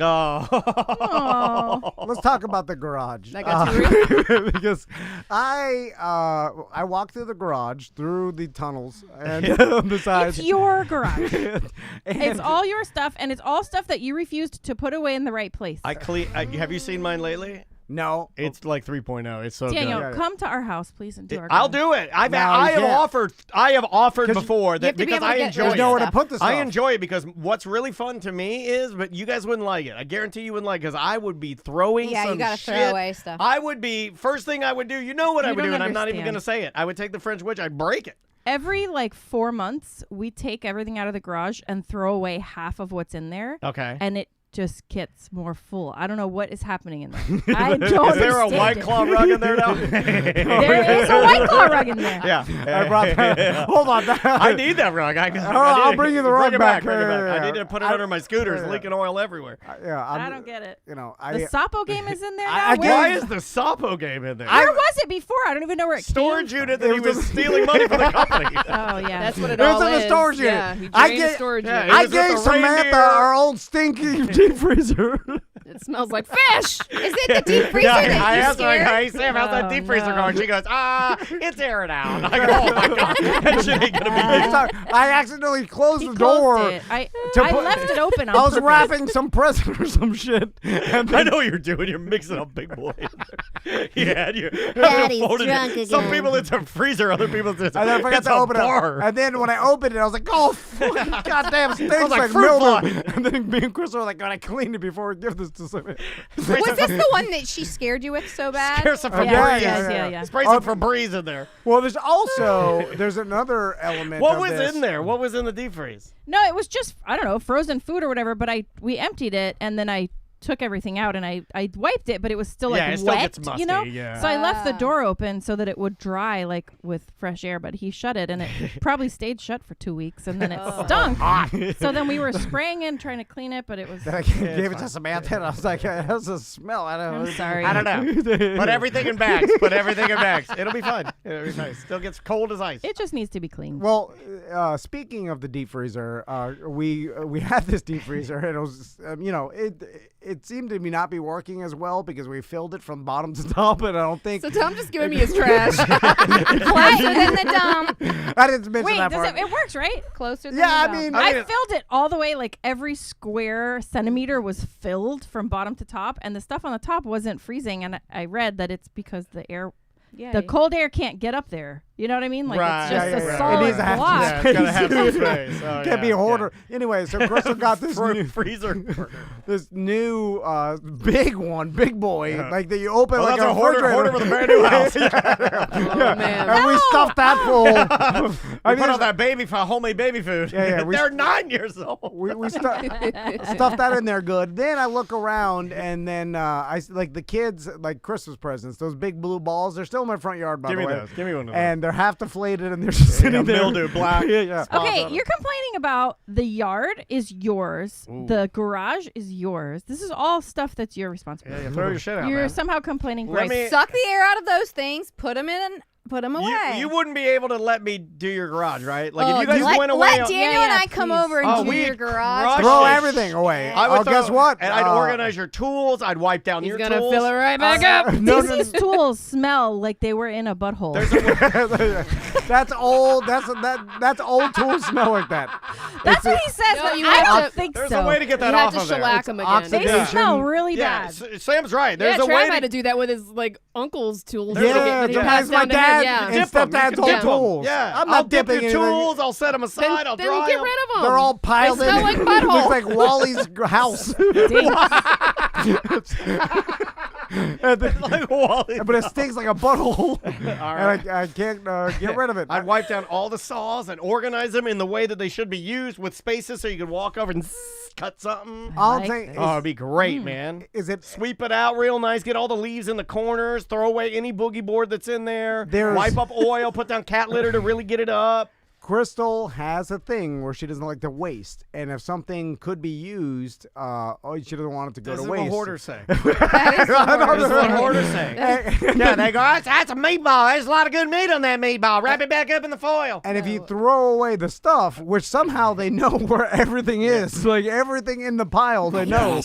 Oh. Let's talk about the garage. That got too real? Because I walk through the garage, through the tunnels, and besides, It's your garage. and It's all your stuff, and it's all stuff that you refused to put away in the right place. Have you seen mine lately? no. It's like 3.0. It's so Daniel, good. come to our house, please, and do our I'll garage. do it. I you have offered 'Cause before have that to be because able to I get enjoy rid There's of it. nowhere to stuff. put the stuff. I enjoy it because what's really fun to me is, but you guys wouldn't like it. I guarantee you wouldn't like it because I would be throwing Yeah, you some gotta shit. throw away stuff. I would be, first thing I would do, you know what I You would do, don't and I'm not even understand. going to say it. I would take the French witch, I'd break it. Every 4 months, we take everything out of the garage and throw away half of what's in there, Okay. and it just gets more full. I don't know what is happening in there. I don't Is there a understand White it. Claw rug in there now? There is a White Claw rug in there. Yeah. I brought that. Hold on. I need that rug. I'll bring you the rug back. Bring it back. Yeah, I need to put it under my scooter. It's yeah. leaking oil everywhere. I don't get it. The The Sapo game is in there now. I Where- Why is the Sapo game in there? Where was it before? I don't even know where it Storage came unit from. that he was stealing money from the company. Oh yeah. That's what it It was all in the is. storage unit. Yeah, he I drained the get- storage yeah, unit. it I was at gave the Samantha reindeer. our old stinky deep freezer. It smells like fish. Is it the deep freezer Yeah, that I you asked her, like, scared? hey, Sam, how's that Oh, deep freezer no. going? She goes, it's airing out. I go, oh, my God. That shit ain't going to be Next time, I accidentally closed He the closed door. it. I to put- left it open on I was purpose. wrapping some present or some shit. And I know what you're doing. You're mixing up big boy. Yeah, you. Daddy's folded it. drunk Some again. people it's a freezer. Other people it's then I forgot it's to a open bar. it. And then when I opened it, I was like, oh, fucking goddamn stinks like like fruit mildew. And then me and Chris were like, God, I cleaned it before we give this to somebody. Was this the one that she scared you with so bad? There's some Yeah, Febreze. yeah. Spray some Febreze in there. Well, there's another element. What of was this. in there? What was in the deep freeze? No, it was just I don't know, frozen food or whatever. But we emptied it and then I took everything out and I wiped it, but it was still Yeah, like it still wet, gets musty, you know. yeah. So I left the Ah. door open so that it would dry with fresh air. But he shut it and it probably stayed shut for 2 weeks and then it stunk. So then we were spraying in trying to clean it, but it was. Then I gave it to Samantha, and I was like, it has a smell. I don't know. I'm sorry. I don't know. Put everything in bags. Put everything in bags. It'll be fun. It'll be nice. Still gets cold as ice. It just needs to be cleaned. Well, speaking of the deep freezer, we had this deep freezer, and it was, it seemed to me not be working as well because we filled it from bottom to top, and I don't think So Tom just giving me his trash. Closer than the dump. I didn't mention Wait, that does part. it works, right? Closer than Yeah, the I dump. mean, I filled it all the way, like every square centimeter was filled from bottom to top, and the stuff on the top wasn't freezing. And I read that it's because the cold air can't get up there. You know what I mean? Like Right. it's just Yeah, yeah, yeah. a It solid needs to have block. Yeah, it's gotta have some space. Oh, Can't be a yeah, hoarder. Anyway, so Crystal got this new, freezer. this new big one, big boy, Yeah. like that you open Oh, like that's a a hoarder refrigerator. with a brand new house. Oh man. And we stuffed that full. I put out that baby for homemade baby food. Yeah, we- They're 9 years old. we stuffed that in there good. Then I look around, and then like the kids, like Christmas presents, those big blue balls. They're still in my front yard, by Give the me way. those. Give me one of those. And they're half deflated, and they're just sitting there. mildew, black. Yeah. Okay, you're complaining about the yard is yours, Ooh. the garage is yours. This is all stuff that's your responsibility. Yeah, throw your shit out, You're man. somehow complaining. Let me- Suck the air out of those things. Put them in. Put them away. You wouldn't be able to let me do your garage, right? Like Oh, if you guys let, went away, let Daniel and I come please. over and Oh, do we'd your garage. crush Throw it. everything away. I would guess what? And I'd organize your tools. I'd wipe down He's your gonna tools. fill it right back up. No, These tools smell like they were in a butthole. That's old. That's old tools smell like that. That's what he says, No, but you I have don't to- think There's so. a way to get that You have off to of there. shellac them again. oxidation. They Yeah. smell really Yeah, bad. Sam's right. There's Yeah, a way Trav to had to do that with his uncle's tools. There's Yeah, a- He to passed my down to him, dad yeah. and dip 'em. stepdad's You can old dip 'em. tools. Yeah, I'm I'll not dip dipping your anything. tools. I'll set them aside. I'll Then dry get 'em. rid of them. They're all piled They in. smell like It buttholes. looks like Wally's house. And then- Like Wally. but it stinks like a butthole, right. and I can't get rid of it. I'd wipe down all the saws and organize them in the way that they should be used with spaces so you could walk over and cut something. All I'm like saying this. Oh, it'd be great, man. is it Sweep it out real nice. Get all the leaves in the corners. Throw away any boogie board that's in there. There's- Wipe up oil. Put down cat litter to really get it up. Crystal has a thing where she doesn't like to waste, and if something could be used, she doesn't want it to go This to is waste. what hoarders say. That is the This is hardest what thing. hoarders say. Yeah, they go, that's a meatball. There's a lot of good meat on that meatball. Wrap it back up in the foil. And if you throw away the stuff, which somehow they know where everything is, like everything in the pile, they know.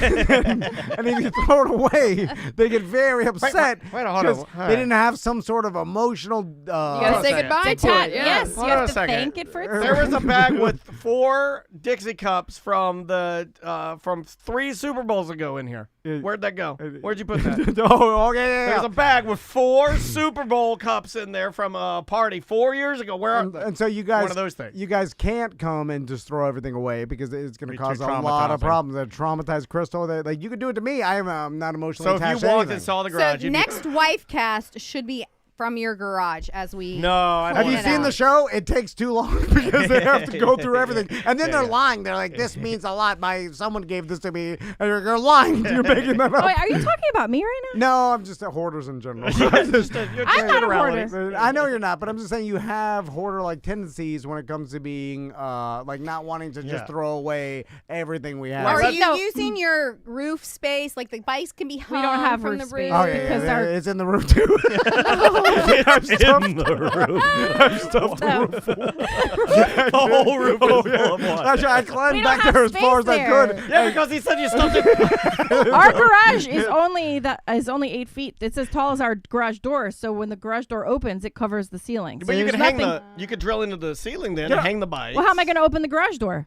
And if you throw it away, they get very upset wait, hold on. because All they right. didn't have some sort of emotional. You gotta on say a second. goodbye to it. Yeah. Yes, Hold you on have a to second. thank it for its There was a bag with 4 Dixie cups from from 3 Super Bowls ago in here. Where'd that go? Where'd you put that? Oh, okay, yeah, There's yeah. a bag with 4 Super Bowl cups in there from a party 4 years ago. Where are And so you guys, one of those things. you guys can't come and just throw everything away because it's going to Be cause too a lot of traumatizing. problems. That traumatize Crystal. Like you could do it to me. I'm not emotionally So if attached you to walked anything. and saw the garage, So you'd next Wifecast should be from your garage as we. No, I don't Have you want seen out. the show? It takes too long because they have to go through everything, and then Yeah, they're yeah. lying.Ey're like, "This means a lot. Someone gave this to me," and you're lying. You're making that Oh, up. wait, are you talking about me right now? No, I'm just a hoarders in general. You're I'm not a generalities. hoarder. I know you're not, but I'm just saying you have hoarder-like tendencies when it comes to being like not wanting to just Yeah. throw away everything we have. Well, Are that's- you No. using your roof space? Like the bikes can be hung We don't have from roof the space. roof. Oh yeah, because yeah, our- it's in the room too. in the room. I'm stuffed the No. roof full. The whole room is full of what? Actually, I climbed We back don't there have as far as space I there. could. Yeah, because he said you stuffed it. Our garage is only 8 feet. It's as tall as our garage door. So when the garage door opens, it covers the ceiling. So But you there's could hang nothing. you could drill into the ceiling then and hang the bike. Well, how am I going to open the garage door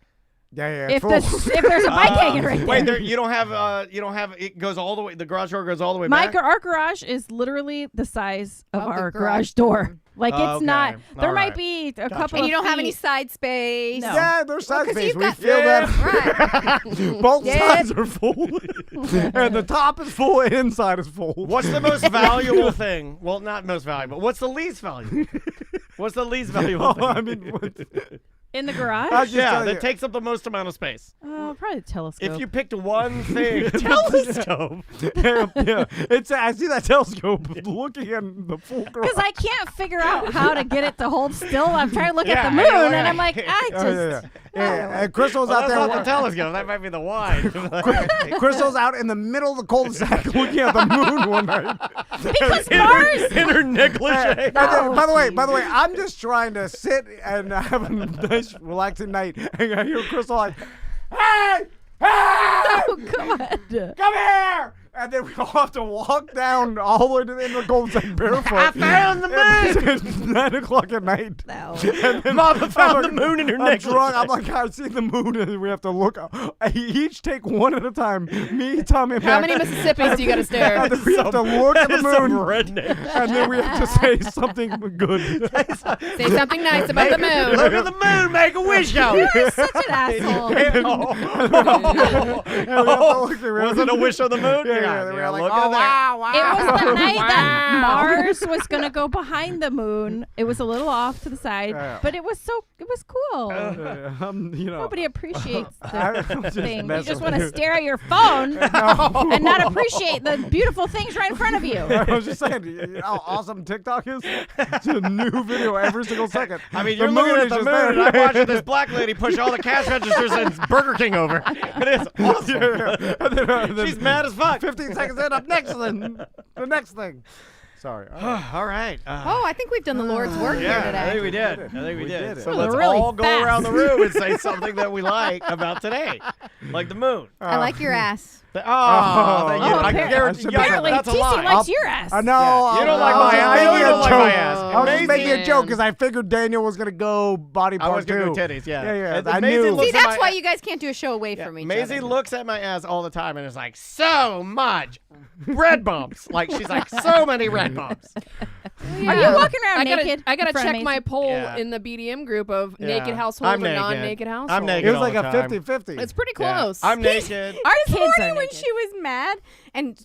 Yeah, if full. if there's a bike hanging right there? Wait, you don't have it goes all the way. The garage door goes all the way back. Our garage is literally the size of Of the our garage garage door. door. Like it's Okay. not. There All might right. be a couple. And of you don't have any feet. side space. No. Yeah, there's side 'cause space. you've We got- feel that. Right. Both Yep. sides are full, and the top is full, and inside is full. What's the most valuable thing? Well, not most valuable. What's the least valuable? What's the least valuable thing? Oh, I mean, in the garage. I just yeah, tell that you. takes up the most amount of space. Probably the telescope. If you picked one thing, telescope. yeah, it's. I see that telescope looking at the full garage. Because I can't figure out how to get it to hold still. I'm trying to look at Yeah, the moon, I know, and yeah. I'm like, I just. Oh, yeah. And Crystal's Well, out that's there. not the telescope. That might be the wide. Crystal's out in the middle of the cul-de-sac looking at the moon one night. Because Mars. in her negligee. And then, by the way, I'm just trying to sit and have a nice, relaxing night, and I hear Crystal like, "Hey, hey, Oh God. come here!" And then we all have to walk down all the way to the end of the cul-de-sac barefoot. I found the moon. It's 9 o'clock at night. No. And then Mama found I'm the moon in her I'm necklace. drunk. I'm like, I see the moon, and we have to look. Each take one at a time. Me, Tommy, and How Mac. many Mississippis do you got to stare? And then we have to look at the Some moon, redneck. and then we have to say something good. Say something nice about the moon. Look at the moon. Make a wish on it. You're such an asshole. Was it a wish on the moon? Yeah, we were like, look oh, at that. wow. It was the night that Wow. Mars was gonna go behind the moon. It was a little off to the side, Yeah. but it was cool. You know, Nobody appreciates I'm the just thing. You messing just with want to you. stare at your phone and not appreciate the beautiful things right in front of you. I was just saying, you know how awesome TikTok is? It's a new video every single second. I mean, The you're looking moon at is the just moon, there. and I'm watching this black lady push all the cash registers in Burger King over. It is awesome. Yeah. And then She's mad as fuck. 15 seconds in, up next, then the next thing. Sorry. All right. Oh, I think we've done the Lord's work here Yeah, I today. think we did. I think we We did. did it. So Well, let's really all go fast. around the room and say something that we like about today, like the moon. I like your ass. Oh, thank you. Oh, I appar- guarantee you, Apparently, that's a TC lie. likes your ass. I know. Yeah, you don't like my ass. I know you don't like my ass. I was just Amazing. making a joke because I figured Daniel was going to go body I part was gonna too. go titties. Yeah. Yeah. And I Maisie knew. looks See, at that's my why ass- you guys can't do a show away from each Maisie other. looks at my ass all the time and is like, so much red bumps. Like she's like, so many red bumps. Are you walking around naked? I gotta in front of check my Mason? poll Yeah. in the BDM group of Yeah. naked households I'm or naked. non-naked households. I'm naked. It was all like the a time. 50-50. It's pretty Yeah. close. I'm naked. Our Kids are morning when naked. she was mad and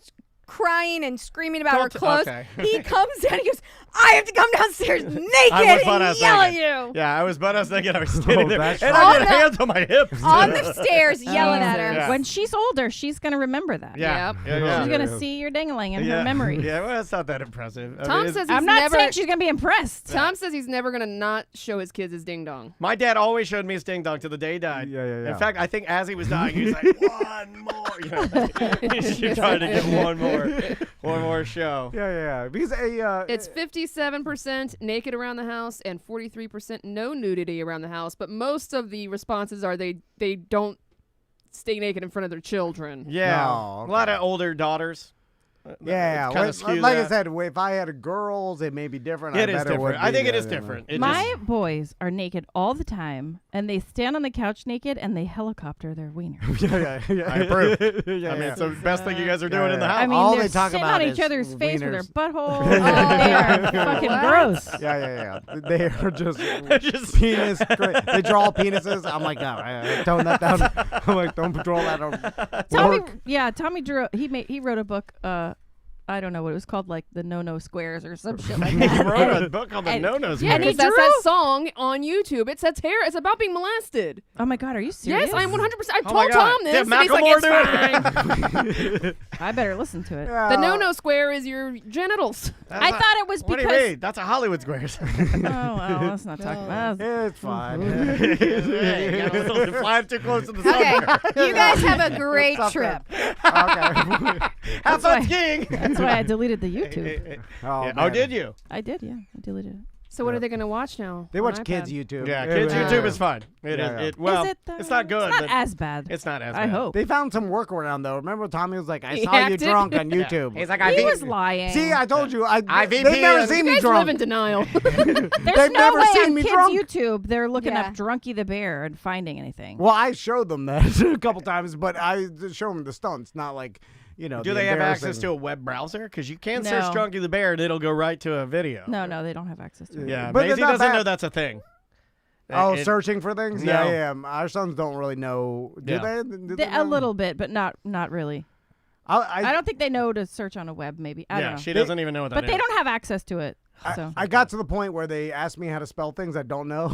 crying and screaming about her Don't- clothes. okay. He comes down. He goes, "I have to come downstairs naked I was butt and ass yell at naked. you." Yeah, I was butt ass naked. I was standing there, that's and fine. I had On the- hands on my hips. On the stairs, yelling at her. Yeah. When she's older, she's gonna remember that. Yeah, Yep. yeah, yeah. She's Yeah. gonna see your dangling in yeah. her memory. Yeah, well, that's not that impressive. I Tom mean, it's- says he's I'm not never. saying she's gonna be impressed. Tom says he's never gonna not show his kids his ding dong. my dad always showed me his ding dong till the day he died. Yeah. In fact, I think as he was dying, he was like, "One more." You know, he's trying to get one more show. Yeah. Because It's 57% naked around the house and 43% no nudity around the house. But most of the responses are they don't stay naked in front of their children. Yeah, No, a lot okay. of older daughters. Yeah, kind like, of skew like I that. said, if I had girls, it may be different. It I is bet would different. I be, think it is you know. different. It My just, boys are naked all the time, and they stand on the couch naked, and they helicopter their wiener. yeah. I approve. yeah, I mean, it's the best thing you guys are doing in the Yeah. house. I mean, All they're they talk sitting about on each is other's face with their wieners. butthole. They are fucking gross. yeah. They are just Just- penis. They draw penises. I'm like, no, tone that down. I'm like, don't draw that on. Tommy drew. He wrote a book. I don't know what it was called, like the No Squares or some shit like that. He wrote a book called The and- No-Nos. Yeah, And he because that's drew- that song on YouTube. It's about being molested. Oh my God, are you serious? Yes, I'm 100%. I Oh my told God. Tom this. Did and he's like, Macklemore it's fine. I better listen to it. The no square is your genitals. I thought it was What do you because. mean? That's a Hollywood Squares. Oh well, let's not talk about that. It's fine. Hey, you flying too close to the sun. Okay, you guys have a great It's up trip. Okay. Have fun skiing. That's why I deleted the YouTube. Oh, Yeah. man. Oh, did you? I did, yeah. I deleted it. So what are they going to watch now? They on watch iPad? kids YouTube. Yeah, kids YouTube is fine. It is. Yeah. Well, Is it, though? it's not good. It's not but as bad. it's not as I bad. hope. They found some workaround though. Remember Tommy was like, I He saw you hacked it? drunk on YouTube. He's like, He was lying. See, I told you. They've VPN. never seen You me guys drunk. live in denial. There's They've no never way seen on me kids' drunk. YouTube they're looking Yeah. up Drunky the Bear and finding anything. Well, I showed them that a couple times, but I show them the stunts, not like, you know. Do the they have access embarrassing- to a web browser? Because you can No. search Drunky the Bear and it'll go right to a video. No, they don't have access to it. Yeah, But they're Maisie not doesn't bad. know that's a thing. Oh, It- searching for things? No. Yeah. Our sons don't really know. Do Yeah. they? Do They- they a know? little bit, but not really. I don't think they know to search on a web. Maybe I don't Yeah, know. she doesn't even know what that But is. they don't have access to it. So I got to the point where they asked me how to spell things I don't know,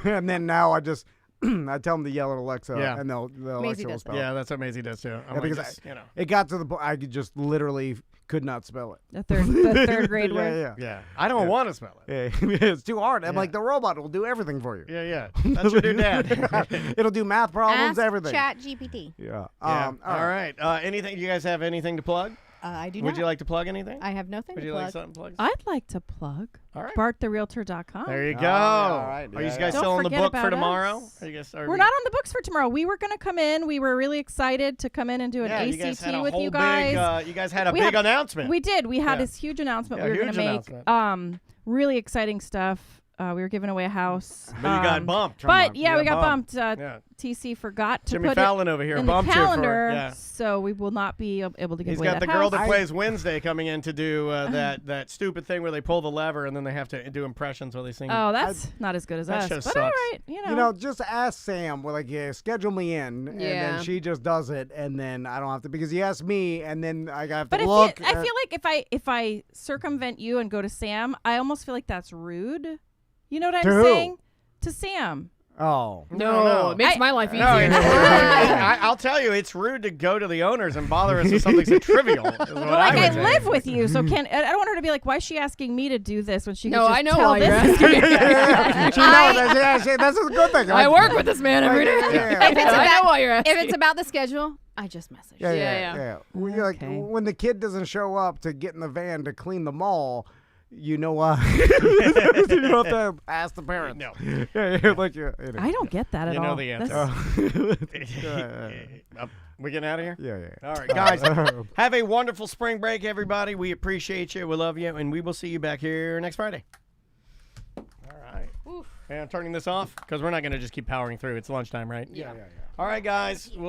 and then now I just I tell them to yell at Alexa, Yeah. and the Alexa will does spell. Yeah, that's what Maisie does too. I'm Yeah, like, because just, you know. It got to the point I could just literally could not spell it. the third grade word. Yeah. Yeah, I don't want to smell it. Yeah, it's too hard. I'm Yeah. like, the robot will do everything for you. Yeah. That's your new dad. It'll do math problems, Ask everything. Chat GPT. Yeah. Yeah. All right. Anything? You guys have anything to plug? I do Would not. you like to plug anything? I have nothing Would to you plug. like something plugged? I'd like to plug All right. BartTheRealtor.com. There you Oh, go. all right. Are you Yeah, guys yeah. still Don't on the forget book for about tomorrow? us. Are you guys, We're not on the books for tomorrow. We were going to come in. We were really excited to come in and do an Yeah, you guys had ACT a with whole you guys. Big, you guys had a We big had- announcement. We did. We had Yeah. this huge announcement Yeah, we were going huge to make. announcement. Really exciting stuff. We were giving away a house. but you got bumped. But yeah, we got bumped. bumped. Yeah. TC forgot to Jimmy put Fallon it over here in the bumped calendar, you for yeah. so we will not be able to give He's away got that the girl house. that plays Wednesday coming in to do that stupid thing where they pull the lever and then they have to do impressions while they sing. Oh, that's not as good as That us. show But sucks. all right, you know. You know, just ask Sam. Well, like, yeah, schedule me in, and Yeah. then she just does it, and then I don't have to because he asked me, and then I have to but look. I feel like if I circumvent you and go to Sam, I almost feel like that's rude. You know what I'm To who? saying? To Sam. Oh. No, it makes my life easier. No, it's rude. I'll tell you, it's rude to go to the owners and bother us with something so trivial. Is what Well, like I I would say. live with you, so I don't want her to be like, why is she asking me to do this when she No, could just I know tell why you're this asking. Yeah, she knows. That's a good thing. I work with this man every day. Yeah. If it's I know about- why you're asking. If it's about the schedule, I just message. Yeah. Yeah. When you're like, Okay. when the kid doesn't show up to get in the van to clean the mall, you know why? You have to ask the parents. No. Yeah, like you know. I don't get that at You all. know the answer. We getting out of here? Yeah. All right, guys. Have a wonderful spring break, everybody. We appreciate you. We love you, and we will see you back here next Friday. All right. And I'm turning this off because we're not going to just keep powering through. It's lunchtime, right? Yeah. All right, guys. We'll